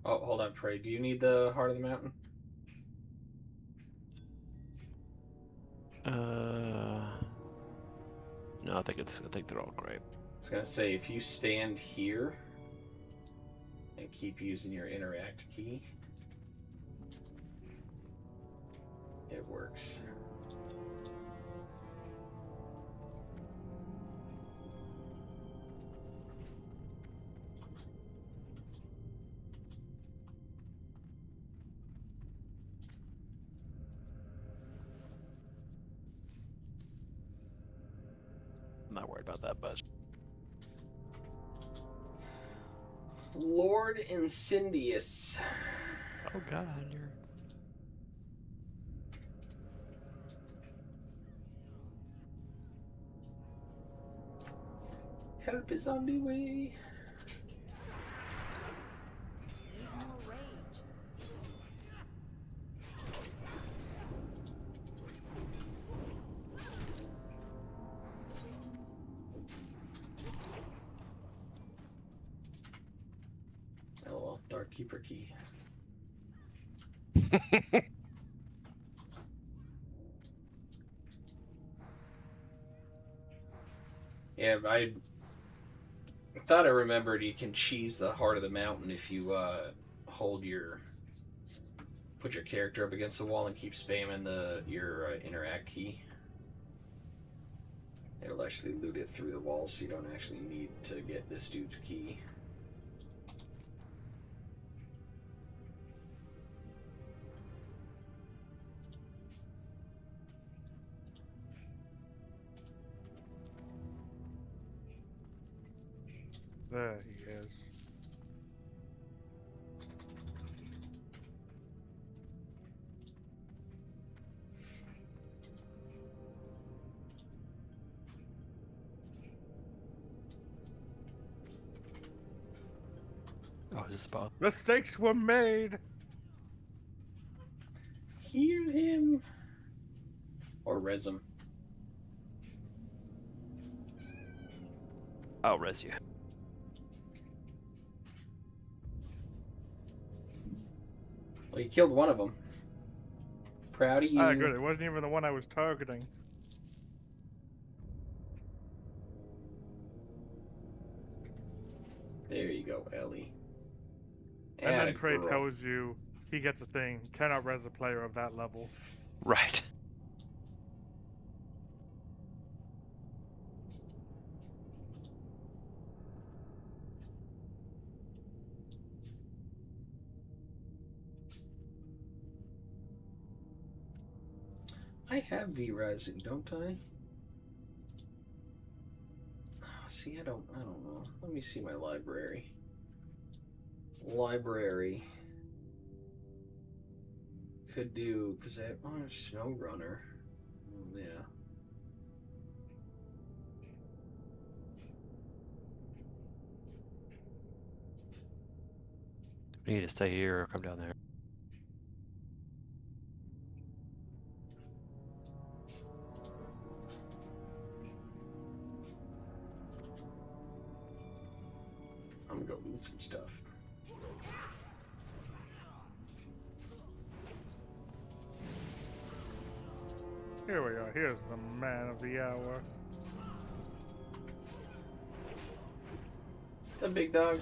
oh, hold on, Prey. Do you need the heart of the mountain? No, I think they're all great. I was gonna say, if you stand here and keep using your interact key, it works. not worried about that, but Lord Incendious. oh god, you're Help is on the way. Need more rage. LOL, Dark Keeper key. Yeah, I thought I remembered you can cheese the heart of the mountain if you put your character up against the wall and keep spamming your interact key. It'll actually loot it through the wall, so you don't actually need to get this dude's key. There he is. oh, is this about Mistakes were made. Heal him. Or res him. I'll res you. Well, you killed one of them. Proud of you. Ah, good. It wasn't even the one I was targeting. There you go, Ellie. And then Atta Prey girl. tells you he gets a thing. Cannot res a player of that level. Right. I have V-Rising, don't I? Oh, see, I don't know. Let me see my library. Library. Could do, because I have Snow Runner. Oh, yeah. Do we need to stay here or come down there? I'm gonna go loot some stuff. Here we are. Here's the man of the hour. What's up, big dog?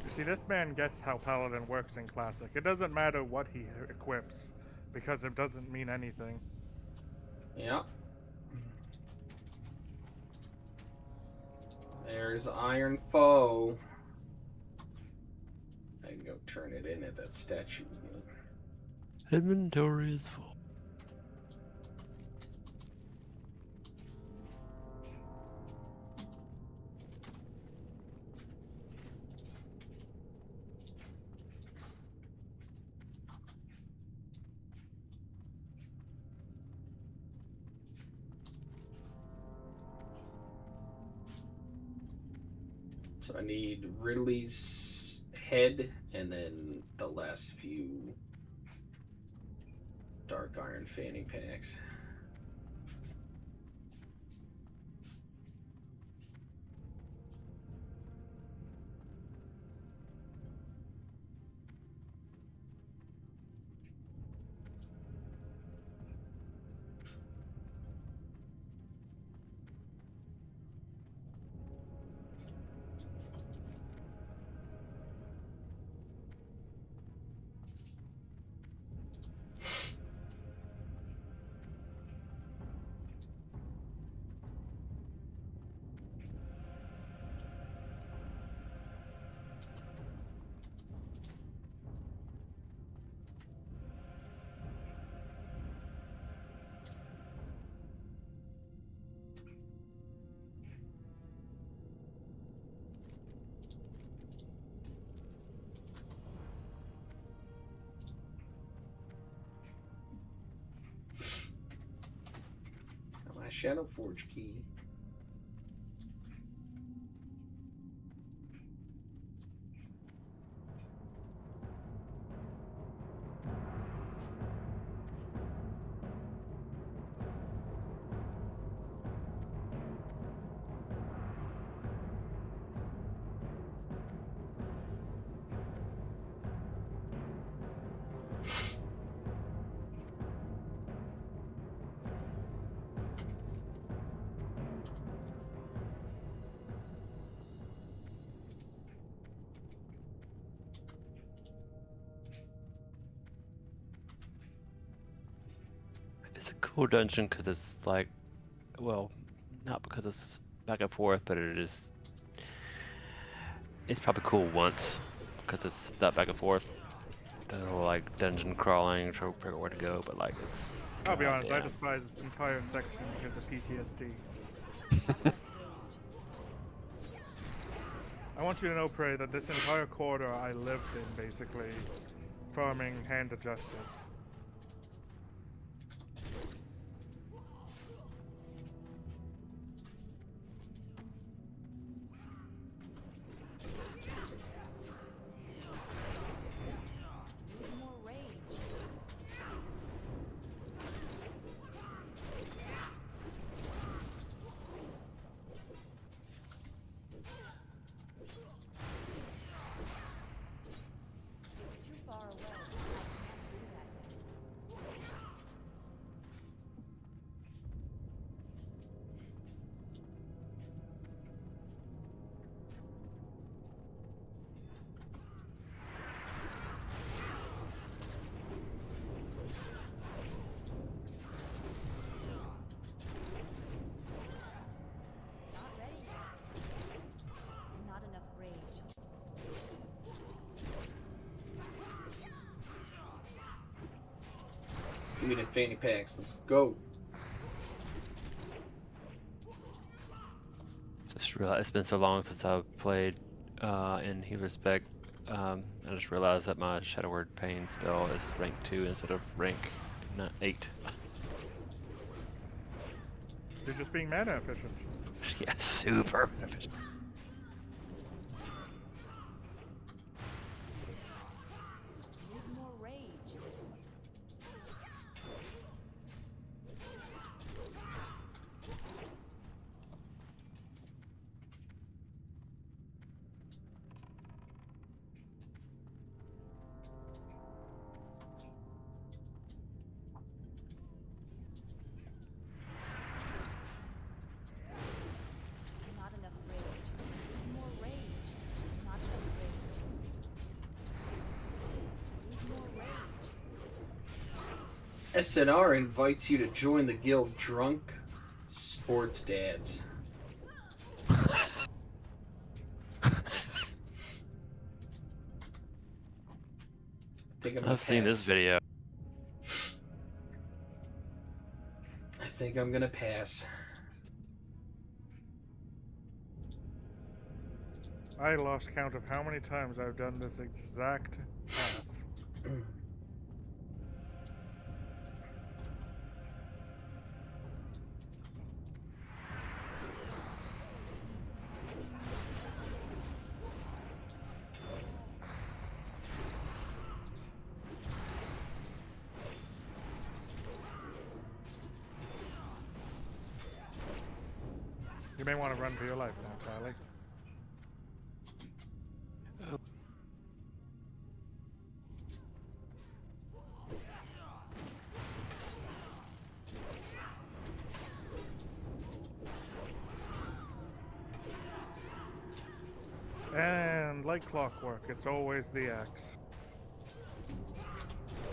You see, this man gets how Paladin works in Classic. It doesn't matter what he equips, because it doesn't mean anything. Yeah. There's Iron Foe. I can go turn it in at that statue again. Inventory is full. So I need Ridley's head and then the last few Dark Iron fanny packs. Shadow Forge key. It's a cool dungeon because it's like, well, not because it's back and forth, but it is. It's probably cool once because it's not back and forth. The whole like dungeon crawling, trying to figure out where to go, but like it's. I'll be honest, I goddamn. despise this entire section because of PTSD. I want you to know, Prey, that this entire corridor I lived in, basically, farming Hand of Justice. More rage. It's too far away. I can't do that yet. Not ready yet. Not enough rage. Give me the fanny packs. Let's go. Just realized it's been so long since I've played in Healer's Spec. I just realized that my Shadow Word Pain spell is rank 2 instead of rank 8. You're just being mana efficient. Yeah, super efficient. Need more rage. Not enough rage. Need more rage. Not enough rage. Need more rage. SNR invites you to join the guild Drunk Sports Dads. I think I'm gonna I've seen this pass. video. I think I'm gonna pass. I lost count of how many times I've done this exact path. You may want to run for your life now, Charlie. And like clockwork, it's always the axe.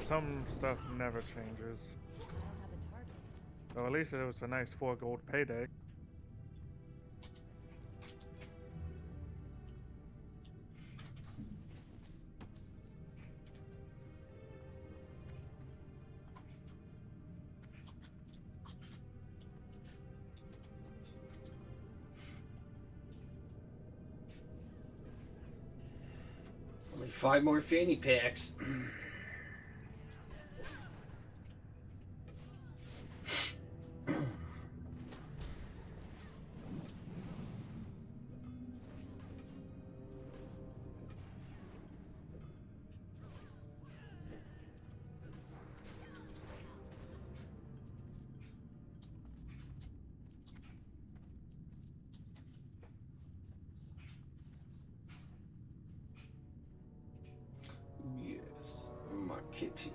Some stuff never changes. I don't have a target. Though at least it was a nice 4 gold payday. Only 5 more fanny packs. Kitty.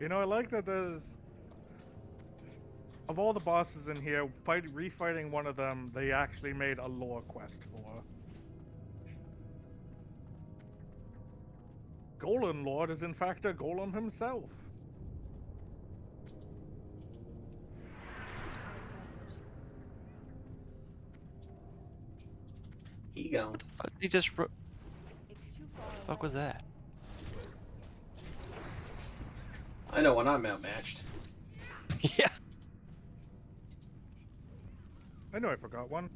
You know, I like that there's, of all the bosses in here, refighting one of them, they actually made a lore quest for. Golem Lord is in fact a golem himself. He gone. Fuck, he just what It's too far the fuck was away. that? I know when I'm outmatched. Yeah. I know I forgot one.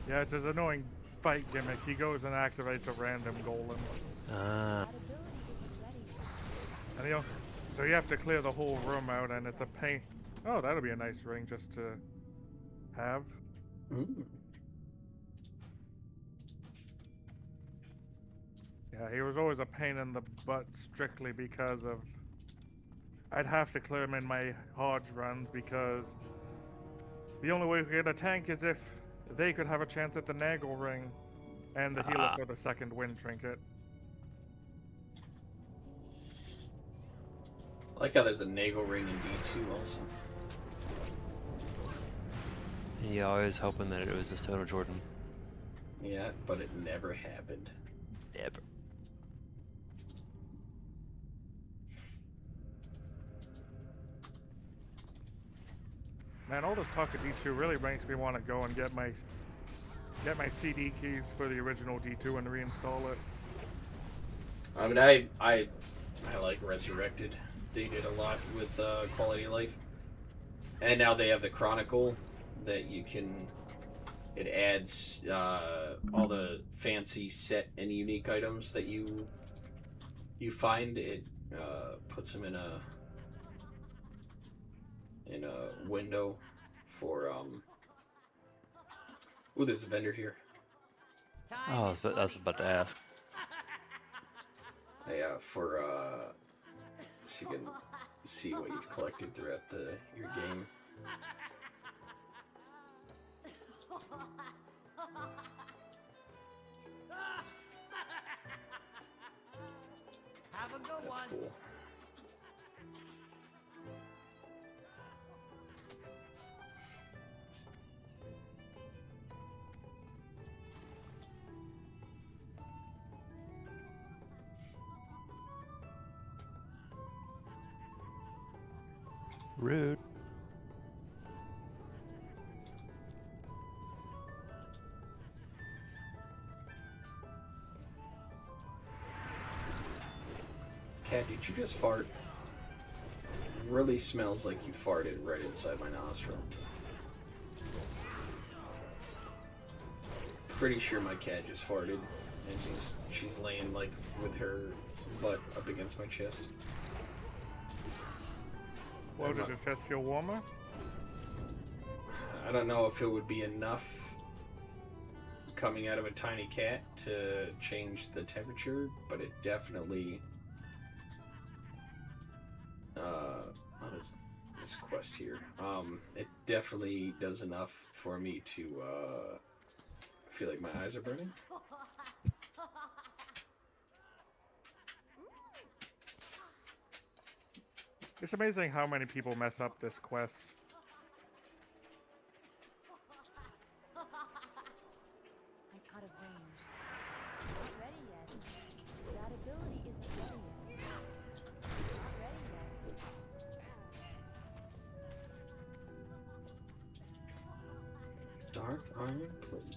Yeah, it's his annoying fight gimmick. He goes and activates a random golem. Ah. That ability isn't ready yet. And so you have to clear the whole room out, and it's a pain. Oh, that'll be a nice ring just to have. Mm. Yeah, he was always a pain in the butt strictly because of... I'd have to clear him in my Hodge runs because the only way we could get a tank is if they could have a chance at the Nagel ring and the healer for the second wind trinket. I like how there's a Nagel ring in D2 also. Yeah, always hoping that it was a Stoner Jordan. Yeah, but it never happened. Never. Man, all this talk of D2 really makes me want to go and get my CD keys for the original D2 and reinstall it. I mean, I like Resurrected. They did a lot with quality of life, and now they have the Chronicle that you can. It adds all the fancy set and unique items that you find. It puts them in a window for Ooh, there's a vendor here. Oh, I was about to ask. Yeah, for so you can see what you've collected throughout your game. Have a good That's one. cool. Rude. Cat, did you just fart? Really smells like you farted right inside my nostril. Pretty sure my cat just farted, and she's laying like with her butt up against my chest. Well, did the chest feel warmer? I don't know if it would be enough coming out of a tiny cat to change the temperature, but it definitely. What is this quest here? It definitely does enough for me to feel like my eyes are burning. It's amazing how many people mess up this quest. I'm out of range. Not ready yet. That ability isn't ready yet. Not ready yet. Dark iron plate.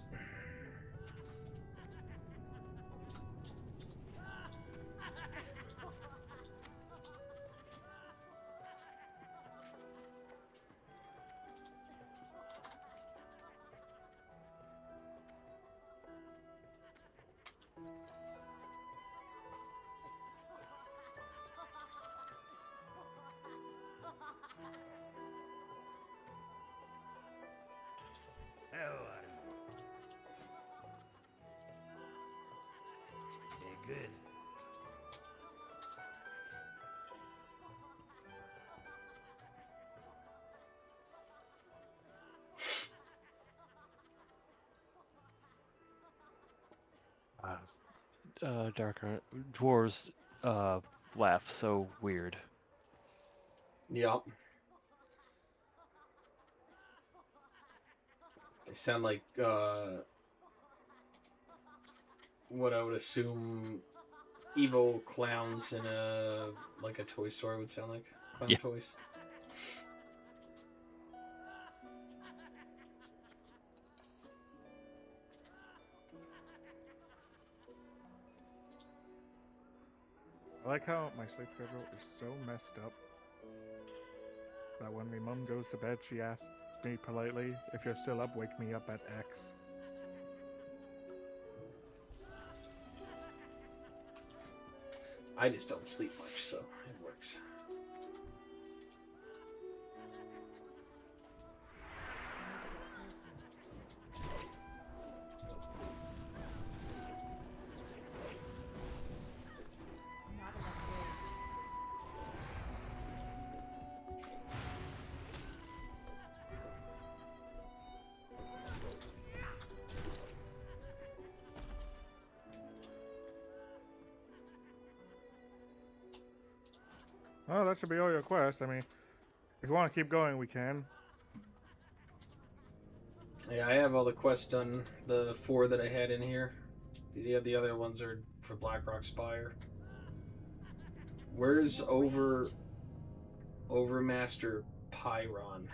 Oh, I don't know. Yeah, good. Darker dwarves laugh so weird. Yep. They sound like what I would assume evil clowns in a like a toy store would sound like. Clown Yeah. toys. I like how my sleep schedule is so messed up that when my mom goes to bed, she asks me politely, if you're still up, wake me up at X. I just don't sleep much, so it works. Not enough range. Oh, that should be all your quests. I mean, if you want to keep going, we can. Yeah, I have all the quests done. The 4 that I had in here. The other ones are for Blackrock Spire. Where's Overmaster Pyron?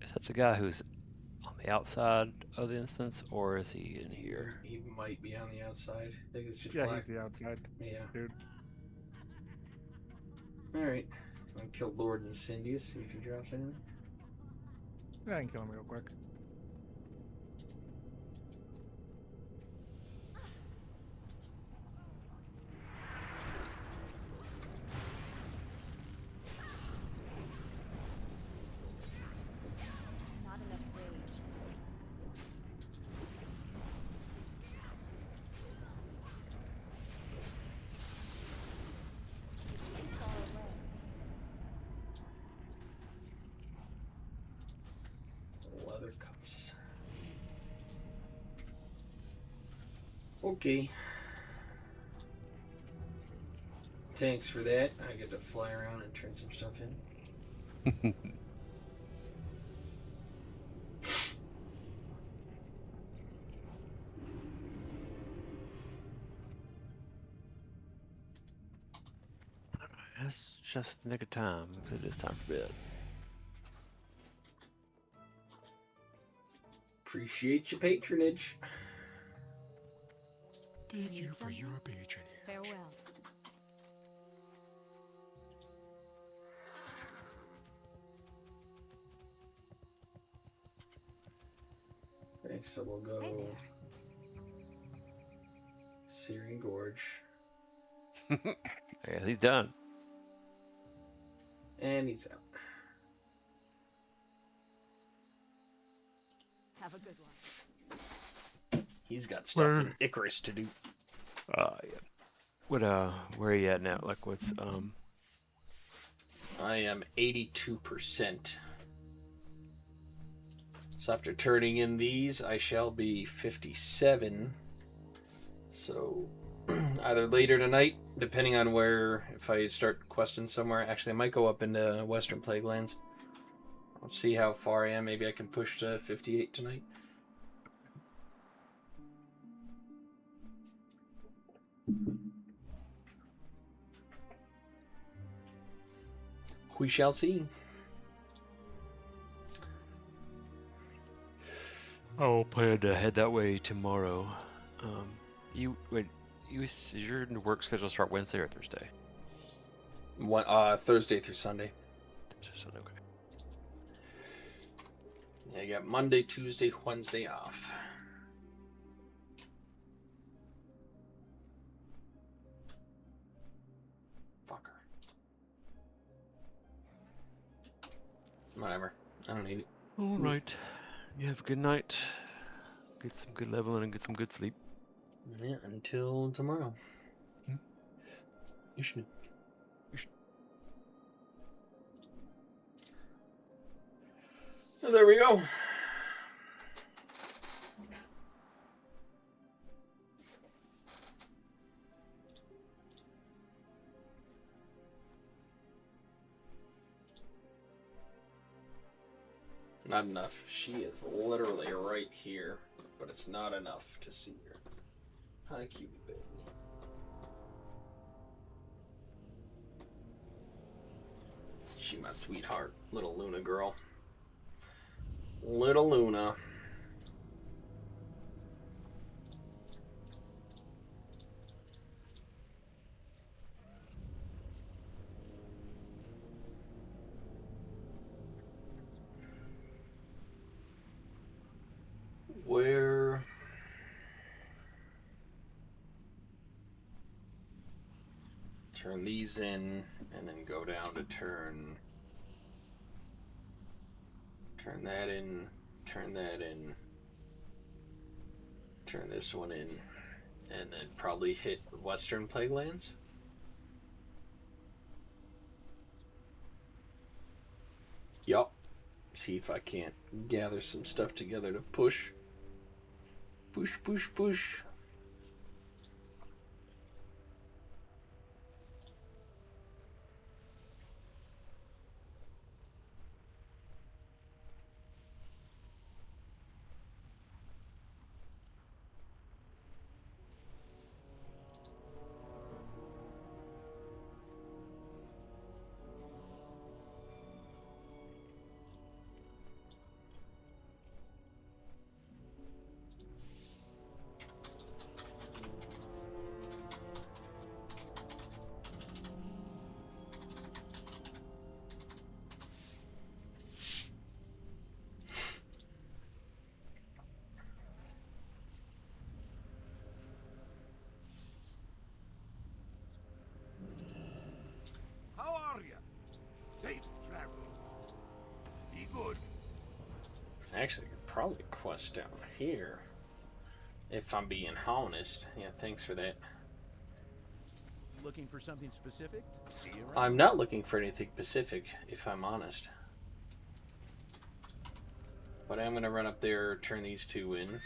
Is that the guy who's on the outside of the instance, or is he in here? He might be on the outside. I think it's just Yeah, black. he's the outside Yeah. dude. Alright. I'll kill Lord Incendius, see if he drops anything. Yeah, I can kill him real quick. Not enough range. It's too far away. Leather cuffs. Okay. Thanks for that. I get to fly around and turn some stuff in. That's just the nick of time, because it is time for bed. Appreciate your patronage. Thank You you need for your something? patronage. Farewell. Okay, so we'll go Hey there. Searing Gorge. Yeah, he's done. And he's out. Have a good one. He's got stuff in Icarus to do. Yeah. What where are you at now? Like what's I am 82%. So after turning in these, I shall be 57. So either later tonight, depending on where, if I start questing somewhere. Actually, I might go up into Western Plaguelands. I'll see how far I am. Maybe I can push to 58 tonight. We shall see. I'll plan to head that way tomorrow. Is your work schedule start Wednesday or Thursday? Thursday through Sunday. Okay. Yeah, you got Monday, Tuesday, Wednesday off. Fucker. Whatever. I don't need it. All right. You have a good night. Get some good leveling and get some good sleep. Yeah, until tomorrow. Hmm. You should. Well, there we go. Not enough. She is literally right here, but it's not enough to see her. Hi, cutie baby. She my sweetheart, little Luna girl. Little Luna. Where... Turn these in, and then go down to turn that in, turn that in, turn this one in, and then probably hit Western Plaguelands. Yup. See if I can't gather some stuff together to push. Push, push, push. How are you? Safe travels. Be good. Actually, I could probably quest down here. If I'm being honest. Yeah, thanks for that. Looking for something specific? See you around. I'm not looking for anything specific, if I'm honest. But I'm going to run up there, turn these two in.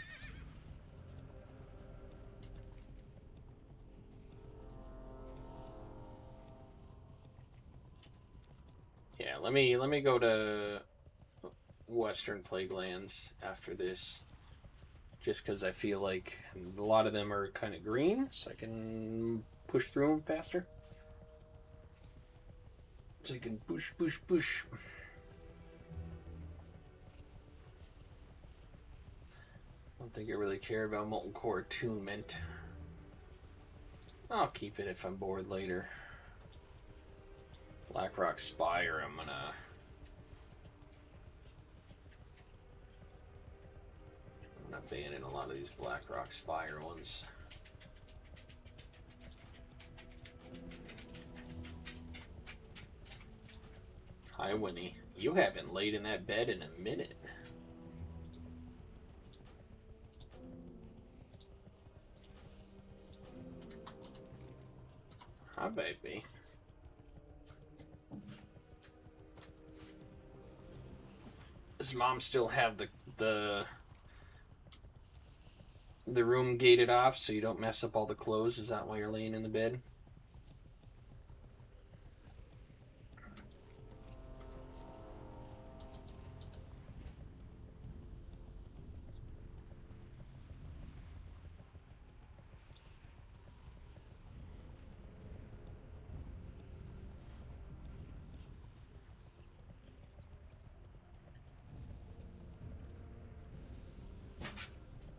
Yeah, let me go to Western Plaguelands after this. Just because I feel like a lot of them are kind of green, so I can push through them faster. So you can push, push, push. I don't think I really care about Molten Core Attunement. I'll keep it if I'm bored later. Blackrock Spire, I'm gonna abandon a lot of these Blackrock Spire ones. Hi, Winnie. You haven't laid in that bed in a minute. Hi, baby. Does Mom still have the room gated off so you don't mess up all the clothes? Is that why you're laying in the bed?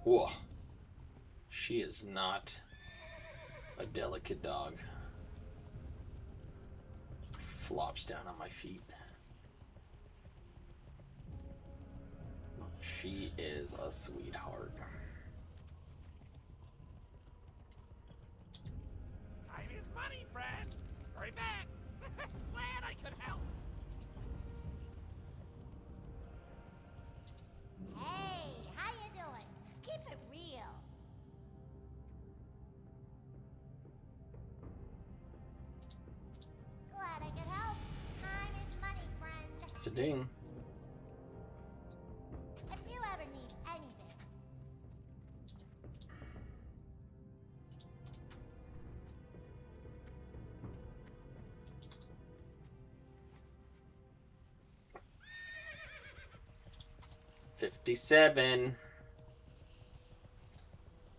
Whoa. She is not a delicate dog. Flops down on my feet. She is a sweetheart. Time is money, friend. Hurry back. Glad I could help. Hey, how you doing? Keep it real. Glad I could help. Time is money, friend. It's a ding. If you ever need anything. $57.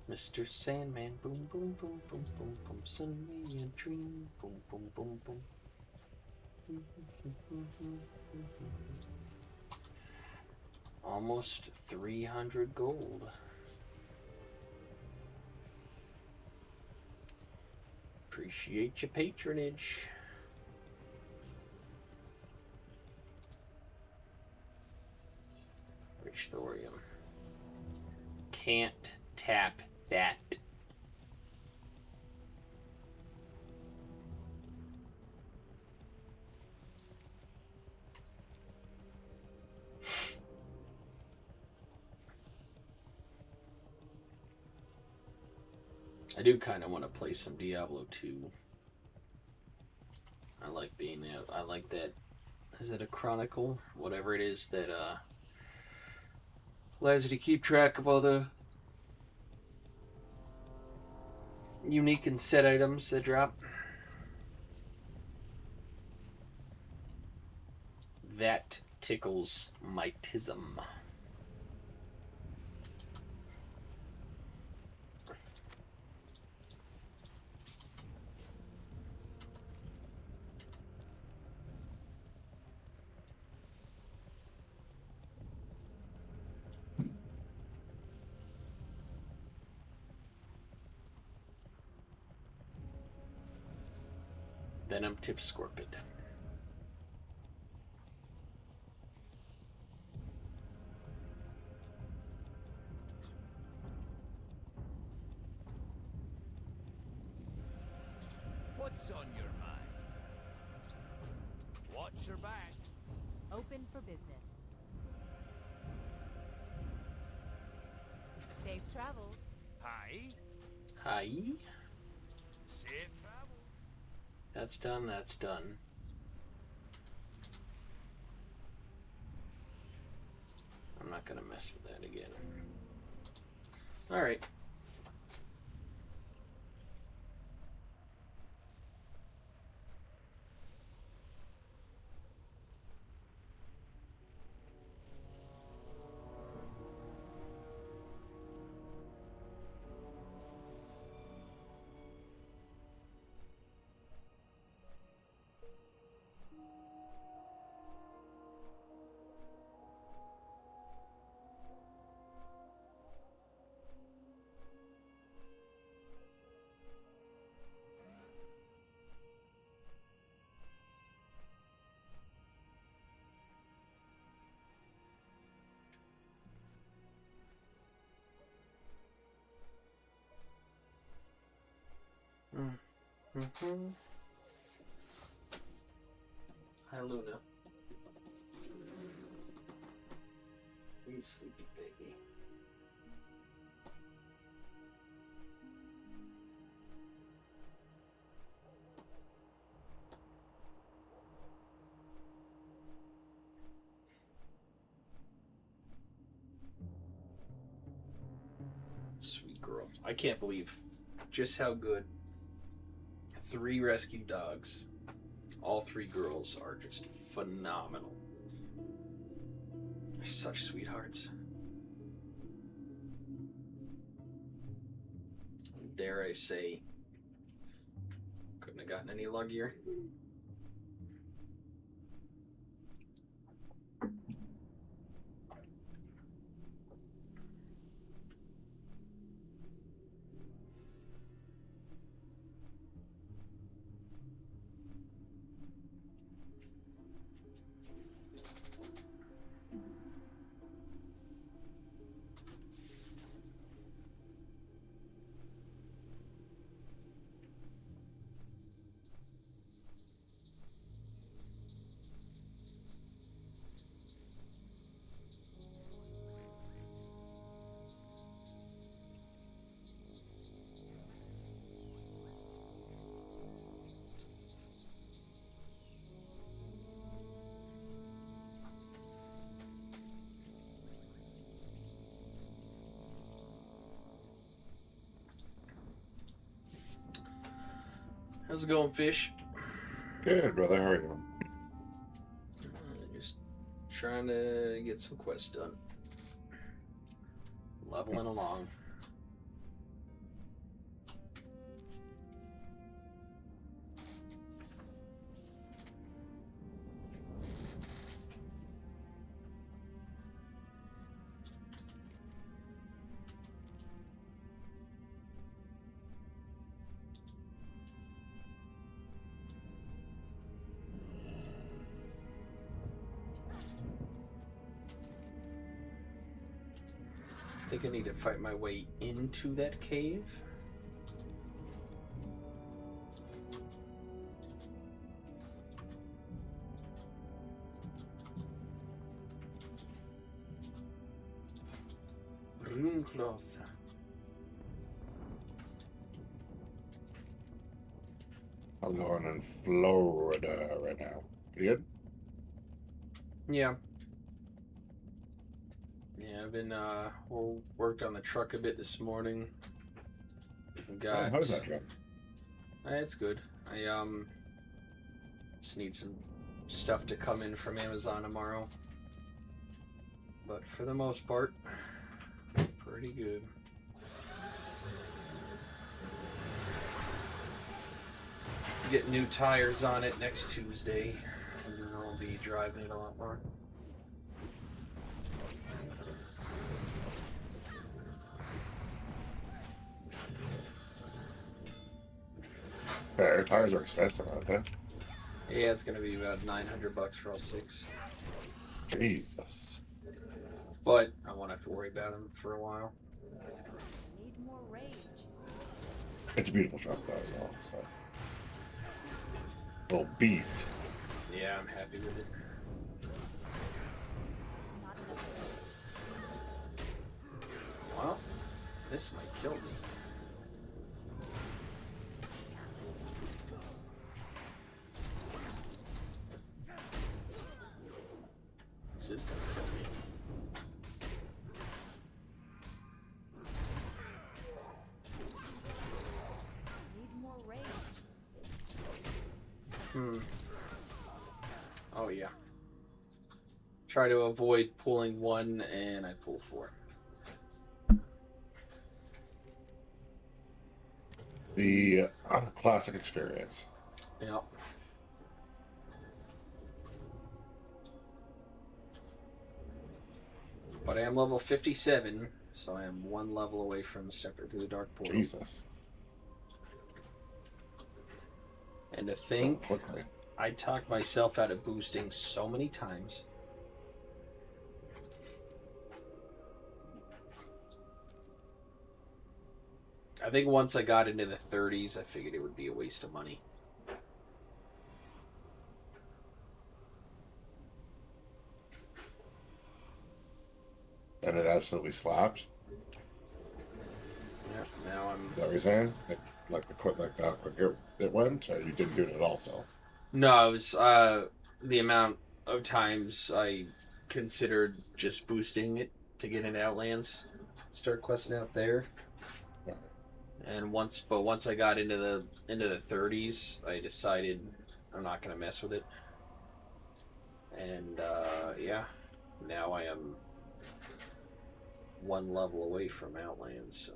Mr. Sandman, boom, boom, boom, boom, boom, boom, suddenly a dream, boom, boom, boom, boom. Almost 300 gold. Appreciate your patronage. Rich thorium. Can't tap that. I do kind of want to play some Diablo 2. I like being there. I like that. Is it a chronicle? Whatever it is that allows you to keep track of all the unique and set items that drop. That tickles my tism. Venom tip scorpion. What's on your mind? Watch your back. Open for business. Safe travels. Hi. Hi. Safe travel. That's done, that's done. I'm not gonna mess with that again. Alright. Hi, Luna. You sleepy baby. Sweet girl. I can't believe just how good 3 rescue dogs, all 3 girls, are just phenomenal. They're such sweethearts. Dare I say, couldn't have gotten any luckier. How's it going, Fish? Good, brother. How are you? Just trying to get some quests done. Leveling along. I think I need to fight my way into that cave. Rune cloth. I'm going in Florida right now. You good? Yeah. Yeah, I've been worked on the truck a bit this morning. Got How's that truck? It's good. I just need some stuff to come in from Amazon tomorrow. But for the most part, pretty good. Get new tires on it next Tuesday, and then I'll be driving it a lot more. Air tires are expensive, aren't they? Yeah, it's gonna be about $900 for all 6. Jesus. But I won't have to worry about them for a while. Need more rage. It's a beautiful truck, though, as well. So. Little beast. Yeah, I'm happy with it. Not enough rage. Well, this might kill me. This is gonna kill me. Need more rage. Oh yeah. Try to avoid pulling 1 and I pull 4. The classic experience. Yep. But I am level 57, so I am 1 level away from stepping through the dark portal. Jesus. And to think, Quickly. I talked myself out of boosting so many times. I think once I got into the 30s, I figured it would be a waste of money. And it absolutely slapped. Yeah, now I'm... Is that what you're saying? Like how quick it went, or you didn't do it at all still? No, it was the amount of times I considered just boosting it to get into Outlands. start questing out there. Yeah. And once I got into the 30s, I decided I'm not gonna mess with it. And yeah, now I am one level away from Outlands. So.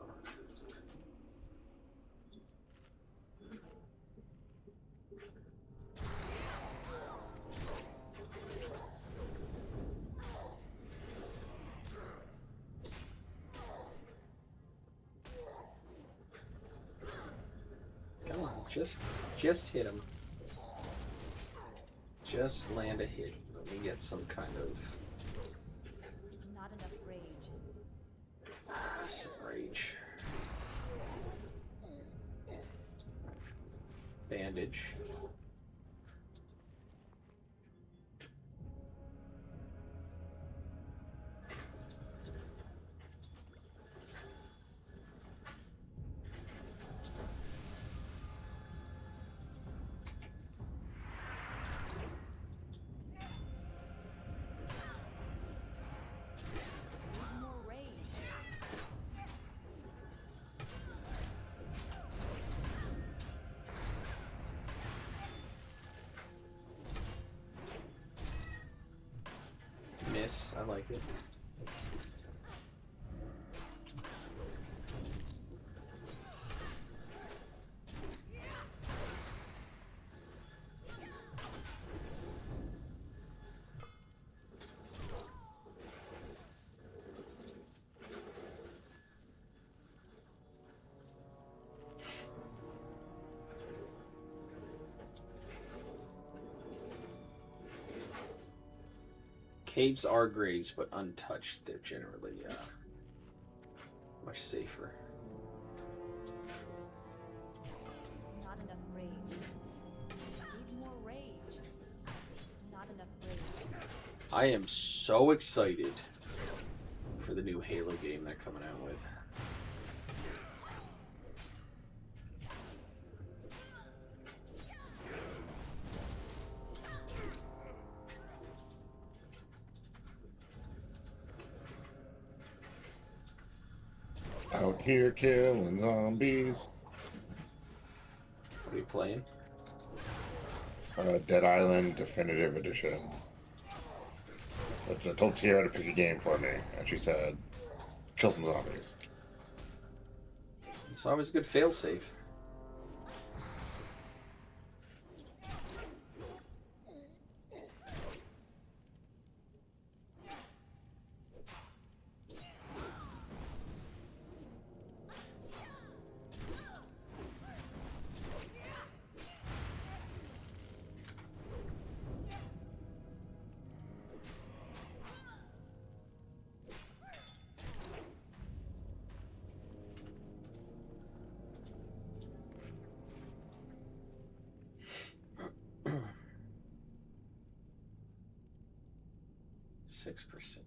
Come on, just hit him. Just land a hit. Let me get some kind of Not enough rage. some rage. Bandage. More rage. Miss. I like it. Caves are graves, but untouched, they're generally much safer. Not enough rage. Need more rage. Not enough rage. I am so excited for the new Halo game they're coming out with. Out here killing zombies. What are you playing? Dead Island Definitive Edition. I told Tierra to pick a game for me, and she said, kill some zombies. It's always a good failsafe. %.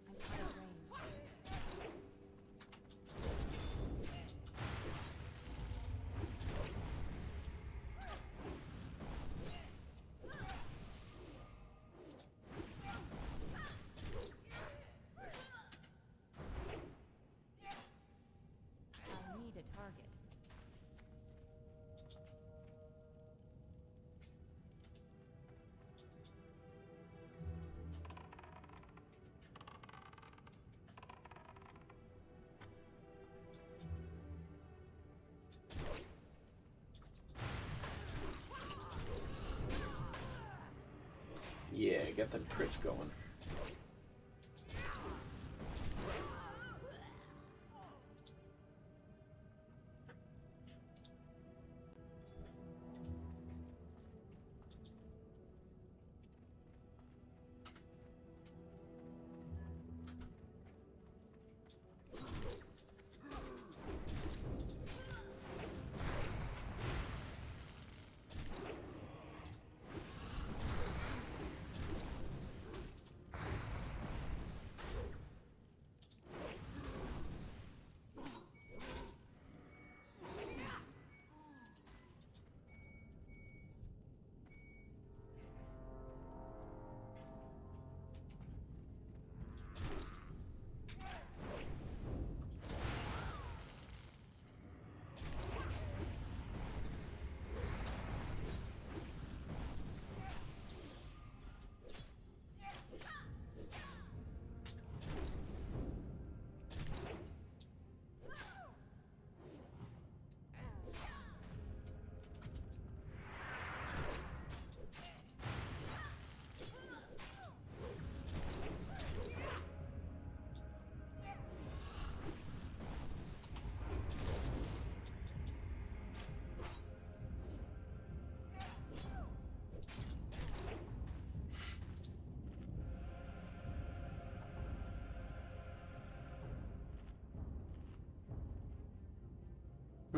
I'm out of range. I need a target. Yeah, get them crits going.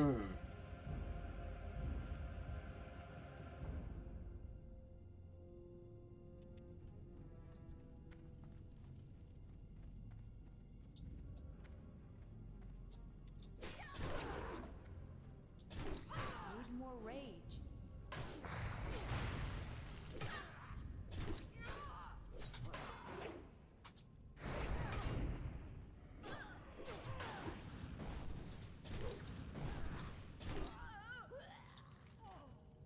Hmm. Need more rage.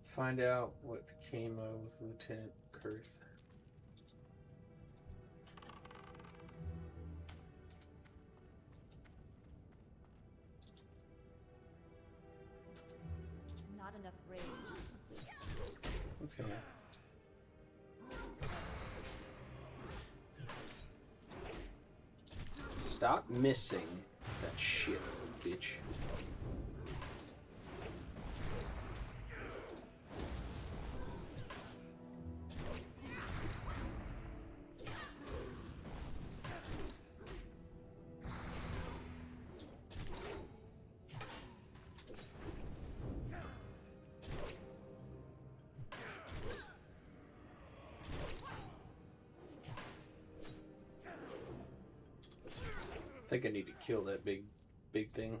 Find out what became of Lieutenant Kurth. Not enough rage. Okay. Stop missing that shit, bitch. I think I need to kill that big thing.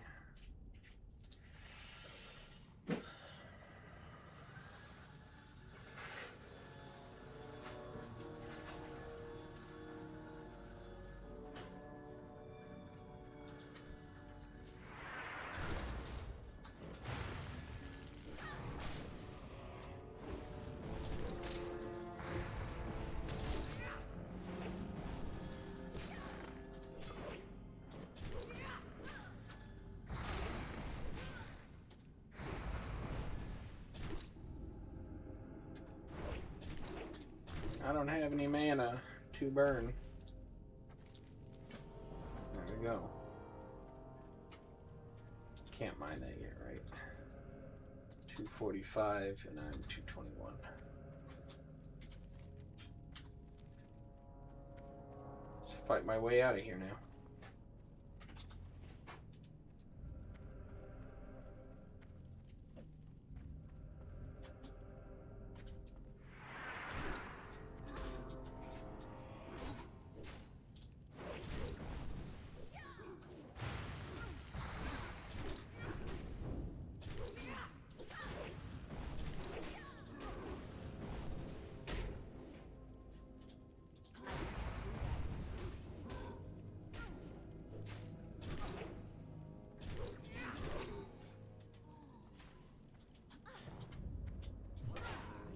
I don't have any mana to burn. There we go. Can't mine that yet, right? 245 and I'm 221. Let's fight my way out of here now.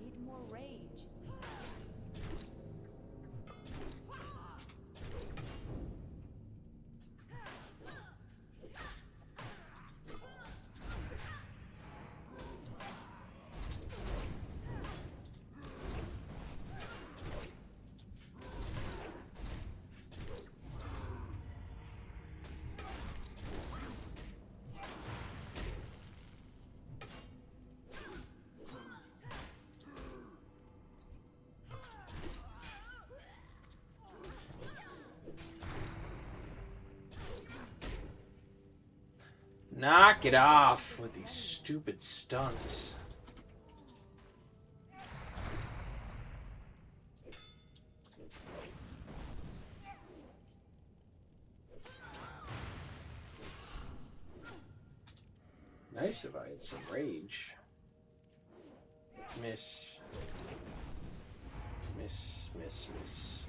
Need more rage. Knock it off with these stupid stunts. Nice if I had some rage. Miss. Miss, miss, miss.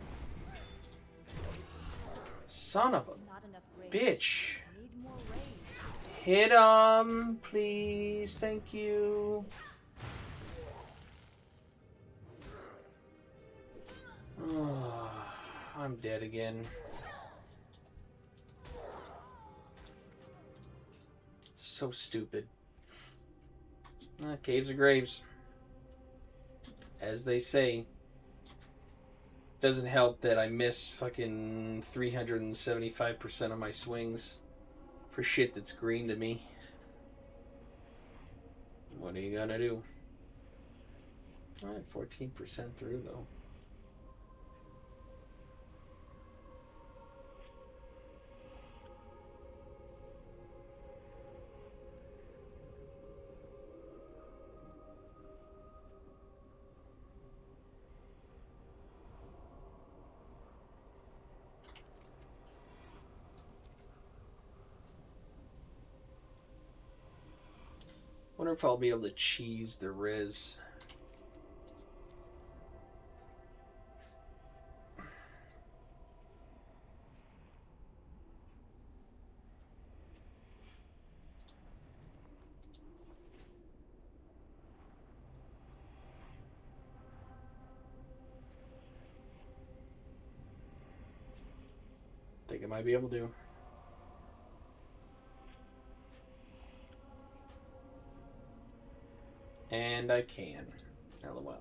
Son of a Not enough rage. bitch. Need more rage. Hit him, please. Thank you. Oh, I'm dead again. So stupid. Caves or graves. As they say. Doesn't help that I miss fucking 375% of my swings for shit that's green to me. What are you gonna do? Alright, 14% through though. Wonder if I'll be able to cheese the res. Think I might be able to. And I can. LOL.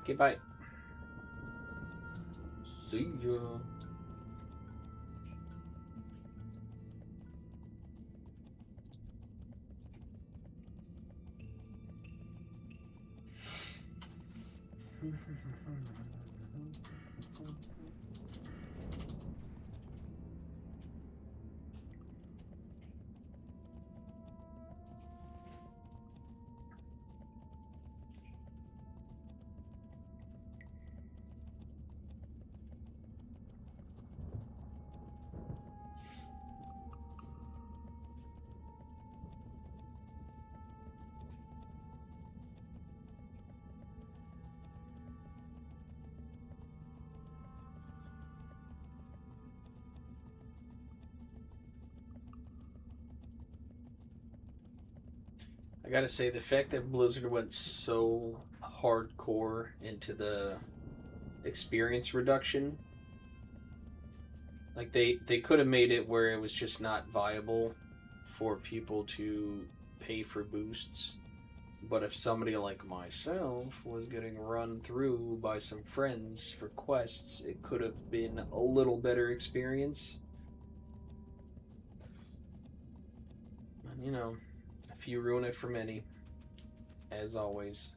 Okay, bye. See ya. I gotta say, the fact that Blizzard went so hardcore into the experience reduction, like they could have made it where it was just not viable for people to pay for boosts. But if somebody like myself was getting run through by some friends for quests, it could have been a little better experience. And, you know, a few ruin it for many, as always.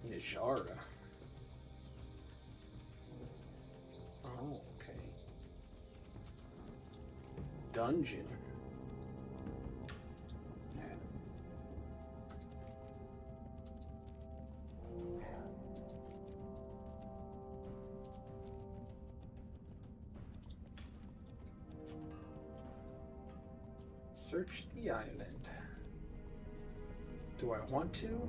Najara. Oh, okay. Dungeon. Search the island. Do I want to?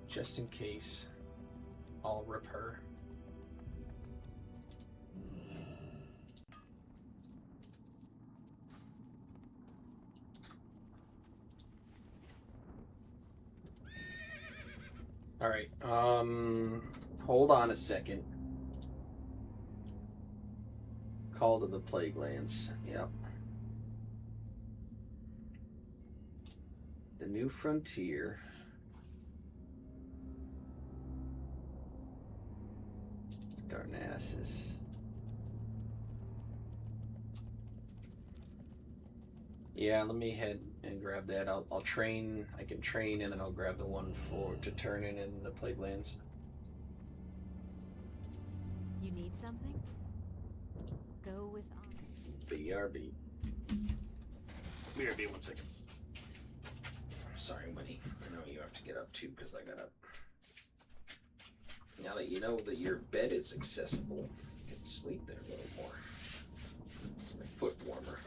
Just in case, I'll rip her. All right. Hold on a second. Call to the Plague Lands. Yep. The New Frontier. Darnassus. Yeah, let me head and grab that. I'll train. I can train, and then I'll grab the one to turn in the Plague Lands. You need something? Go with honest. BRB. BRB, 1 second. Sorry, Winnie. I know you have to get up too, because I got up. Now that you know that your bed is accessible, you can sleep there a little more. It's my foot warmer.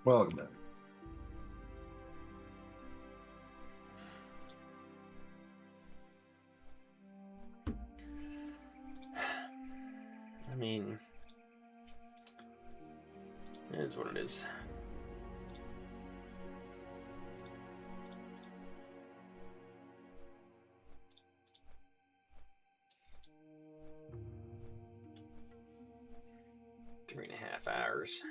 Welcome then. I mean, it is what it is. Three and a half hours.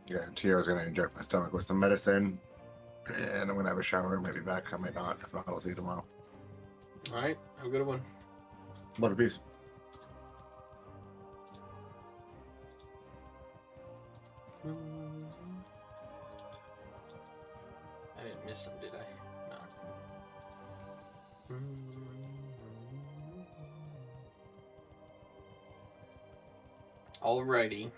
Yeah, Tio's gonna inject my stomach with some medicine, and I'm gonna have a shower. Maybe back. I might not. If not, I'll see you tomorrow. All right, have a good one. Love and peace. I didn't miss him, did I? No. Alrighty.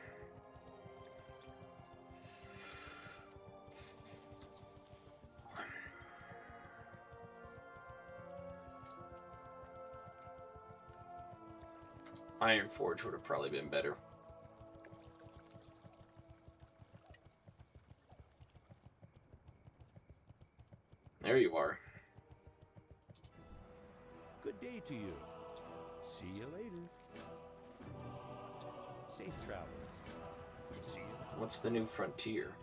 Iron Forge would have probably been better. There you are. Good day to you. See you later. Safe travels. See you. What's the new frontier?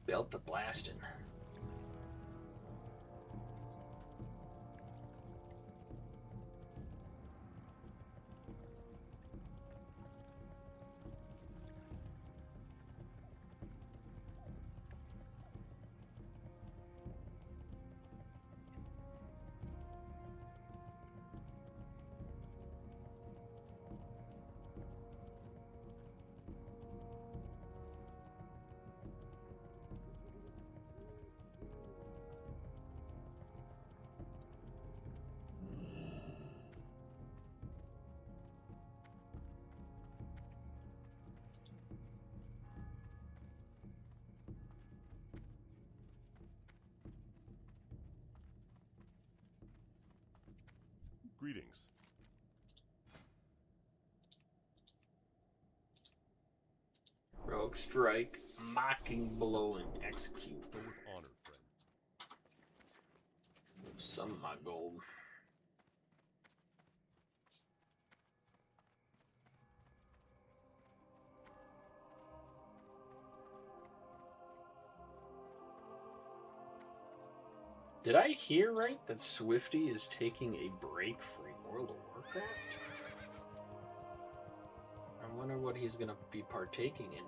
Belt to blasting. Greetings. Rogue strike, mocking blow, and execute. Go with honor, friend. Some of my gold. Did I hear right that Swifty is taking a break from World of Warcraft? I wonder what he's going to be partaking in.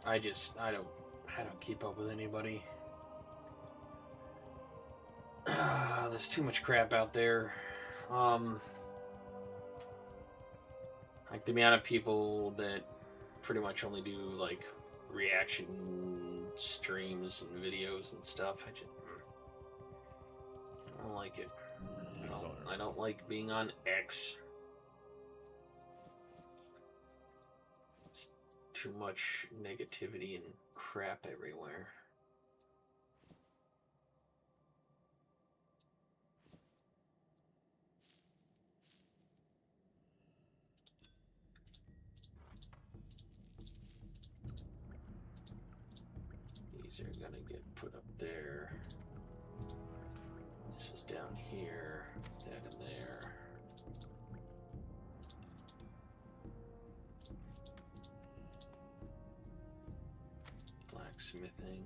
I don't keep up with anybody. There's too much crap out there. Like the amount of people that pretty much only do like reaction streams and videos and stuff. I don't like it. I don't like being on X. There's too much negativity and crap everywhere. These are gonna get put up there. This is down here, that in there. Blacksmithing.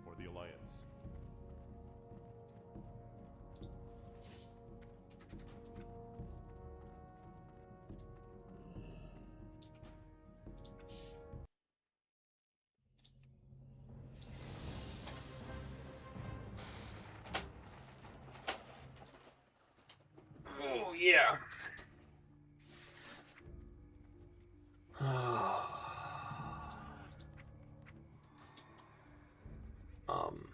For the Alliance. Oh yeah. um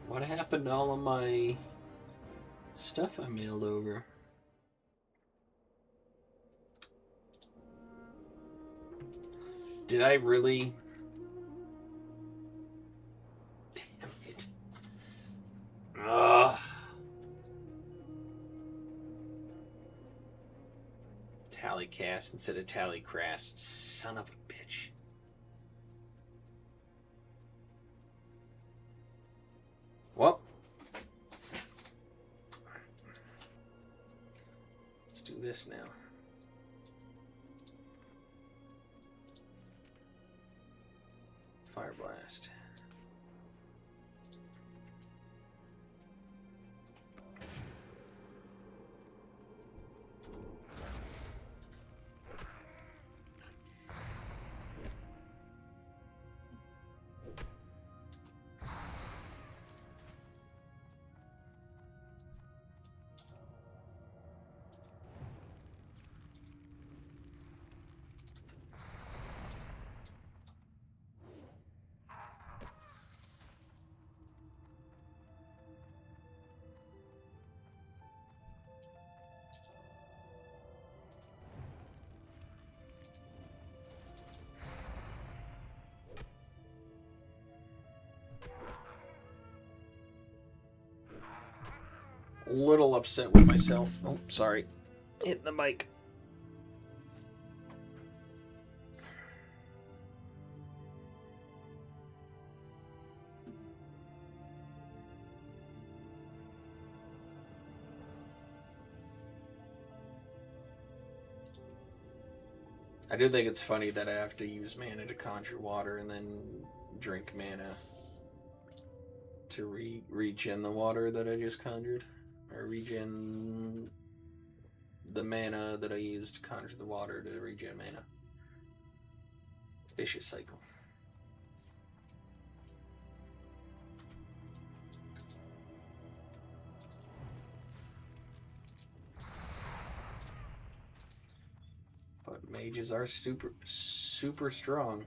What happened to all of my stuff I mailed over? Did I really? Damn it. Ugh. Tallycast instead of Tallycrast. Son of a bitch. Well. Let's do this now. Fire blast. A little upset with myself. Oh, sorry. Hit the mic. I do think it's funny that I have to use mana to conjure water and then drink mana to regen the water that I just conjured. Or regen the mana that I used to conjure the water to regen mana. Vicious cycle. But mages are super strong.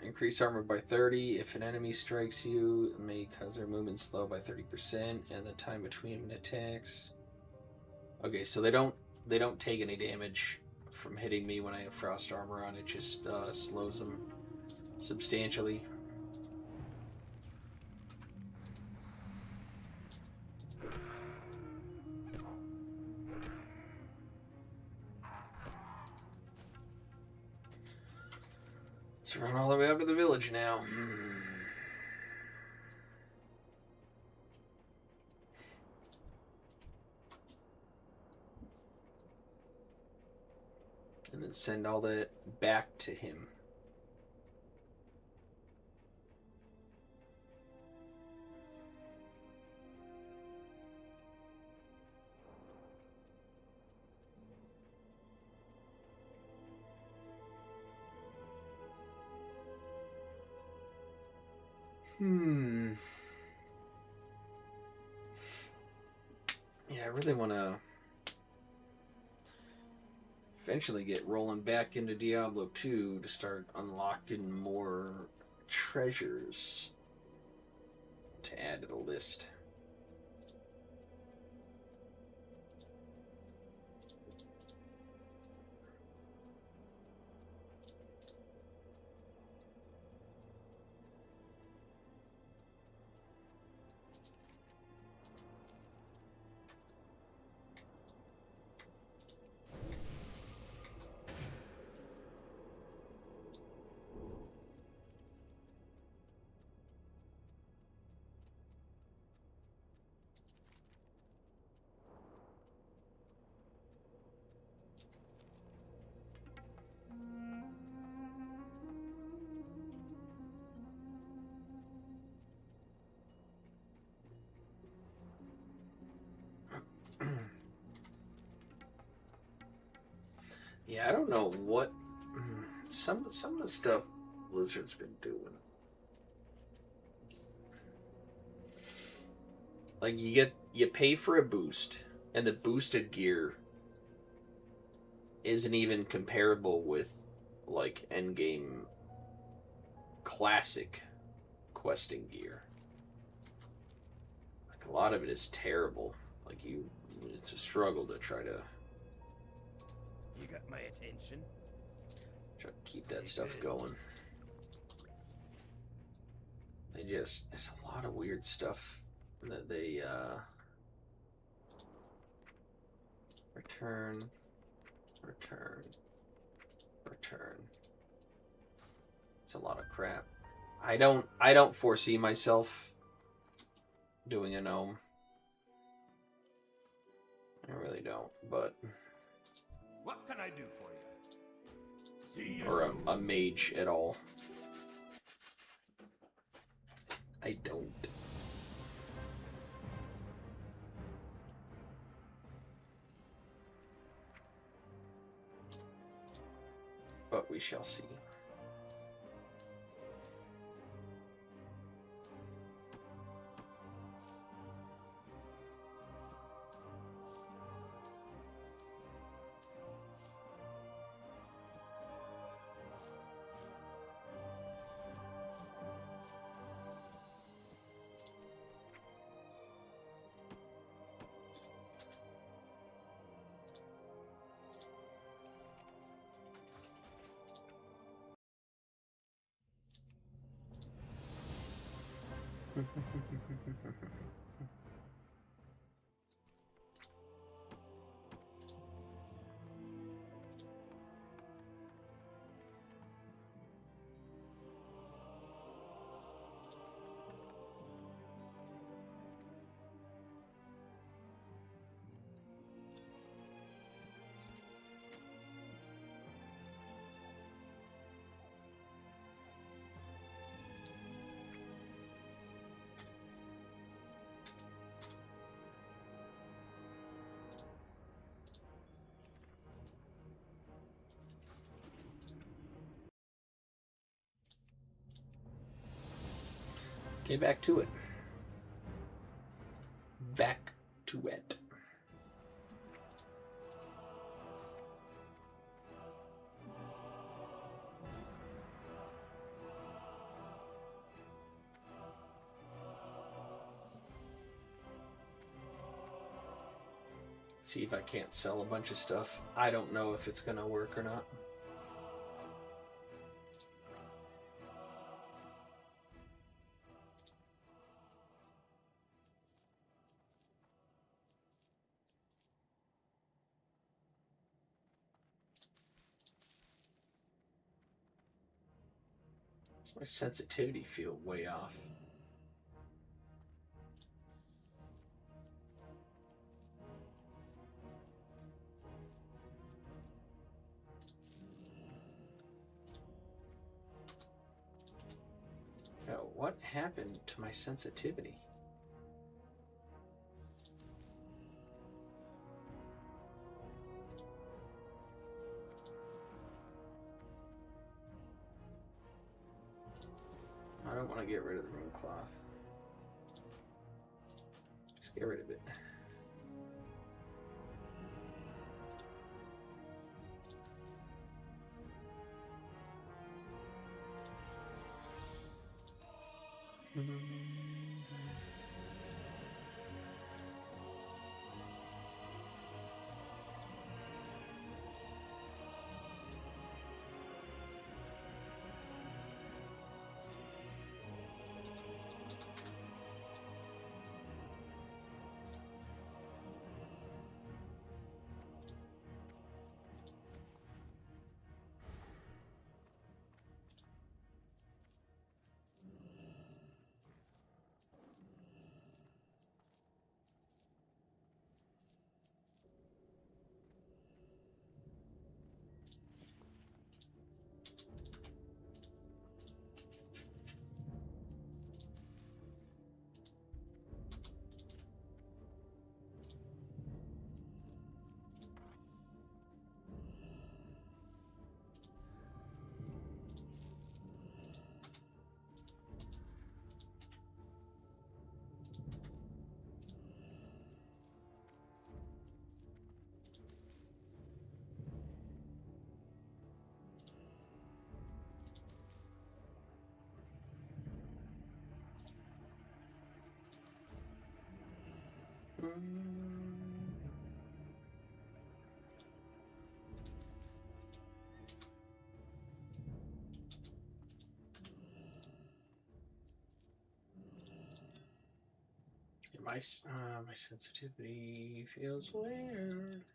Increase armor by 30. If an enemy strikes you, it may cause their movement slow by 30%, and the time between attacks. Okay, so they don't take any damage from hitting me when I have frost armor on. It just slows them substantially. Let's run all the way up to the village now. And then send all that back to him. Yeah, I really want to eventually get rolling back into Diablo 2 to start unlocking more treasures to add to the list. Yeah, I don't know what some of the stuff Blizzard's been doing. Like you pay for a boost, and the boosted gear isn't even comparable with like endgame classic questing gear. Like a lot of it is terrible. Like it's a struggle to try to You got my attention? try to keep that stuff going. There's a lot of weird stuff that they return. It's a lot of crap. I don't foresee myself doing a gnome. I really don't, but What can I do for you? See you or soon. a mage at all. I don't. But we shall see. Okay, back to it. Back to it. See if I can't sell a bunch of stuff. I don't know if it's gonna work or not. My sensitivity feel way off. Oh, what happened to my sensitivity? I don't want to get rid of the room cloth. Just get rid of it. My sensitivity feels weird.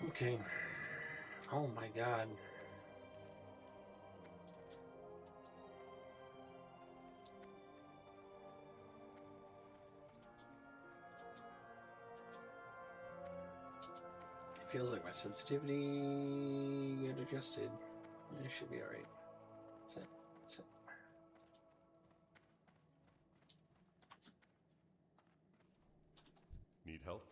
Okay. Oh my god. It feels like my sensitivity got adjusted. It should be alright. That's it. That's it. Need help?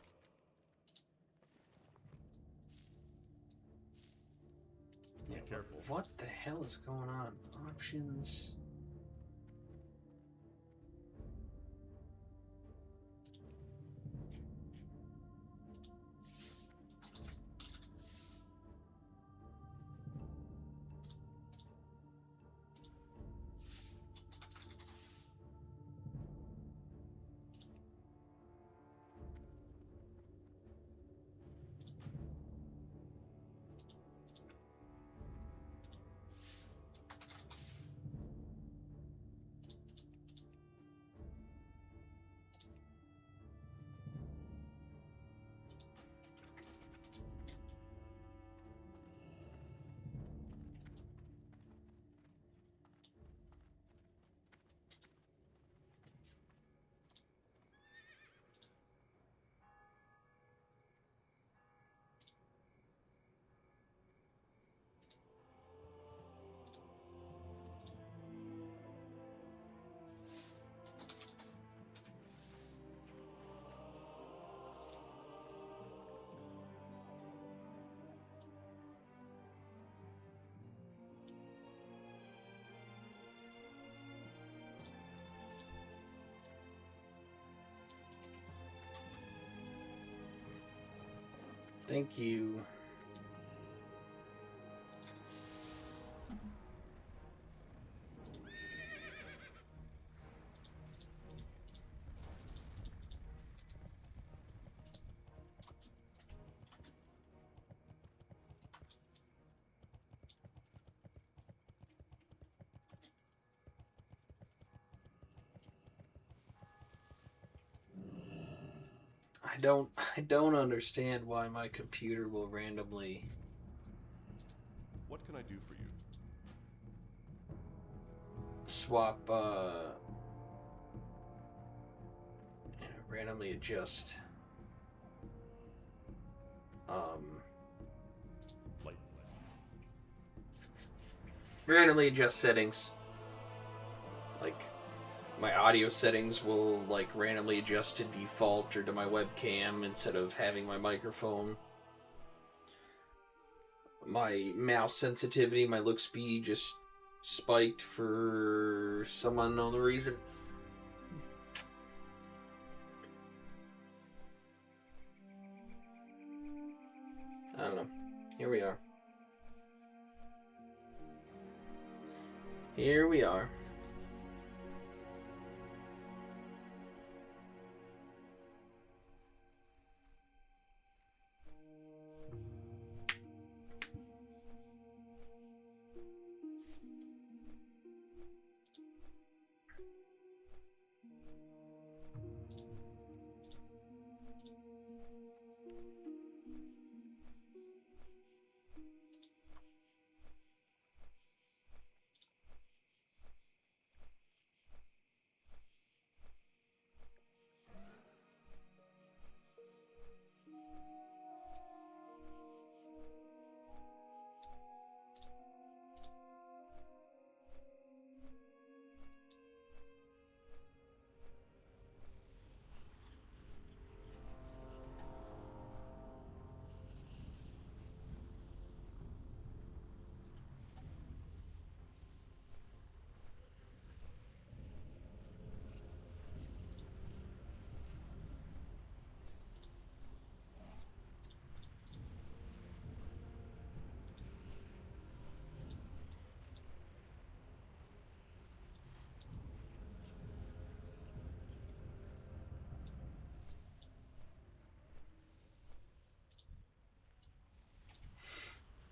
Yeah, Be careful. What the hell is going on? Options. Thank you. I don't understand why my computer will randomly What can I do for you? swap randomly adjust Light. randomly adjust settings. Like my audio settings will like randomly adjust to default or to my webcam instead of having my microphone. My mouse sensitivity, my look speed just spiked for some unknown reason. I don't know. Here we are. Here we are.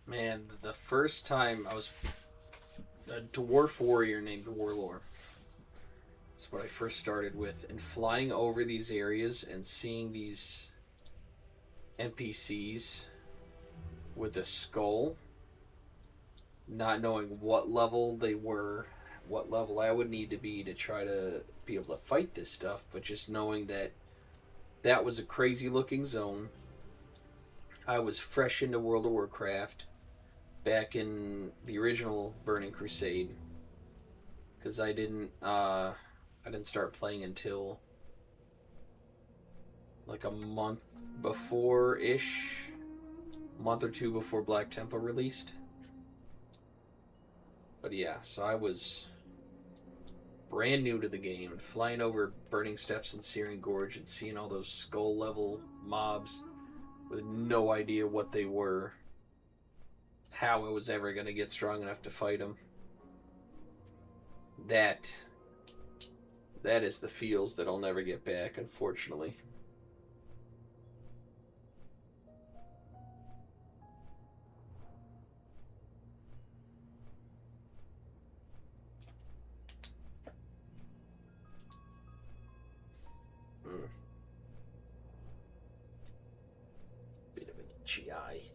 Man, the first time I was a dwarf warrior named Warlord. That's what I first started with. And flying over these areas and seeing these NPCs with a skull, not knowing what level they were, what level I would need to try to be able to fight this stuff, but just knowing that that was a crazy looking zone. I was fresh into World of Warcraft back in the original Burning Crusade, because I didn't start playing until like a month before-ish, month or two before Black Temple released. But yeah, so I was brand new to the game, and flying over Burning Steps and Searing Gorge and seeing all those skull level mobs with no idea what they were, how I was ever going to get strong enough to fight them. That is the feels that I'll never get back, unfortunately. Bit of a GI.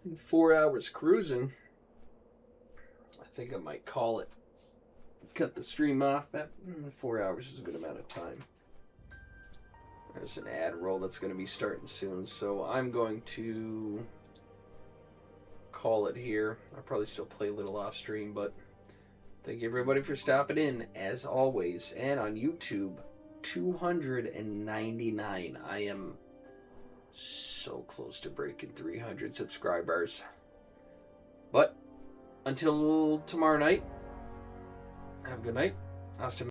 In 4 hours cruising, I think I might call it. Cut the stream off. 4 hours is a good amount of time. There's an ad roll that's going to be starting soon, so I'm going to call it here. I'll probably still play a little off stream, but thank you everybody for stopping in, as always. And on YouTube, 299. I am so close to breaking 300 subscribers. But until tomorrow night, have a good night. Hasta